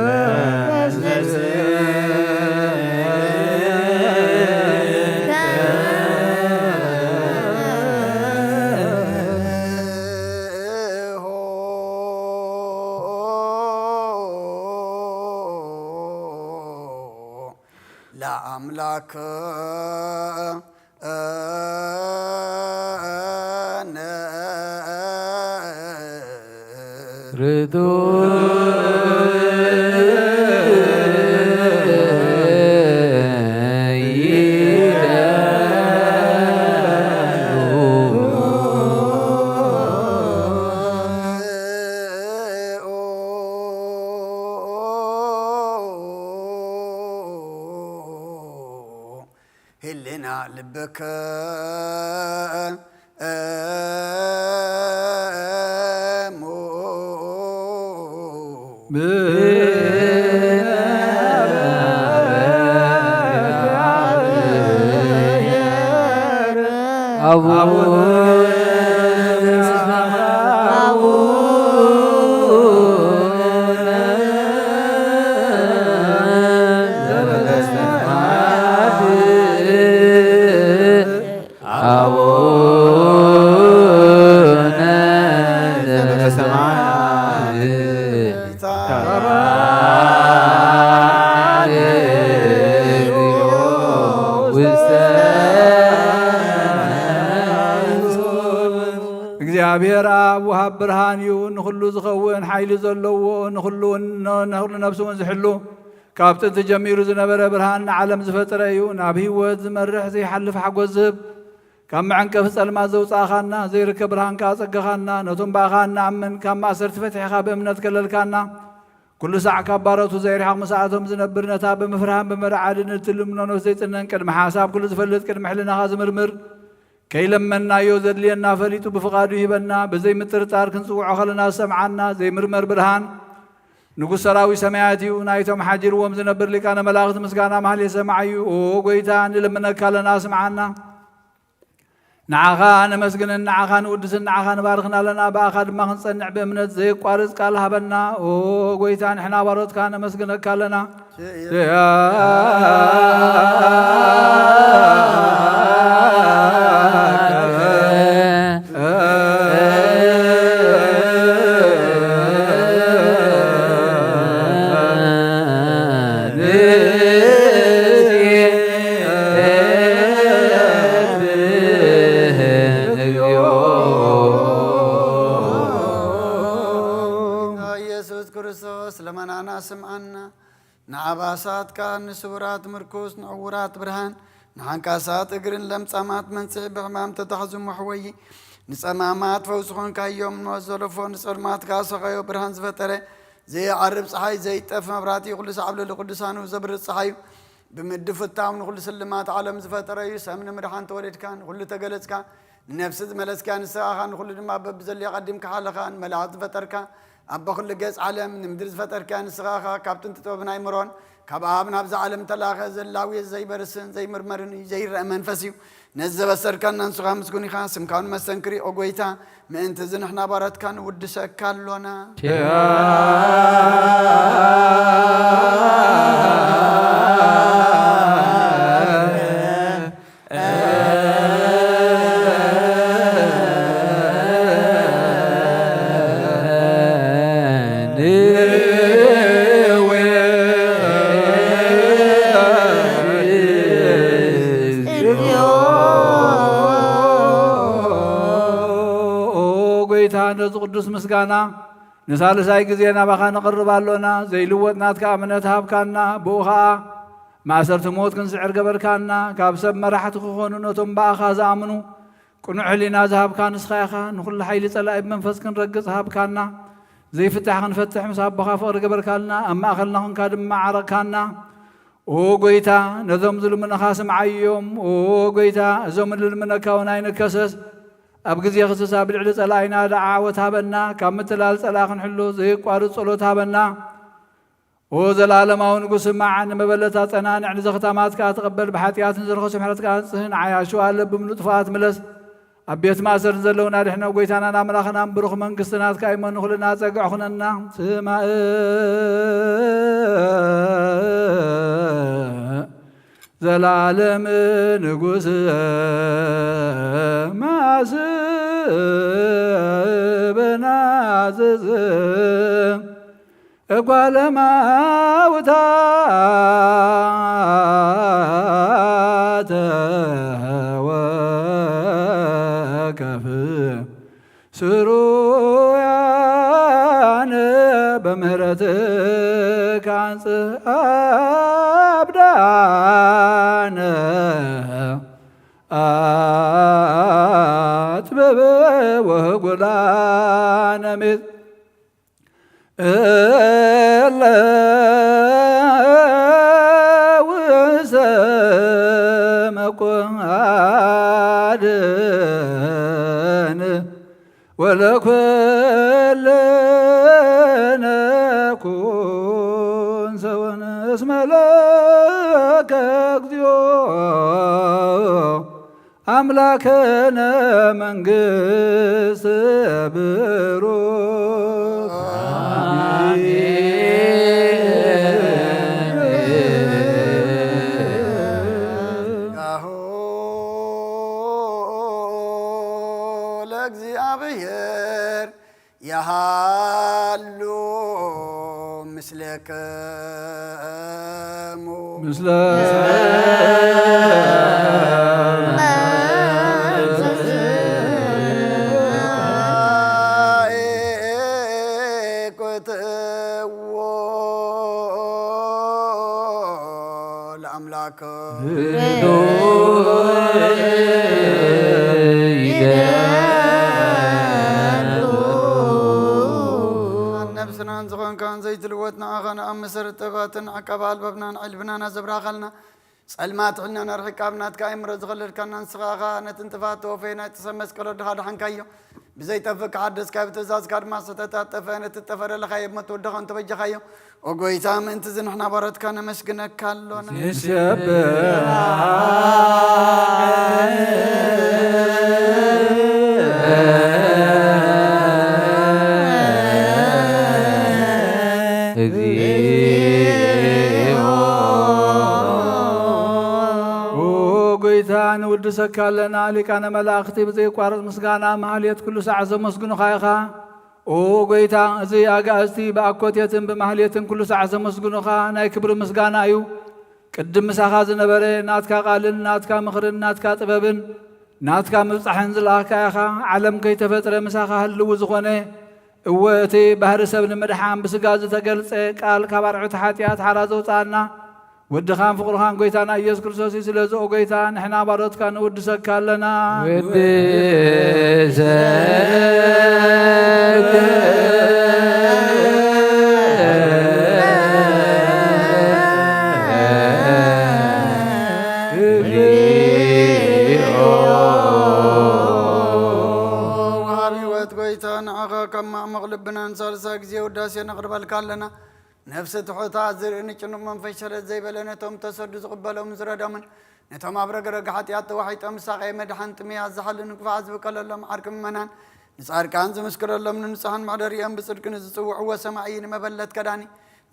لا أملك هلنا لبك እግዚአብሔር አብ ወሃብ ብርሃን እዩ ንኹሉ ዝኸውን ሓይሊ ዘለዎ ንኹሉ ነብስውን ዝሕሉ ካብ ጥንቲ ጀሚሩ ዝነበረ ብርሃን ንዓለም ዝፈጥረ እዩ ናብ ህይወት ዝመርሕ ዘይሓልፍ ሓጎስ ዝህብ ካብ መዐንቀፍ ጸልማት ዘውፃእኻና ዘይርከብ ብርሃንካ ፀገኻና ነቶም ባእኻ ንኣምን ካብ ማእሰርቲ ፈቲሕኻ ብእምነት ከለልካና ኩሉ ሳዕ ካብ ባሮቱ ዘይርሓቕ መሳኣቶም ዝነብር ነታ ብምፍርሃን ብምርዓድን እትልምኖኖ ዘይፅነን ቅድሚ ሓሳብ ኩሉ ዝፈልጥ ቅድሚ ሕልናኻ ዝምርምር ከይለመናዮ ዘድልየና ፈሊጡ ብፍቓዱ ይህበና ብዘይ ምጥርጣር ክንፅውዖ ኸለና ዝሰምዓና ዘይምርመር ብርሃን ንጉሥ ሰራዊት ሰማያት እዩ ናይቶም ሓጂርዎም ዝነብር ሊቃነ መላእኽቲ ምስጋና ማህሌ ሰማዕ እዩ ኦ ጐይታ ንልምነካ ኣለና ስምዓና ንዓኻ ነመስግንን ንዓኻ ንውድስን ንዓኻ ንባርኽና ኣለና ብኣኻ ድማ ክንጸንዕ ብእምነት ዘይቋርጽ ቃል ሃበና ኦ ጐይታ ንሕና ባሮትካ ነመስግነካ ኣለና سمعنا نعباسات كان نسورات مركوز نعورات برهان نعنكاسات اقرن لمسامات منسع بغمام تتحزم محوي نسامات فوسخون كايوم نوزلفون نسرمات كاسخيو برهان زفتره زي عرب صحي زي تف مبراتي كل صعب للقدسان وزبر الصحي بمدف التعاون كل سلمات عالم زفتره يسمن مرحان تولد كان كل تقلت كان نفس ملس كان ساخان كل ما ببزل يقدم كحالخان ملعات زفتر كان أبا كل جزء عالم نمدرس فتر كان سخاخا كابتن تتوبنا يمرون كابابنا بز عالم تلاخا زلاوي زي برسن زي مرمرني زي رأمن فسيو نزل بسر كان نسخا مسكوني خاسم كان مسنكري أقويتا ما أنت زين إحنا بارات كان ودسك كالونا ቅዱስ ምስጋና ንሳልሳይ ጊዜ ናባኻ ነቕርባሎና ዘይልወጥናትካ እምነት ሃብካና ብኡ ኸዓ ማእሰርቲ ሞት ክንስዕር ገበርካና ካብ ሰብ መራሕቲ ክኾኑ ነቶም በኣኻ ዝኣምኑ ቅኑዕ ሕሊና ዝሃብካ ንስኻ ኢኻ ንኹሉ ሓይሊ ጸላኢ ብመንፈስ ክንረግጽ ሃብካና ዘይፍታሕ ክንፈትሕ ምስ ኣቦኻ ፍቕሪ ገበርካልና ኣብ ማእኸልና ኾንካ ድማ ዓረቕካና ኦ ጐይታ ነዞም ዝልምነኻ ስምዓዮም ኦ ጐይታ እዞም ልልምነካ እውን ኣይንከሰስ ኣብ ግዜ ክስሳብ ልዕሊ ጸላኢና ደዓወት ሃበና ካብ ምትላል ጸላ ክንሕሉ ዘይቋርጽ ጸሎት ሃበና وزلالماو نقص معا مبلتا تنانع لزختامات كاتقبل بحاتيات نزرخوش محرت كانسهن عياشو هالب بملطفات ملس أبيت ما سر نزلونا رحنا وقيتانا ناملاخنا بروخ منقصنات كايمون نخلنا تقعخنا سماء زلالم نقص ما سبنا ززم أقوال ما وتات وكف سرويان بمهرتك عن أبدان أتبب وقلان مثل وسمقادن ولكل نكون سوى اسم لك أملاكنا منقص بروك يهالو مثلك لأملاك زغن كان زيت الوتنا أغنى أم سرتباتنا عقبال ببنا علبنا نزبرا خلنا سلمات عنا نرحك أبنات كايم رزغل كنا نسغاغا نتنتفات وفينا تسمس كل دخل حنكايو بزيت فك عدس كاب تزاز كار ما ستات تفانة تتفر لخيب ما تودغن تبجي خيو وقويتا من تزن احنا برد كان مسكنا كالونا وقيتان ودسك لنا لكان ملاختي بزي قارص مسغانا مهليت كل ساعة زمسغنو خايخا وقيتا زي اغاستي باكوتيتن بمهليتن كل ساعة زمسغنو خا ناي كبر مسغانا ايو قدم مساخا زنبره ناتكا قالن ناتكا مخرن ناتكا طببن ناتكا مبصحن زلاكا يخا عالم كي تفطر مساخا هلو زخونه وتي بحر سبن مدحان بسغاز تقلص قال كبارعت حاتيات حرازوطانا ودخان فقرخان قويتانا إياس كرسوسي سلزو قويتان حنا بارتك نودسك لنا كما مغلبنا نصار ساكزي وداسي نقرب الكالنا نفس تحوتا زرين چنو من فشرت زي بلنا توم تسد زقبلهم زردا من نتوم ابرغ حاتيات وحيت امساقي مدحن تميا زحل نكفا عزب كللم عركم منان نصار كان زمسكر لهم ننصحن معدريان بصدق نزصوع وسمعين مبلت كداني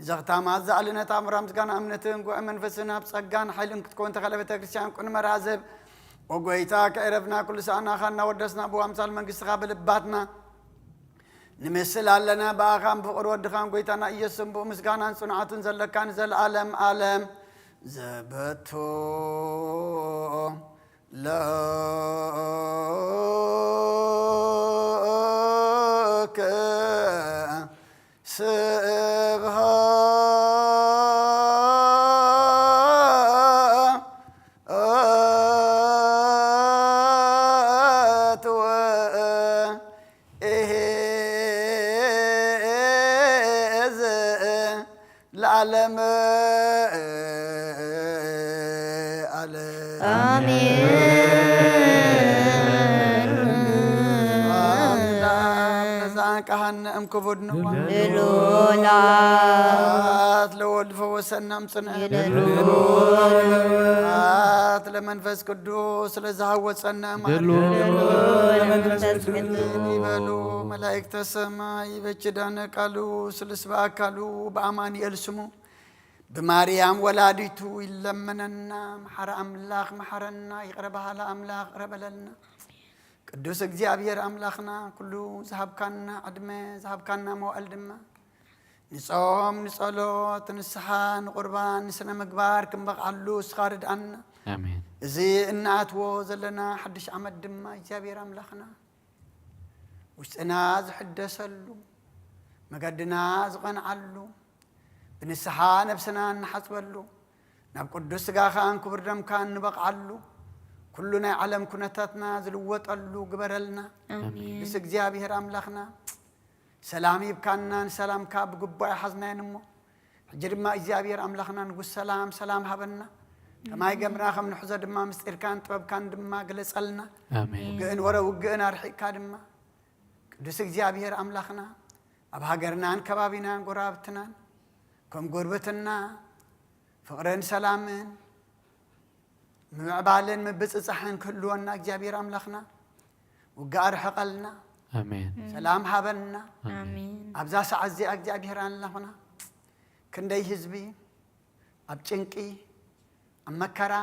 زغتا ما زعلنا تامرام كان امنتن قو منفسنا بصقان حيلن تكون تخلفت كريستيان كن مرازب وقويتا كعرفنا كل سانا خنا ودسنا ابو امثال منقص قابل باتنا نمثل لنا باخام فقر ودخان قويتانا إيسم بو مسكانا صنعات زلكان زل عالم عالم زبتو لك سبها العالم آمين كهن أم كفدنا لولا ለወልድ ፈወሰና ምጽንዕ ለመንፈስ ቅዱስ ስለዝሃወፀና ይበሉ መላእክተ ሰማይ በኪዳነ ቃሉ ስልስበ አካሉ በአማኑኤል ስሙ በማርያም ወላዲቱ ይለመነና መሐረ አምላክ መሐረና ይቅረባሃላ አምላክ ረበለልና ቅዱስ እግዚአብሔር አምላክና ኩሉ ዝሃብካና ዕድመ ዝሃብካና መዋዕል ድማ ንጾም ንጸሎት ንስሓ ንቁርባን ንስነ ምግባር ክንበቕዓሉ እስኻ ርድኣና አሜን። እዚ እናኣትዎ ዘለና ሓድሽ ዓመት ድማ እግዚአብሔር አምላክና ውሽጥና ዝሕደሰሉ መገድና ዝቐንዓሉ ብንስሓ ነብስና ንሓፅበሉ ናብ ቅዱስ ስጋኻን ክቡር ደምካን ንበቕዓሉ ኩሉ ናይ ዓለም ኩነታትና ዝልወጠሉ ግበረልና ንስ እግዚአብሔር አምላክና ሰላም ይብካና ንሰላምካ ብግባእ ሓዝናየን እሞ ሕጂ ድማ እግዚአብሔር አምላክና ንጉስ ሰላም ሰላም ሃበና ከማይ ገምራ ከም ንሕዞ ድማ ምስጢርካን ጥበብካን ድማ ግለጸልና ውግእን ወረ ውግእን ኣርሒቕካ ድማ ቅዱስ እግዚአብሔር አምላክና ኣብ ሃገርናን ከባቢናን ጎራብትናን ከም ጎርበትና ፍቅርን ሰላምን ምዕባልን ምብፅፃሕን ክህልወና እግዚአብሔር አምላክና ውግእ ኣርሕቐልና አሜን። ሰላም ሃበና ኣብዛ ሰዓት እዚኣ እግዚአብሔር አምላክና ክንደይ ህዝቢ ኣብ ጭንቂ ኣብ መከራ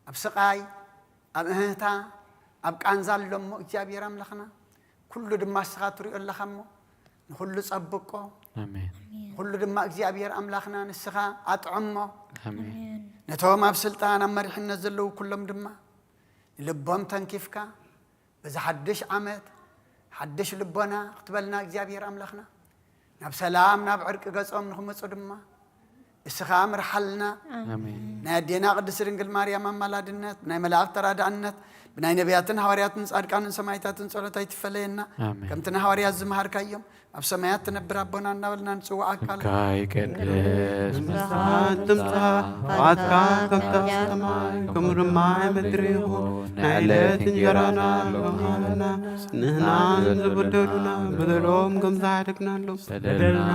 ኣብ ስቃይ ኣብ እህታ ኣብ ቃንዛ ኣሎ እሞ እግዚአብሔር አምላክና ኩሉ ድማ እስኻ ትሪኦ ኣለኻ እሞ ንኩሉ ፀብቆ ኩሉ ድማ እግዚአብሔር አምላክና ንስኻ ኣጥዕሞ ነቶም ኣብ ስልጣን ኣብ መሪሕነት ዘለዉ ኩሎም ድማ ንልቦም ተንኪፍካ በዚ ሓድሽ ዓመት ሓድሽ ልቦና ክትበልና እግዚአብሔር አምላክና ናብ ሰላም ናብ ዕርቂ ገጾም ንኽመፁ ድማ እስኻ ምርሓልና ናይ ኣዴና ቅድስት ድንግል ማርያም ኣማላድነት ናይ መላእክት ተራዳእነት ብናይ ነቢያትን ሐዋርያትን ጻድቃንን ሰማዕታትን ጸሎት ኣይትፈለየና ከምቲ ንሐዋርያት ዝመሃርካዮም ኣብ ሰማያት ትነብር ኣቦና እናበልና ንጽዋዓካ ይቀድስ ምስኻን ትምጻእ ፈቃድካ ከምቲ ኣብ ሰማይ ከምኡ ድማ ኣብ ምድሪ ይኹን ናይ ዕለት እንጀራና ሃበና ንሕና ዝበደሉና በደሎም ከም ዝሓደግናሎም በደልና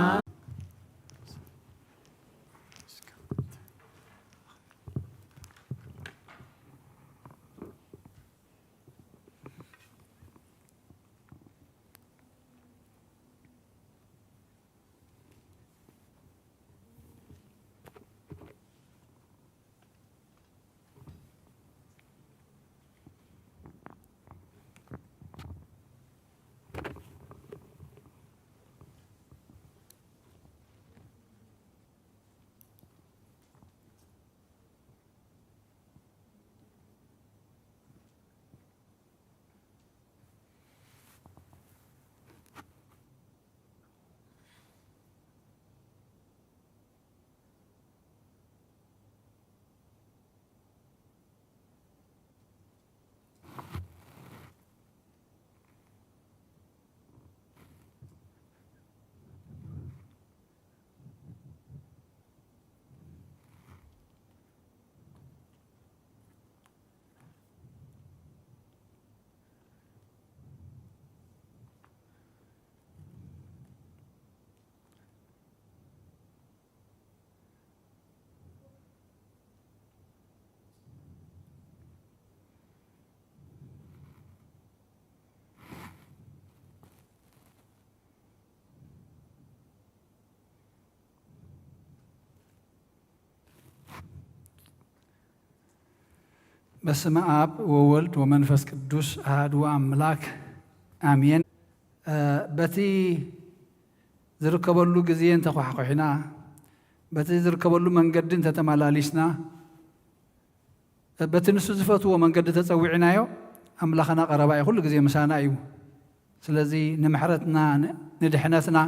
በስመ አብ ወወልድ ወመንፈስ ቅዱስ አሐዱ አምላክ አሜን። በቲ ዝርከበሉ ጊዜ እንተኳሕኩሕና በቲ ዝርከበሉ መንገዲ እንተተመላሊስና በቲ ንሱ ዝፈትዎ መንገዲ ተፀዊዕናዮ ኣምላኽና ቀረባ እዩ ኩሉ ጊዜ ምሳና እዩ። ስለዚ ንምሕረትና ንድሕነትና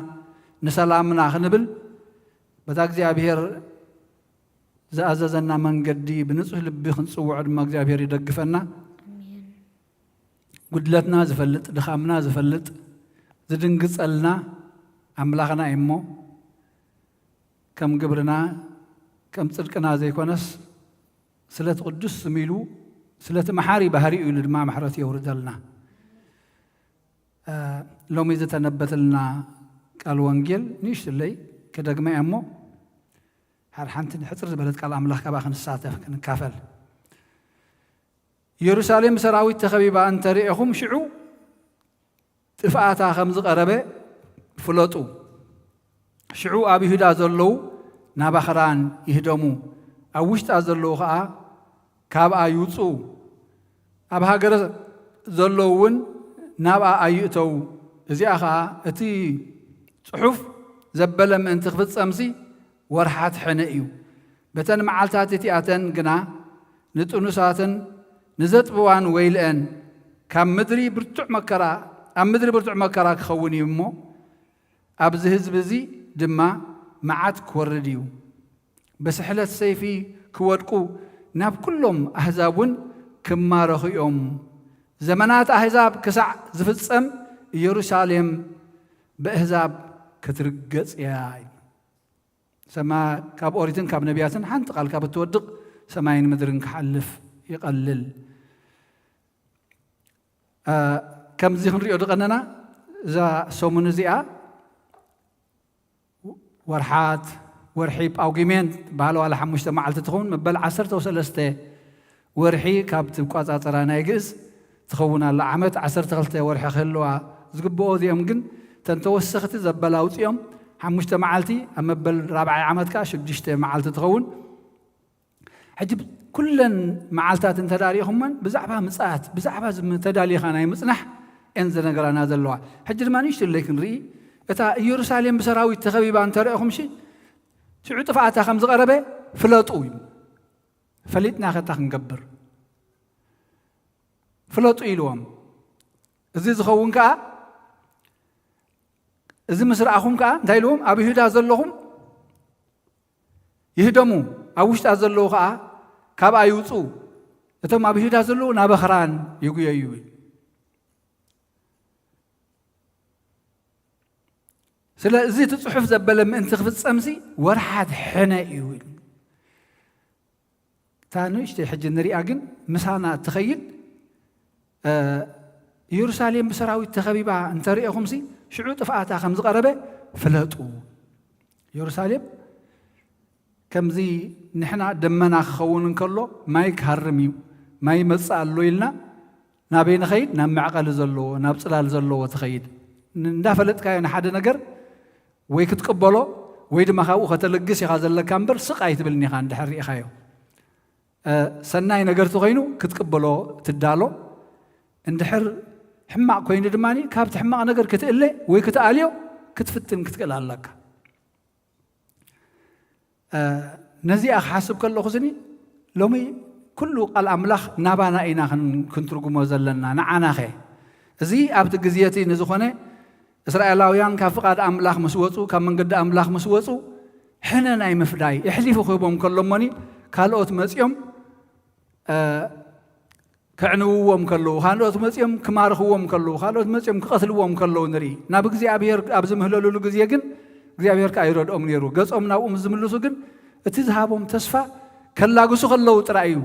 ንሰላምና ክንብል በታ እግዚኣብሔር زأززنا من قدي بنصح لبي خنصوع ما እግዚአብሔር ይደግፈና ጉድለትና ዝፈልጥ ድኻምና ዝፈልጥ ዝድንግጸልና አምላኽና እሞ ከም ግብርና ከም ጽድቅና ዘይኮነስ ስለት ቅዱስ ሚሉ ስለት መሐሪ ባህሪ እዩ ድማ መሕረት ይወርደልና ሎሚ ዝተነበተልና ቃል ወንጌል ንሽለይ ከደግማ እሞ حنتن حتر زبلت قال أملاك كبا خنساتف كنكافل يروساليم سراوي تخبيبا أن تريهم شعو تفعاتا خمز قربة فلوتو شعو أبي هدا زلو نابخران يهدمو أوشت أزلو خا كابا يوصو أبها قرز زلوون نابا أيوتو إزي أخا أتي صحف زبلم أن تخفت أمسي ورحات حنئيو بتن معالتات تياتن قنا نتونساتن نزت بوان ويلان كم مدري برتع مكرا أم مدري برتع مكرا كخوني مو أبزه زبزي دما معات كورديو بس حلت سيفي كوردكو ناب كلهم أحزابون كما رخيهم زمانات أحزاب كسع زفتسم يروشاليم بأحزاب كترقص ياي سما كاب أوريتن كاب نبياتن حنت قال كاب تودق سماين مدرن كحلف يقلل كم زين ريو دقننا ذا سومن زيا ورحات ورحيب أو جيمين بعلو على حمشت معلت تخون مبل 10 ورحي كاب تبقى ترانا يجز تخون على عمت 10 ورحي خلوا زقبوا ذي أمجن تنتوسخت زبلاوت يوم حمشت معلتي أما بل رابع عمت كاش بديشت معلت تخون حجب كلن معلتات تداريهم من بزعبها مسات بزعبها تدالي خاناي مصنح انزل نقرانا ذلوا حجر ما نيشت لكن ري اتا يروساليم بسراوي تخبيبا انت رأيهم شي شعو طفعتها 5 قربة فلطو فليتنا خطاك نقبر فلطو يلوم ازي زخون كا ازي مسرعهم كا دايلوم ابي هدا زلهم يهدمو اوشت ازلو كا كابا يوصو اتم ابي هدا زلو نابخران يغييو سلا زي تصحف زبل من انت خفت امسي ورحات حنا يقول تانو اشتي حج النري اجن مسانا تخيل يروساليم بسراوي تخبيبا انت ريهم سي شعو طفعتها 5 قربه فلطو يروساليم كم زي نحنا دمنا خون كله ما يكهرميو ما يمص الله يلنا نابين خيد نام معقل زلو ناب صلال زلو تخيل ندافلت كاين حدا نجر ወይ ክትቀበሎ ወይ ድማ ካብኡ ከተለግስ ኢኻ ዘለካ እምበር ስቃይ ትብልኒ ኢኻ እንድሕር ኢኻዮ ሰናይ ነገርቲ ኮይኑ ክትቀበሎ ትዳሎ እንድሕር ሕማቅ ኮይኑ ድማኒ ካብቲ ሕማቅ ነገር ክትእለ ወይ ክትኣልዮ ክትፍትን ክትቀል ኣለካ ነዚኣ ክሓስብ ከለኹ ስኒ ሎሚ ኩሉ ቃል ኣምላኽ ናባና ኢና ክንትርጉሞ ዘለና ንዓናኸ እዚ ኣብቲ ግዜቲ ንዝኾነ إسرائيلاويان كفقاد أملاخ مسوتو كمن قد أملاخ مسوتو حنا ناي مفداي يحلفوا خوبهم كلهم مني كالوت مسيوم كعنوهم كلو كالوت مسيوم كمارخوهم كلو كالوت مسيوم كقتلوهم كلو نري نابق زي أبير أبزم هلولو لو جزيه جن زي أبير كايرود أمنيرو جز أمنا ومزملوسو جن تذهبهم تسفى كلا جسو خلو ترأيو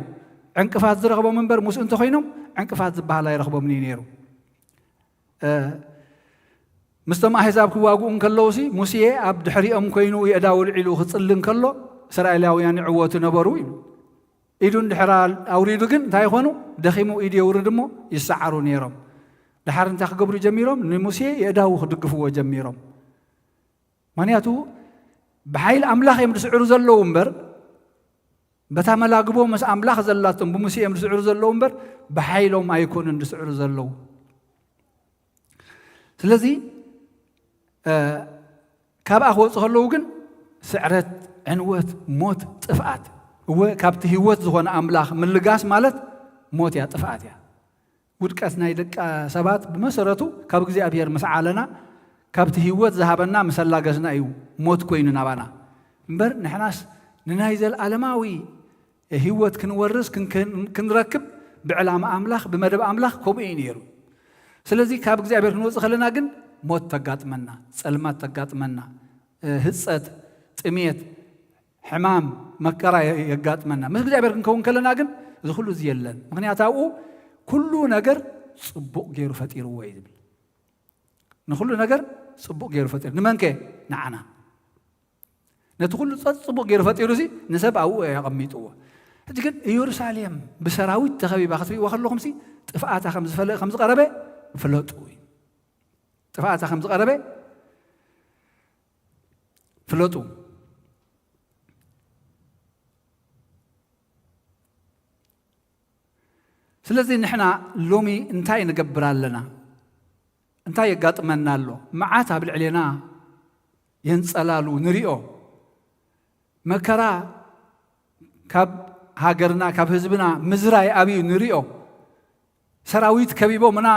عنك فات زرقبوا منبر موس أنتو خينهم عنك فات زبها لا يرقبوا منينيرو مستمع حساب كواقون كلوسي موسيه عبد حريم كينو يداول علو خصلن كلو اسرائيلاويان عوت نبرو ايدون دحرال اوريدو كن تاي خونو دخيمو ايدي يوردمو يسعرو نيرم دحر انت خغبرو جميرم نموسيه يداو خدقفو جميرم مانياتو بحيل املاح يمدسعرو زلو امبر بتا ملاقبو مس املاح زلاتم بموسيه يمدسعرو زلو امبر بحيلهم ايكون اندسعرو زلو سلازي كاب أخوة صهلو جن سعرت عنوت موت طفعت وكابت هيوت زخون أملاخ من لقاس مالت موت يا طفعت يا ودكاسنا يدك سبات بمسرته كاب جزء أبير مسعالنا كابت هيوت ذهبنا مسلا جزنا أيو موت كويننا بانا مبر نحناس ننايزل علماوي هيوت كنورس كنركب بعلامة أملاخ بمدب أملاخ كوبين يرو سلازي كاب جزء أبير كنوز خلنا جن موت تقات منا سلمات تقات منا هصت تميت حمام مكرا يقات منا مش جاي بركن كون كلنا جن زخلو زيلن مغنياتاو كله نجر صبوق غير فتير ويد نخلو نجر صبوق غير فتير نمنك نعنا نتقول تصبق غير فطيروسي نسب أو يقميطوا هجن يروساليم بسراويت تخبي باختبي وخلوهم سي طفاعتها خمس قربه فلوطوي طفاعتها خمس قربه فلوطو ስለዚህ ንሕና ሎሚ እንታይ ንገብር ኣለና እንታይ የጋጥመና ኣሎ መዓት ኣብ ልዕሌና የንጸላሉ ንሪኦ መከራ ካብ ሃገርና ካብ ህዝብና ምዝራይ ኣብዩ ንሪኦ ሰራዊት ከቢቦ ምና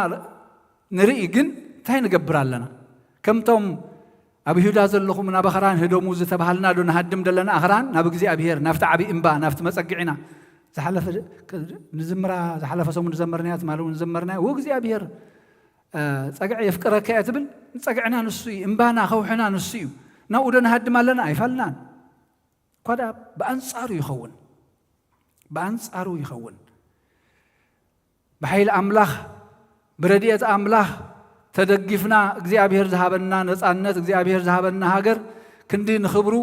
ንርኢ ግን እንታይ ንገብር ኣለና ከምቶም ኣብ ይሁዳ ዘለኹም ናብ ኣኽራን ህደሙ ዝተባሃልና ዶ ንሃድም ደለና ኣኽራን ናብ እግዚኣብሔር ናብቲ ዓብዪ እምባ ናብቲ መጸጊዕና زحلف نزمرة زحلف سوم نزمرنيات مالو نزمرنا وإግዚአብሔር ጸጋዕ يفكرك يتبل ጸጋዕنا نسي إمبانا خوحنا نسي ناودنا هاد مالنا يفلنا قد بأنصارو يخون بحيل أملاخ بردية أملاخ تدقفنا እግዚአብሔር ذهبنا نصانت እግዚአብሔር ذهبنا هاجر كندي نخبرو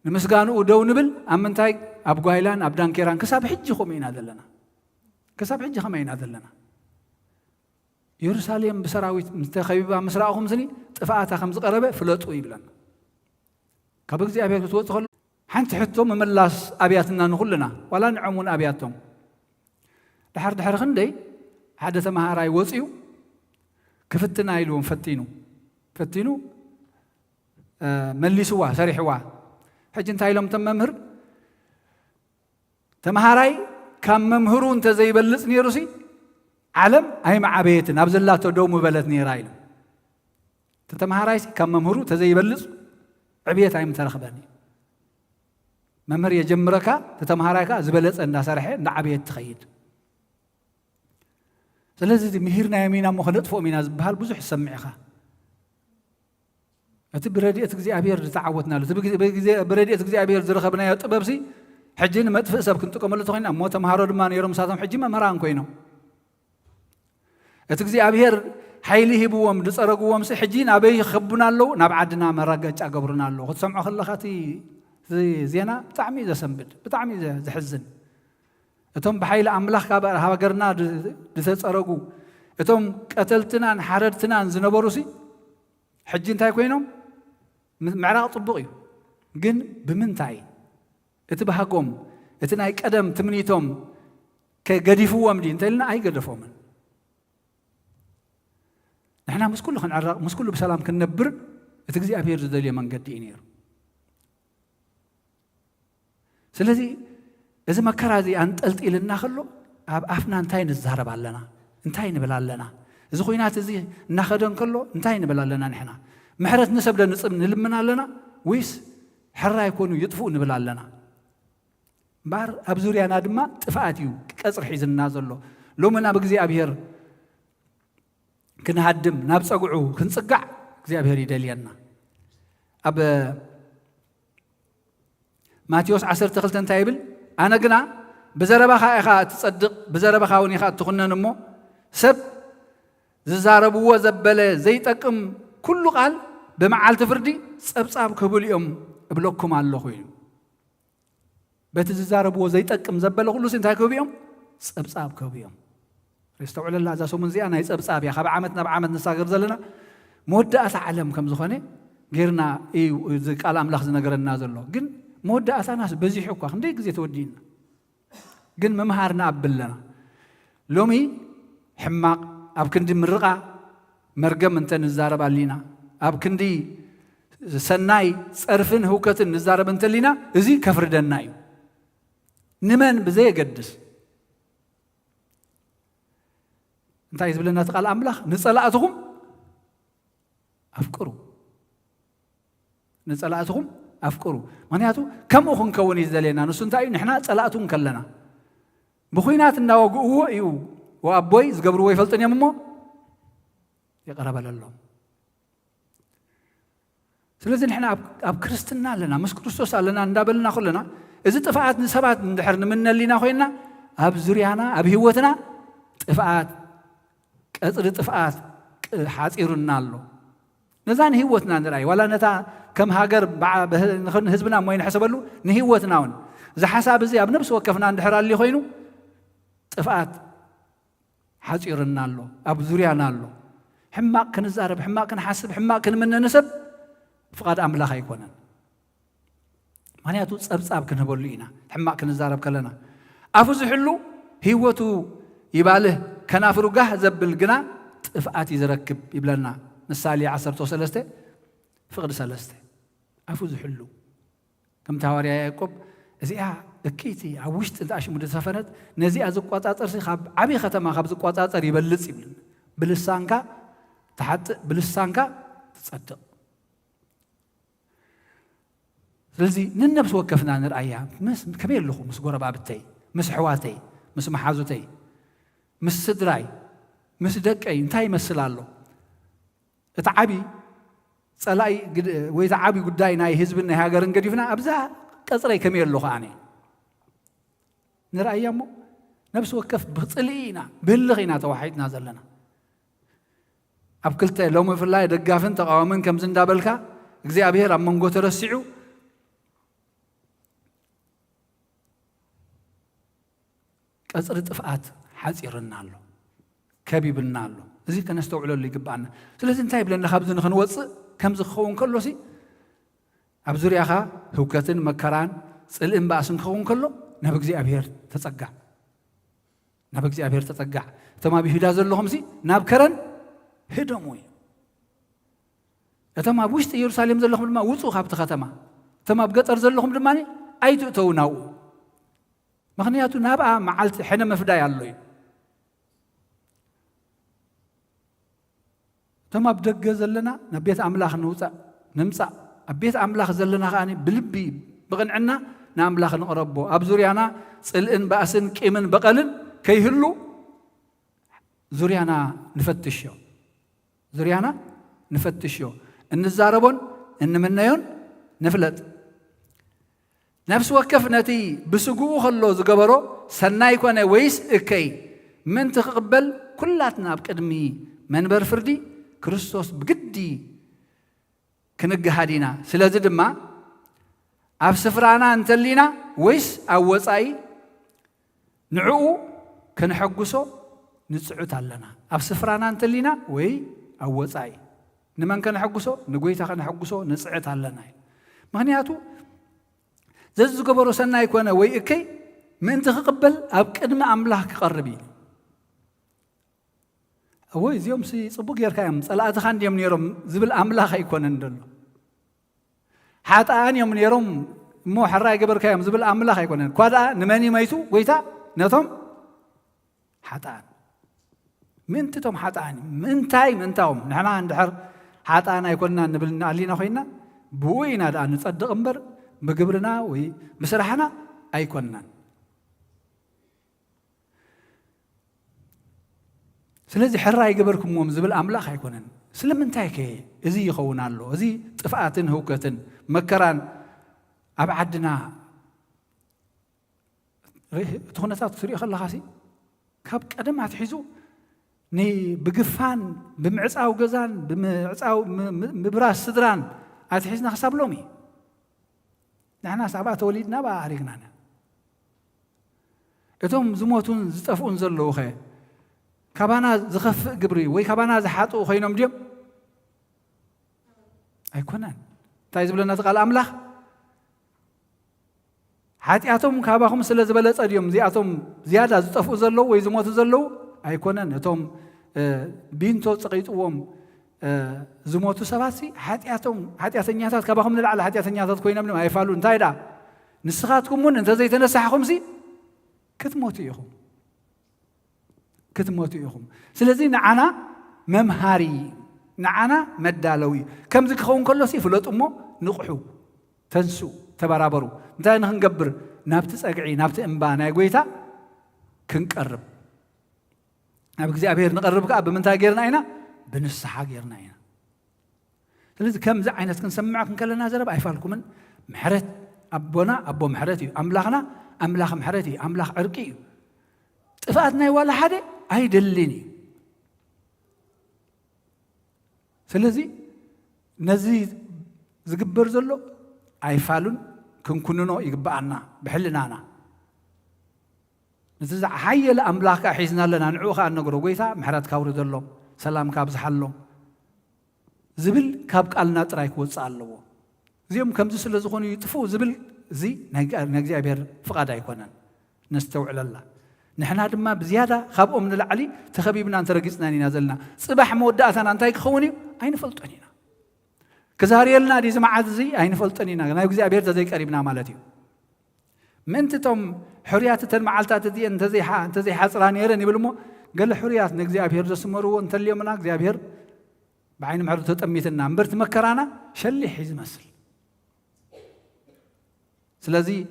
نمسغانو ودو نبل أمنتاي أبغايلان أبدان كيران كسب حج خمينا دلنا كسب حج خمينا دلنا يرساليم بسراويت مستخبيبا مسراهم سني طفاعتها خمس قربه فلطو يبلن كبغزي أبيات توصل حنت حتهم مملاس أبياتنا نقولنا ولا نعمون أبياتهم دحر خندي حدث ما راي وصيو كفتنا يلون فتينو مليسوا سريحوا حج انتهي لهم تممهر تمهاراي كم ممهرون تزي بلص نيروسي عالم اي مع بيتنا ابزلاته دوم بلت نيراي تمهاراي كم ممهرو تزي بلص عبيت اي مترخبني ممهر يجمركا تمهارايكا زبلص اندا سرحه اندا عبيت تخيد ስለዚህ ምሂርና የሚና መخلطፎ ሚና ዝባል ብዙሕ ይሰምዕኻ እቲ ብረድኤት እግዚአብሔር ዝተዓወትናሉ እቲ ብረድኤት እግዚአብሔር ዝረኸብናዮ ጥበብሲ ሕጂ ንመጥፍእ ሰብ ክንጥቀመሉ ተኾይና እሞ ተምሃሮ ድማ ነይሮም ሳቶም ሕጂ መምህራን ኮይኖም እቲ እግዚአብሔር ሓይሊ ሂብዎም ዝፀረግዎም ሲ ሕጂ ናበይ ይኸቡና ኣለዉ ናብ ዓድና መረገጫ ገብሩና ኣለዉ ክትሰምዖ ከለኻ እቲ ዜና ብጣዕሚ ዘሰንብድ ብጣዕሚ ዘሕዝን እቶም ብሓይሊ ኣምላኽ ካብ ሃገርና ዝተፀረጉ እቶም ቀተልትናን ሓረድትናን ዝነበሩ ሲ ሕጂ እንታይ ኮይኖም ምዕራቕ ጽቡቕ እዩ ግን ብምንታይ እቲ ባህጎም እቲ ናይ ቀደም ትምኒቶም ከገዲፍዎም ዲ እንተልና ኣይገደፎምን ንሕና ምስ ኩሉ ክንዕረቕ ምስ ኩሉ ብሰላም ክንነብር እቲ እግዚኣብሔር ዝደልዮ መንገዲ እዩ ነይሩ ስለዚ እዚ መከራ እዚ ኣንጠልጢልና ከሎ ኣብ ኣፍና እንታይ ንዛረብ ኣለና እንታይ ንብል ኣለና እዚ ኩናት እዚ እናኸደን ከሎ እንታይ ንብል ኣለና ንሕና ምሕረት ንሰብ ደንፅብ ንልምን ኣለና ወይስ ሕራ ይኮኑ ይጥፍኡ ንብል ኣለና እምበር ኣብ ዙርያና ድማ ጥፍኣት እዩ ቀፅሪ ሒዝና ዘሎ ሎሚ ናብ እግዚኣብሔር ክንሃድም ናብ ፀጉዑ ክንፅጋዕ እግዚኣብሔር ይደልየና ኣብ ማቴዎስ 12 እንታይ ይብል أنا قلنا بزربها إخا تصدق بزربها ونيخا تخنن مو سب زاربوا زبلة زيتكم كل قال بمعال تفردي سب كبول يوم بلوكم على اللخوين بيت زاربوا زيتكم زبلة كله سنتها كبيوم سب كبيوم يستوعب الله إذا سومن زي أنا يسب يا خب عمتنا نساقر زلنا مودة أتعلم كم زخانة غيرنا إيه قال أملاخ زنقر النازل له جن مودة أثناس بزي حقوق خنديك زي تودين جن ممهارنا أبلنا لومي حماق أب كندي مرقة مرقم أنت نزارب علينا أب كندي سناي صرفن هوكة نزارب أنت لينا زي كفر دناي نمن بزي قدس أنت عايز بلنا تقال أملاخ نصلاتهم أفكروا نصلاتهم أفكروا معناته كم أخن كوني زلنا نسنتاي نحنا صلاتهم كلنا بخوينات النواقو يو وأبوي زقبروا يفلتني ممو يقرب لله سلازم نحنا أب كريستنا لنا مش كريستوس لنا ندابلنا كلنا إذا تفاعت نسبات ندحرنا منا لينا خوينا أب زريانا أب هوتنا تفاعت كثر تفاعت حاصيرنا له نزان هيوتنا نرأي ولا نتا كم هاجر هزبنا ما ينحسب له نهيوتنا ون إذا حساب زي بنفس وقفنا عند حرال اللي خينو طفقات حجرنا له أبو زريانا له حماق كنزارب حماق كنحسب حماق كن من نسب فقد أملاخ يكونن معناته صبصاب كنبول لينا حماق كنزارب كلنا أفوز حلو هيوتو يباله كنافرو جه زبل جنا طفقات يزركب يبلنا نسالي 13 فقد 3 أفوز حلو كم تهاري يعقوب زيها أكيتي عوشت أنت عشان مدة سفرت نزي أزقوات أترسي خاب عبي ختمها خاب زقوات أتر يبلص يبلن بلسانك تحت بلسانك تصدق لذي ننبس وقفنا نرأيها مس كبير لخو مس قربا بتي مس حواتي مس محازوتي مس صدراي مس دقي انتهي مسلالو تعبي صلاي وي تعبي قداي ناي حزبنا هاجرن قديفنا ابزا قصري كمير لو خاني نرأيامو نفس وقف بصلينا بلغينا توحيدنا زلنا ابكلته لو ما في الله دغافن تقاومن كم زندابلكا እግዚአብሔር አመንጎ ተረሲዑ ቀጽር ጥፋት ሓጺርናሎ ከቢብናሎ እዚ ከነስተውዕለሉ ይግባአና ስለዚህ እንታይ ብለና ካብዚ ንኽንወጽእ ከምዚ ክኸውን ከሎሲ ኣብ ዙርያኻ ህውከትን መከራን ጽልእን ባእስን ክኸውን ከሎ ናብ እግዚአብሔር ተጸጋዕ ናብ እግዚአብሔር ተጸጋዕ እቶም ኣብ ይሁዳ ዘለኹምሲ ናብ ከረን ህደሙ እቶም ኣብ ውሽጢ ኢየሩሳሌም ዘለኹም ድማ ውፁ ካብቲ ከተማ እቶም ኣብ ገጠር ዘለኹም ድማ ኣይትእተው ናብኡ ምክንያቱ ናብኣ መዓልቲ ሕነ መፍዳይ ኣሎ እዩ እቶም ኣብ ደገ ዘለና ናብ ቤት ኣምላኽ ንምፃእ ኣብ ቤት ኣምላኽ ዘለና ከዓኒ ብልቢ ብቕንዕና ንኣምላኽ ንቕረቦ ኣብ ዙርያና ጽልእን ባእስን ቂምን በቐልን ከይህሉ ዙርያና ንፈትሽዮ እንዛረቦን እንምነዮን ንፍለጥ ነፍስ ወከፍ ነቲ ብስጉኡ ከሎ ዝገበሮ ሰናይ ኮነ ወይስ እከይ ምን ትኽቕበል ኩላትና ኣብ ቅድሚ መንበር ፍርዲ ክርስቶስ ብግዲ ክንገሃዲና ስለዚ ድማ ኣብ ስፍራና እንተሊና ወይስ ኣብ ወፃኢ ንዕኡ ክንሐጉሶ ንጽዑት ኣለና ኣብ ስፍራና እንተሊና ወይ ኣብ ወፃኢ ንመን ከንሐጉሶ ንጎይታ ከንሐጉሶ ንጽዕት ኣለና ምክንያቱ ዘዚ ዝገበሮ ሰናይ ኮነ ወይ እከይ ምእንቲ ክቕበል ኣብ ቅድሚ ኣምላኽ ክቐርብ እዩ ወይ እዚኦም ጽቡቕ ጌርካ እዮም ጸላእትኻ እንዲዮም ነይሮም ዝብል ኣምላኽ ኣይኮነን ደሎ ሓጣን እዮም ነይሮም እሞ ሕራይ ገበርካዮም ዝብል ኣምላኽ ኣይኮነን እኳ ደኣ ንመን መይቱ ጎይታ ነቶም ሓጣን ምእንቲ እቶም ሓጣን ምንታዮም ንሕና እንድሕር ሓጣን ኣይኮንና ንብል ኣሊና ኮይና ብኡ ኢና ደኣ ንጸድቕ እምበር ብግብርና ወይ ብስራሕና ኣይኮንናን ስለዚ ሕራይ ገበርኩምዎም ዝብል ኣምላኽ ኣይኮነን ስለምንታይ ከ እዚ ይኸውን ኣሎ እዚ ጥፍኣትን ህውከትን መከራን ኣብ ዓድና እቲ ኩነታት ክትሪኦ ከለኻሲ ካብ ቀደም ኣትሒዙ ብግፋን ብምዕፃው ገዛን ብምዕፃው ምብራስ ስድራን ኣትሒዝና ክሳብ ሎሚ ንሕና ሳብኣ ተወሊድና ብኣ ኣሪግናና እቶም ዝሞቱን ዝጠፍኡን ዘለዉ ኸ ካባና ዝኸፍእ ግብሪ ወይ ካባና ዝሓጥኡ ኮይኖም ድዮም ኣይኮነን እንታይ ዝብለና እቲ ቃል ኣምላኽ ሓጢኣቶም ካባኹም ስለ ዝበለጸ ድዮም እዚኣቶም ዝያዳ ዝጠፍኡ ዘለዉ ወይ ዝሞቱ ዘለዉ ኣይኮነን እቶም ቢንቶ ፀቂጥዎም ዝሞቱ ሰባት ሓጢኣተኛታት ካባኹም ንላዕሊ ሓጢኣተኛታት ኮይኖም ድዮም ኣይፋሉ እንታይ ዳ ንስኻትኩም እውን እንተዘይተነሳሕኹም ክትሞቱ ኢኹም ስለዚ ንዓና መምሃሪ ንዓና መዳለዊ ከምዚ ክኸውን ከሎሲ ፍለጡ እሞ ንቑሑ ተንሱ ተበራበሩ እንታይ ንክንገብር ናብቲ ፀግዒ ናብቲ እምባ ናይ ጎይታ ክንቀርብ ናብ እግዚኣብሔር ንቐርብ ከዓ ብምንታይ ጌርና ኢና ብንስሓ ጌርና ኢና ስለዚ ከምዚ ዓይነት ክንሰምዕ ክንከለና ዘረብ ኣይፋልኩምን ምሕረት ኣቦና ኣቦ ምሕረት እዩ ኣምላኽና ኣምላኽ ምሕረት እዩ ኣምላኽ ዕርቂ እዩ ጥፍኣት ናይ ዋላ ሓደ ኣይደልን እዩ ስለዚ نزي زقبر زلو أيفالون كنكونو يقبعنا بحلنانا نتزع حي الأملاك أحيزنا لنا نعوخا نقرو قيثا محرات كاوري زلو سلام كابز حلو زبل كاب قالنا ترايك وصالو زيهم كم زي سلازخوني يطفو زبل زي نجزي أبير فقاد يكونن نستوعل الله نحن هذا ما بزيادة خاب من العلي تخبيبنا أنت رجسنا نازلنا صباح موداتنا أنت يخوني أين فلتنينا كزاريلنا دي زمعات زي أين فلتنينا نجزي أبير زي قريبنا مالتي من تتم حريات المعالتات دي أنت زي حصراني يرني بالمو قال حريات نجزي أبير زسمرو أنت اليوم نجزي أبير بعين معروض تأميتنا مبرت مكرانا شلي حيز مسل سلازي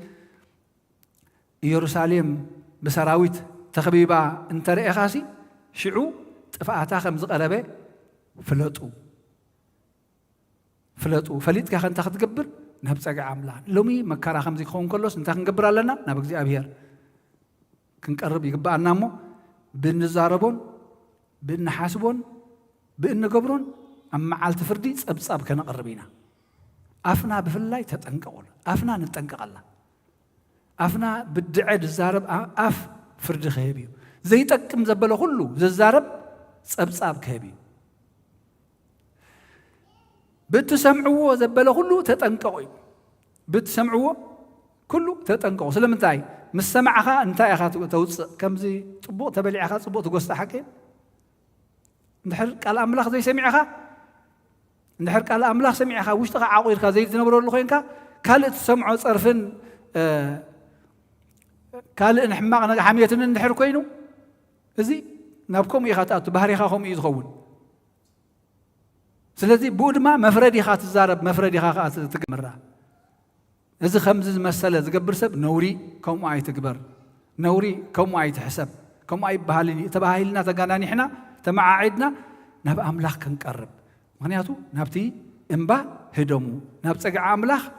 يروساليم بسراويت تخبيبا انت رئي خاسي شعو تفاعتا خمز قربة فلتو فليت كاخن تاخد قبر نهبساق عاملان لومي مكارا خمزي خون كلوس انتا خنقبر لنا نابقزي أبير كنقرب يقبع نامو بنزاربون بنحاسبون بنقبرون أما عالت فردي سأب كان قربينا أفنا بفلاي تتنقول أفنا نتنقق الله أفنا بالدعاء الزارب أف فرد خيبيو زي تكم زبله كله زي الزارب سأب كهبيو بتسمعوه زبله كله تتنققوا بتسمعوه كله تتنققوا سلام انتاي مسمعها انتاي أخات توص كم زي طبوع تبلي أخات طبوع تقصت حكي نحر قال أملاخ زي سمعها نحر قال أملاخ سمعها وش تقع عقيرك زي تنبرون لخينك كالت سمعوا صرفن قال إن حماقنا حميتنا نحر كوينو إزي نابكم يخاتات بحري خاهم يدخون سلذي بود ما مفردي خات الزارب مفردي خات تقمرة إذا خمس مسألة تقبر سب نوري كم عاي تقبر نوري كم عاي تحسب كم عاي بهالي تبهالنا تجاني إحنا تمع عيدنا نبقى أملاخ كنقرب معناته نبتي إنبا هدمو نبتسق أملاخ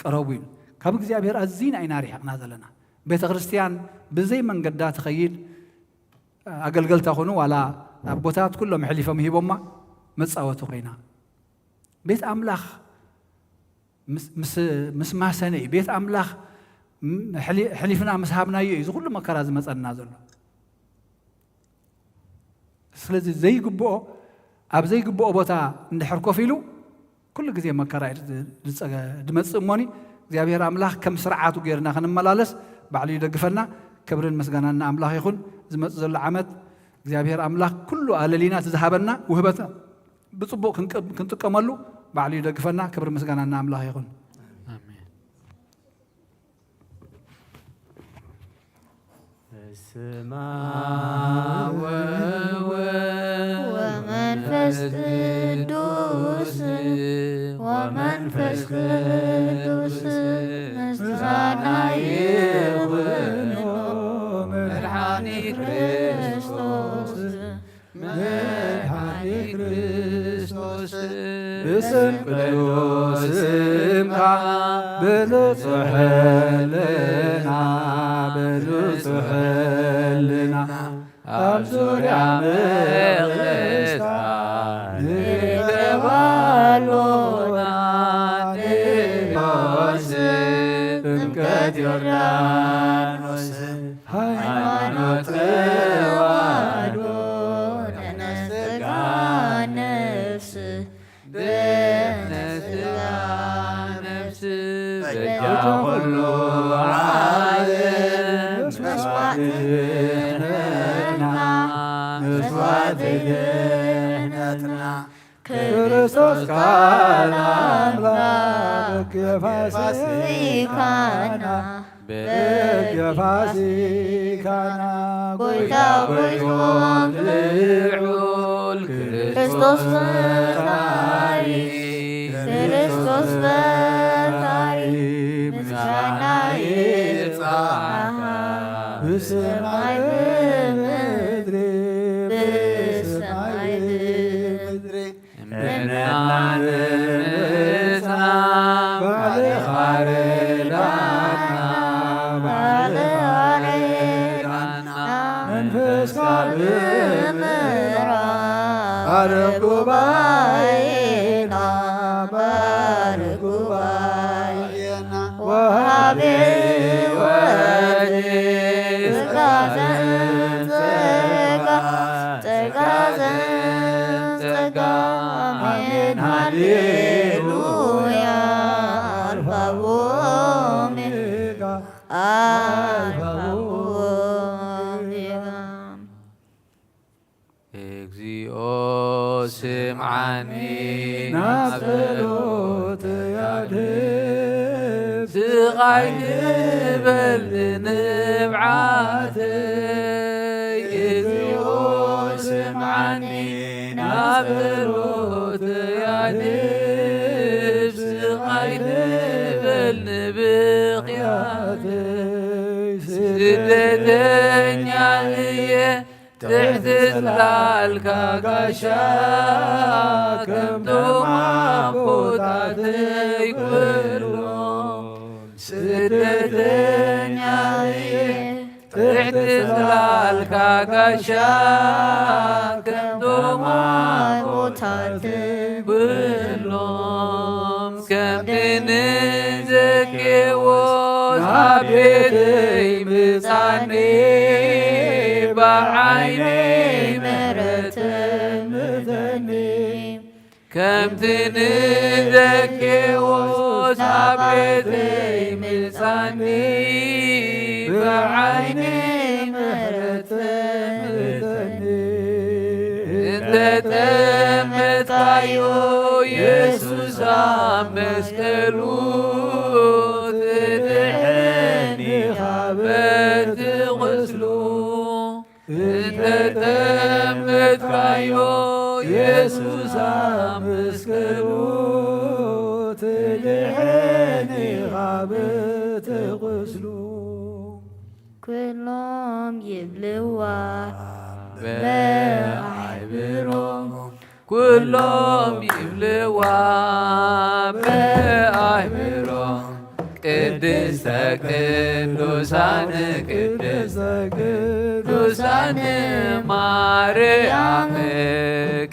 قرابين كابك زي أبير الزين أي ناري حقنا ذلنا بيت كريستيان بزي من قدات تخيل أقل تخونو ولا أبوتات كلهم حليفة مهيبوما متصاوتو قينا بيت أملاخ مس ما سنة بيت أملاخ حليفنا مسحابنا يزو كل ما كراز مسألنا ذلنا سلازي زي قبؤ أب زي قبؤ بوتا ندحركو فيلو كل جزء ما كراي دمت أموني زي أبير أملاخ كم سرعات وغيرنا خن ملالس بعلي دقفنا كبرن مسجنا أملاخ يخون زمت زل عمد زي أبير أملاخ كله على لينا تذهبنا وهبتنا بتصبو كنت كملو بعلي دقفنا كبر مسجنا أملاخ يخون ومنفس قدوس ومنفس قدوس مسخنا يغنو مرحاني كريستوس مرحاني كريستوس باسم قدوسك بنصح لنا بنصح لنا أبزر يا مغلسة نقبلونا نبوس تمكت يردانوس ሃይማኖት ተዋህዶ ተነስጋ ነፍስ በነስጋ ነፍስ በጃ ሁሉ ዓለም መስዋዕት ድህነትና ክርስቶስ ቃል አምላክ የፋሲካና بجفاسيكنا قويتا قويتون لعول كريستوس فتاري كريستوس فتاري مسكنا يطاها بسماء مدري بسماء مدري مننا نسنا بعد خارنا بمرا أرقبائنا እግዚኦ ስምዓኒ ናጸሎት ያድህብ ስቃይ ንበል ንብዓተይ እግዚኦ ስምዓኒ ናጸሎት ያድህብ ስቃይ ንበል ንብቕያተይ ስደተኛ እየ ትሕቲ ጽላልካ ጋሻ ከምቶም ኣቦታተይ ኩሎም ስደተኛ እየ ትሕቲ ጽላልካ ጋሻ ከምቶም ኣቦታተይ ኩሎም ከምቲ ንዘኬዎስ ኣብ ቤተይ ምጻኔ بعيني مرت مثني كم تنذكي وصابتي ملساني بعيني مرت مثني انت تمت عيو يسوس مسكلو تدحني خابت غسلو تتمت كايو يسوس مسكلو تدحني غابت غسلو كلهم يبلوا بعبرهم كلهم يبلوا بعبرهم ቅድስተ ቅዱሳን ቅድስተ ቅዱሳን ማርያም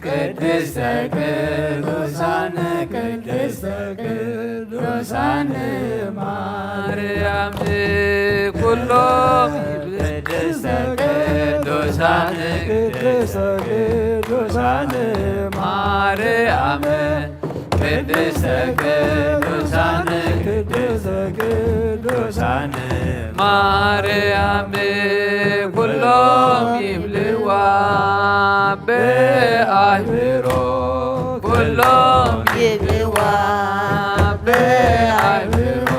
ቅድስተ ቅዱሳን ቅድስተ ቅዱሳን ማርያም ኩሎም ቅድስተ ቅዱሳን ቅድስተ ቅዱሳን ማርያም ቅድስተ ቅዱሳን ቅድስተ ቅዱሳን ማርያም ኩሎም ይብልዋ በአይምሮ ኩሎም ይብልዋ በአይምሮ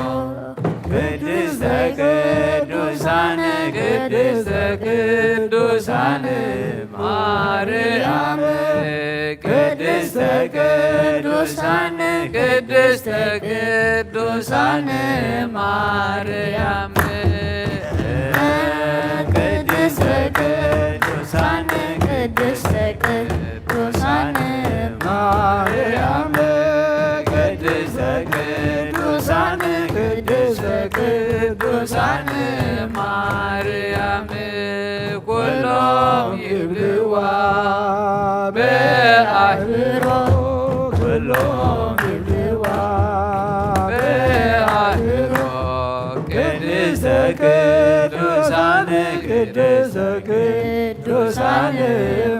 ቅድስተ ቅዱሳን ቅድስተ ቅዱሳን ማርያም ቅድስተ ቅዱሳን ቅድስተ ቅዱሳን ማርያም ቅድስተ ቅዱሳን ቅድስተ ቅዱሳን ማርያም ቅድስተ ቅዱሳን ቅድስተ ቅዱሳን ማርያም ኩሎም ይብልዋ በአይምሮ ኩሎም ይብልዋ በአይምሮ ቅድስተ ቅዱሳን ቅድስተ ቅዱሳን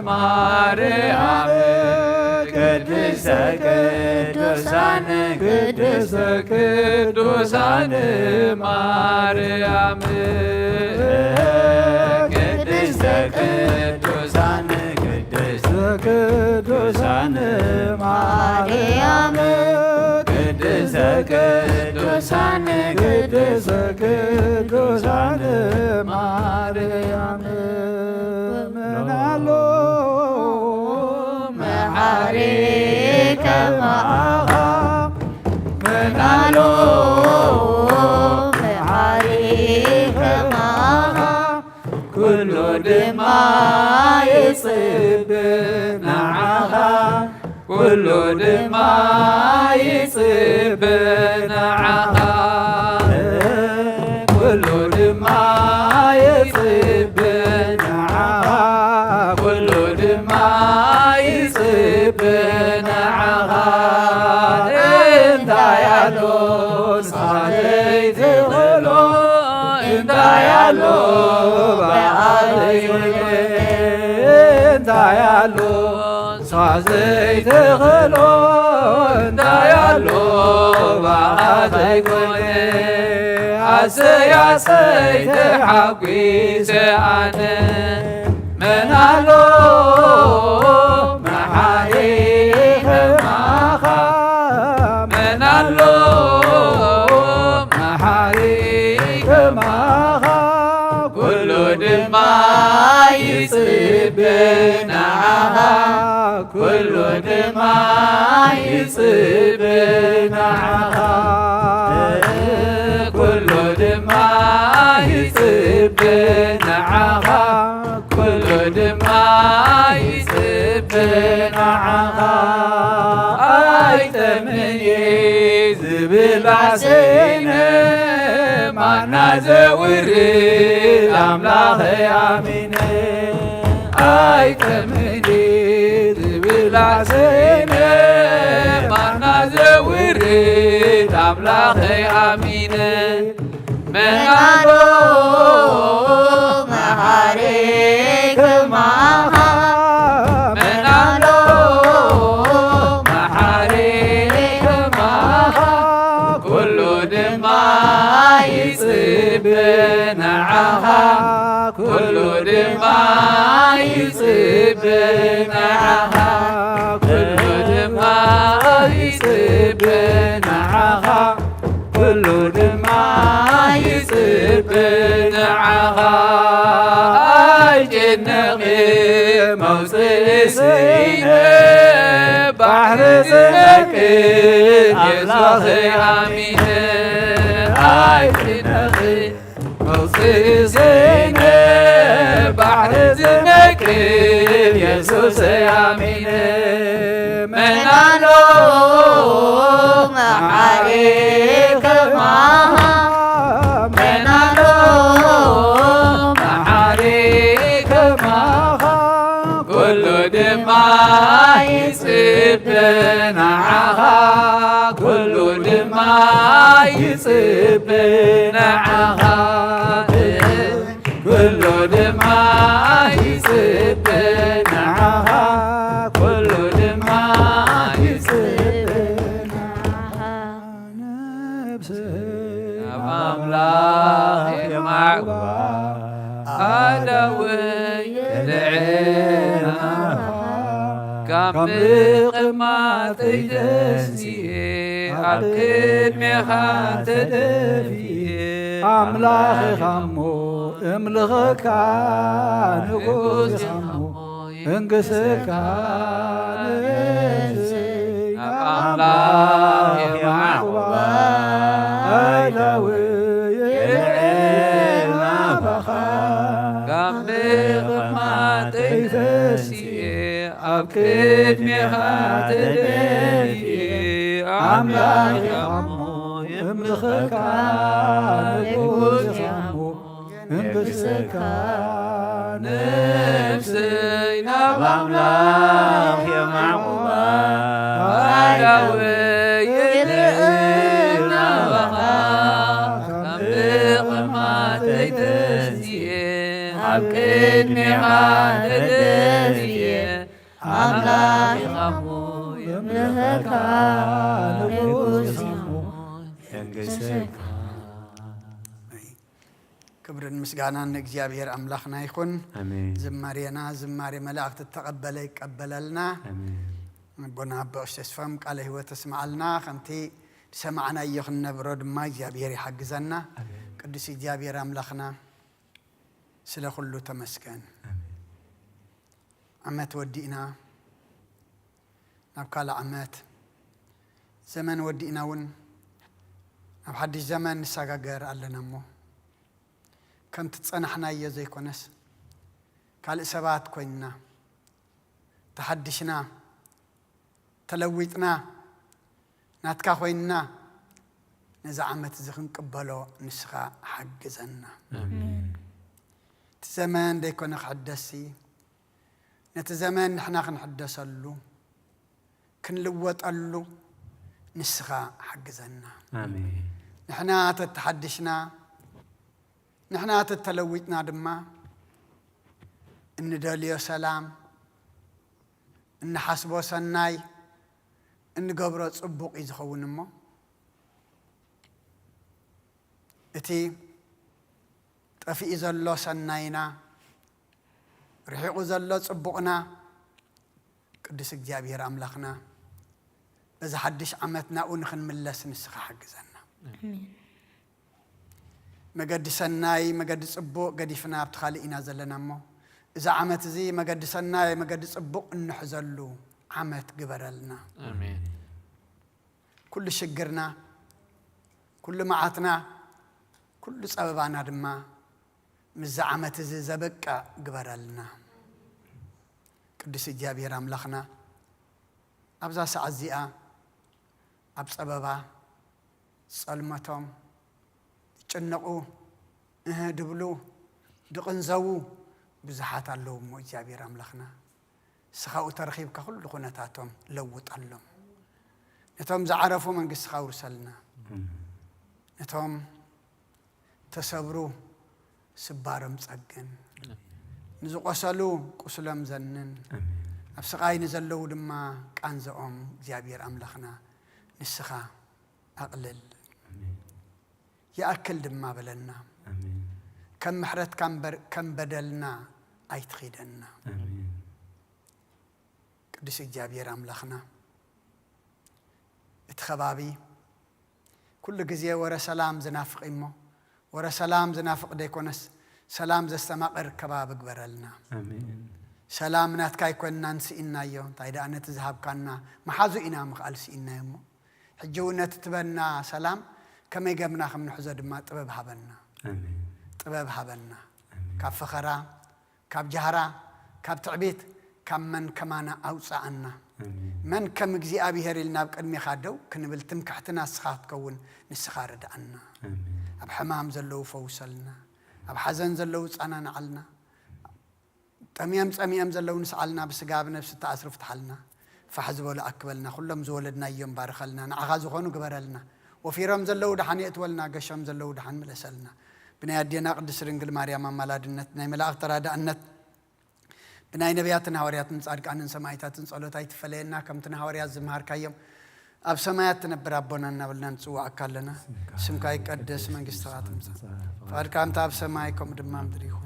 ማርያም ቅድስተ ቅዱሳን ቅድስተ ቅዱሳን ማርያም ቅድስተ ቅዱሳን ቅድስተ ቅዱሳን ማርያም ቅድስተ ቅዱሳን ቅድስተ ቅዱሳን ማርያም ምናሎ መሐሪ ከማኻ ምናሎ መሐሪ ከማኻ ኩሉ ድማ ይጽብ ንዓኻ ኩሉ ድማ ይጽብ ንዓኻ ኩሉ ድማ ይጽብ ንዓኻ ኩሉ ድማ ይጽብ ንዓኻ እንታይ ኣሎ ንኻለይ ትኽእሎ እንታያሎ ባዓለይ ኮነ እንታያሎ ሰዋዘይ ተኸሎ እንታያሎ ባዓለይ ኮነ አሰያሰይ ተሓጒሰ ኣነ መናሎ መሓሪ ከማኻ መናሎ መሓሪ ከማኻ ኩሉ ድማ ይጽብ ንዓኻ ኩሉ ድማ ይጽብ ንዓኻ ኩሉ ድማ ይጽብ ንዓኻ ኩሉ ድማ ይጽብ ንዓኻ ኣይጠምንየ ዝብል ባሰይነ ማና ዘውርድ ኣምላኸይ ኣሚነ ኣይጠምንየ ዝብል ባሰይነ ማና ዘውርድ ኣምላኸይ ኣሚነ መናሎ መሓሪ ከማኻ መናሎ መሓሪ ከማኻ ኩሉ ድማ ይጽብ ንዓኻ ኩሉ ድማ ይጽብ ንዓኻ ኩሉ ድማ ይጽብ ንዓኻ ኩሉ ድማ ይጽብ ንዓኻ ኣይጭነቕ መውፅእ ስኢነ ባሕሪ ዝነቅል የሱሰይ ኣሚነ ኣይጭነቕ መውፅእ ስኢነ ባሕሪ ዝነቅል የሱሰይ ኣሚነ መናሎ መሓሪ ከማኻ መናሎ መሓሪ ከማኻ ኩሉ ድማ ይጽብ ንዓኻ ኩሉ ድማ ይጽብ ንዓኻ ኩሉ ድማ ይጽብ ንዓኻ ኩሉ ድማ ይጽብ ንዓኻ ነብሰይ ኣብ ኣምላኽ የማዕባ ኣዳወይ ልዕና ካብ ምቕማጠይ ደሲየ ኣብ ቅድሜኻ ተደፊየ ኣምላኽኻ እሞ እምልኸካ ንጉስኻ እሞ እንግስካ ነብሰይ ኣብ ኣምላኽ የማዕባ ኣዳወይ ልዕና ባኻ ካብ ምቕማጠይ ደሲየ ኣብ ቅድሜኻ ተደፊየ ኣምላኽኻ እሞ እምልኸካ ንጉስኻ እሞ እንግስካ ነብሰይ ናብ ኣምላኽ የማዕቁባ ኣዳወይ ልዕና ባኻ ካብ ምቕማጠይ ደሲየ ኣብ ቅድሜኻ ተደፊየ ኣምላኽኻ እሞ እምልኸካ ንጉስኻ እሞ እንግስካ ክብርን ምስጋናን እግዚአብሔር አምላክና ይሁን። ዝማሬና ዝማሬ መላእክት ተቀበለ ይቀበለልና ቦና በእስተስፋም ቃለ ህይወት ተስማዓልና ከምቲ ሰማዕና ይኽነብሮ ድማ እግዚአብሔር ይሐግዘና። ቅዱስ እግዚአብሔር አምላክና ስለ ሁሉ ተመስገን። ዓመት ወዲእና ናብ ካልእ ዓመት ዘመን ወዲእናውን ናብ ሓድሽ ዘመን ንሰጋገር ኣለና እሞ كنت تصنحنا يزي كونس قال سبات كوينا تحدشنا تلويتنا ناتكا خوينا نزعمت زخن قبلو نسخا حجزنا تزمان دي كون حدثي نتزمان نحنا نحدثلو كنلوطلو نسخا حجزنا امين نحنا تتحدشنا نحن تتلويتنا دما إن داليو سلام إن حسبو سناي إن قبرو صبوق يزخون مو إتي تفي زلو سناينا رحيقو زلو صبوقنا قدس እግዚአብሔር አምላክና በዛ ሐድሽ ዓመትና ኡንኽን መለስ ንስኻ حجزنا مجد سناي مجد صبوق قديفنا بتخالقنا زلنا مو إذا عمت زي مجد سناي مجد صبوق نحزلو عمت قبرلنا آمين كل شجرنا كل معتنا كل سببنا دما مز عمت زي زبقة قبرلنا قدس الجابير أملاخنا أبزا سعزيئة أبز أبابا صلمتهم تنقو دبلو دقنزو بزحات اللهم وجابير أملاخنا سخاو ترخيب كل خناتاتهم لوط اللهم نتهم زعرفوا من قس خاو رسلنا نتهم تسبرو سبارم تسقن نزو قسلو قسلم زنن أبسقاي نزلو دما كانزኦም جابير أملاخنا نسخا أقلل يأكل دما بلنا كم محرت كم بدلنا أيتخيدنا قدس جابير أملاخنا اتخبابي كل جزية ورا سلام زنافق إمه ورا سلام زنافق ديكونس سلام زستمقر كباب قبرلنا سلام ناتكاي كنا نسينا يوم تايدا أن تذهب كنا محازو إنا مقال سينا يمو حجونا تتبنى سلام كما يجمعنا خمن حزد ما طبب حبنا طبب حبنا كاب فخرا كاب جهرا كاب تعبيت كم من كمانا أوصعنا من كم جزي أبي هريلنا بقدمي خادو كنبل تمكحتنا سخات كون نسخار دعنا أب حمام زلو فوصلنا أب حزن زلو صانا نعلنا تميم زلو نسعلنا بسقاب نفس التأثر فتحلنا فحزبوا لأكبلنا كلهم زولدنا يوم بارخلنا نعغازو خونو قبرلنا وفي رمز اللو دحن يتولنا قشم زلو دحن ملسلنا بناي دينا قدس رنجل مريم مالادنت ناي ملاك تراد أنت بناي نبياتنا هورياتنا صادق أن سمايتاتنا صلوتايت فلينا كم تنهوريات زمهار كيوم أب سماياتنا بربنا نبلنا نسوع أكلنا سمكاي قدس من قستغات مسا فار كام تاب سمايكم دمام دريخو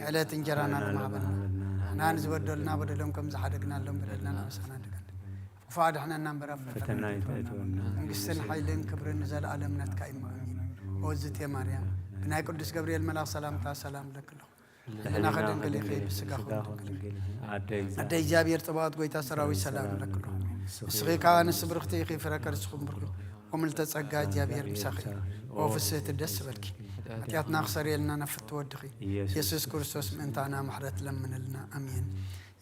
على تنجرانا لما بنا نان زودلنا بدلهم كم زحدقنا لهم بدلنا بسنا دقن فاد احنا نمبر فتنا نقسن حيلين كبر نزل عالمنا تكايم امين وزت يا مريم بناي قدس جبريل ملاك سلام تا سلام لك له انا خدن قلي خير بسقاخ ادي جابير طبات قويتا سراوي سلام لك له سخي كان سبرختي خي فركر سخم برلو وملت تصقا جابير مسخي وفسه تدس بركي اتياتنا خسر يلنا نفت ودخي يسوع كريستوس انتنا محرت لمن لنا امين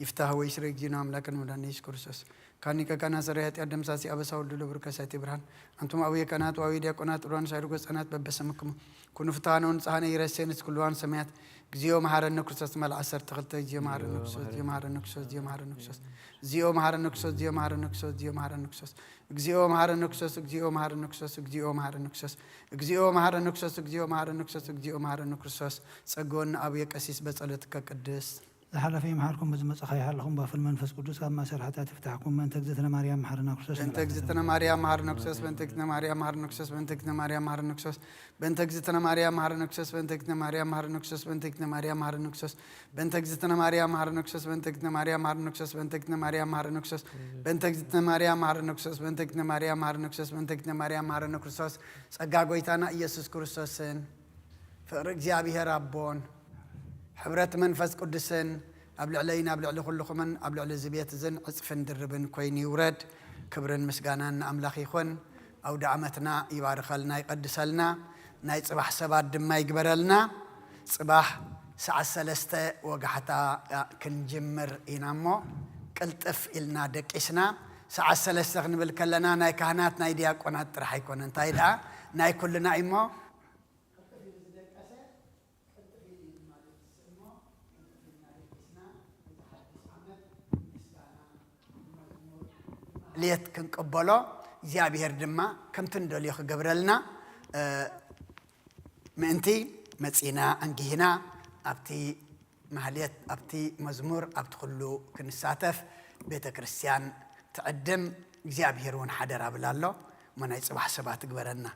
يفتح ويشرك جينا املاكن ودانيش كريستوس كاني كنا سريت أدم ساسي أبى سأقول له بركة برهان أنتم أوي كنات وأوي ديا كنات وران شايرو كسانات ببسمكم كونوا فتانون سهنا يرسين كلوان سمعت جيو مهار النكسوس مال عصر تغلط جيو مهار النكسوس جيو مهار النكسوس جيو مهار النكسوس جيو مهار النكسوس جيو مهار النكسوس جيو مهار النكسوس جيو مهار النكسوس جيو مهار النكسوس جيو مهار النكسوس جيو مهار النكسوس جيو مهار النكسوس جيو مهار النكسوس سجون أبي كسيس بسألتك قدس لحال في محاركم بزمت أخي حالكم بافل المنفس قدوس كما سرحتها تفتحكم من تجزتنا مريم محرنا كرسوس بنت تجزتنا مريم محرنا كرسوس بنت تجزتنا مريم محرنا كرسوس بنت تجزتنا مريم محرنا كرسوس بنت تجزتنا مريم محرنا كرسوس بنت تجزتنا مريم محرنا كرسوس بنت تجزتنا مريم محرنا كرسوس بنت تجزتنا مريم محرنا كرسوس بنت تجزتنا مريم محرنا كرسوس بنت تجزتنا مريم محرنا كرسوس بنت تجزتنا مريم محرنا كرسوس بنت تجزتنا مريم محرنا كرسوس بنت تجزتنا مريم محرنا كرسوس ጸጋ ጎይታና ኢየሱስ ክርስቶስን ፍቅሪ እግዚአብሔር አቦን ሕብረት መንፈስ ቅዱስን أبلع علينا أبلع لكلكم أبلع لزبيت زن عصفن دربن كويني ورد كبرن مسجانا أملاخي خن أو دعمتنا يبارك لنا يقدس لنا نايت صباح سباد دم يقبر لنا صباح ساعة سلسته وقحتا كنجمر إنامو كلتف إلنا دك إسنا ساعة سلسته نبل كلنا ناي كهنات ناي دياقونات راح يكون انتايدا ناي كلنا إمو ليت كنقبلو እግዚአብሔር ድማ ከምቲ እንደልዩ ክገብረልና ምእንቲ መጺና አንጊህና ኣብቲ ማህሌት ኣብቲ መዝሙር ኣብቲ ኩሉ ክንሳተፍ ቤተ ክርስቲያን ትዕድም እግዚአብሔር ውን ሓደራ ብላሎ መናይ ጽባሕ ሰባት ግበረና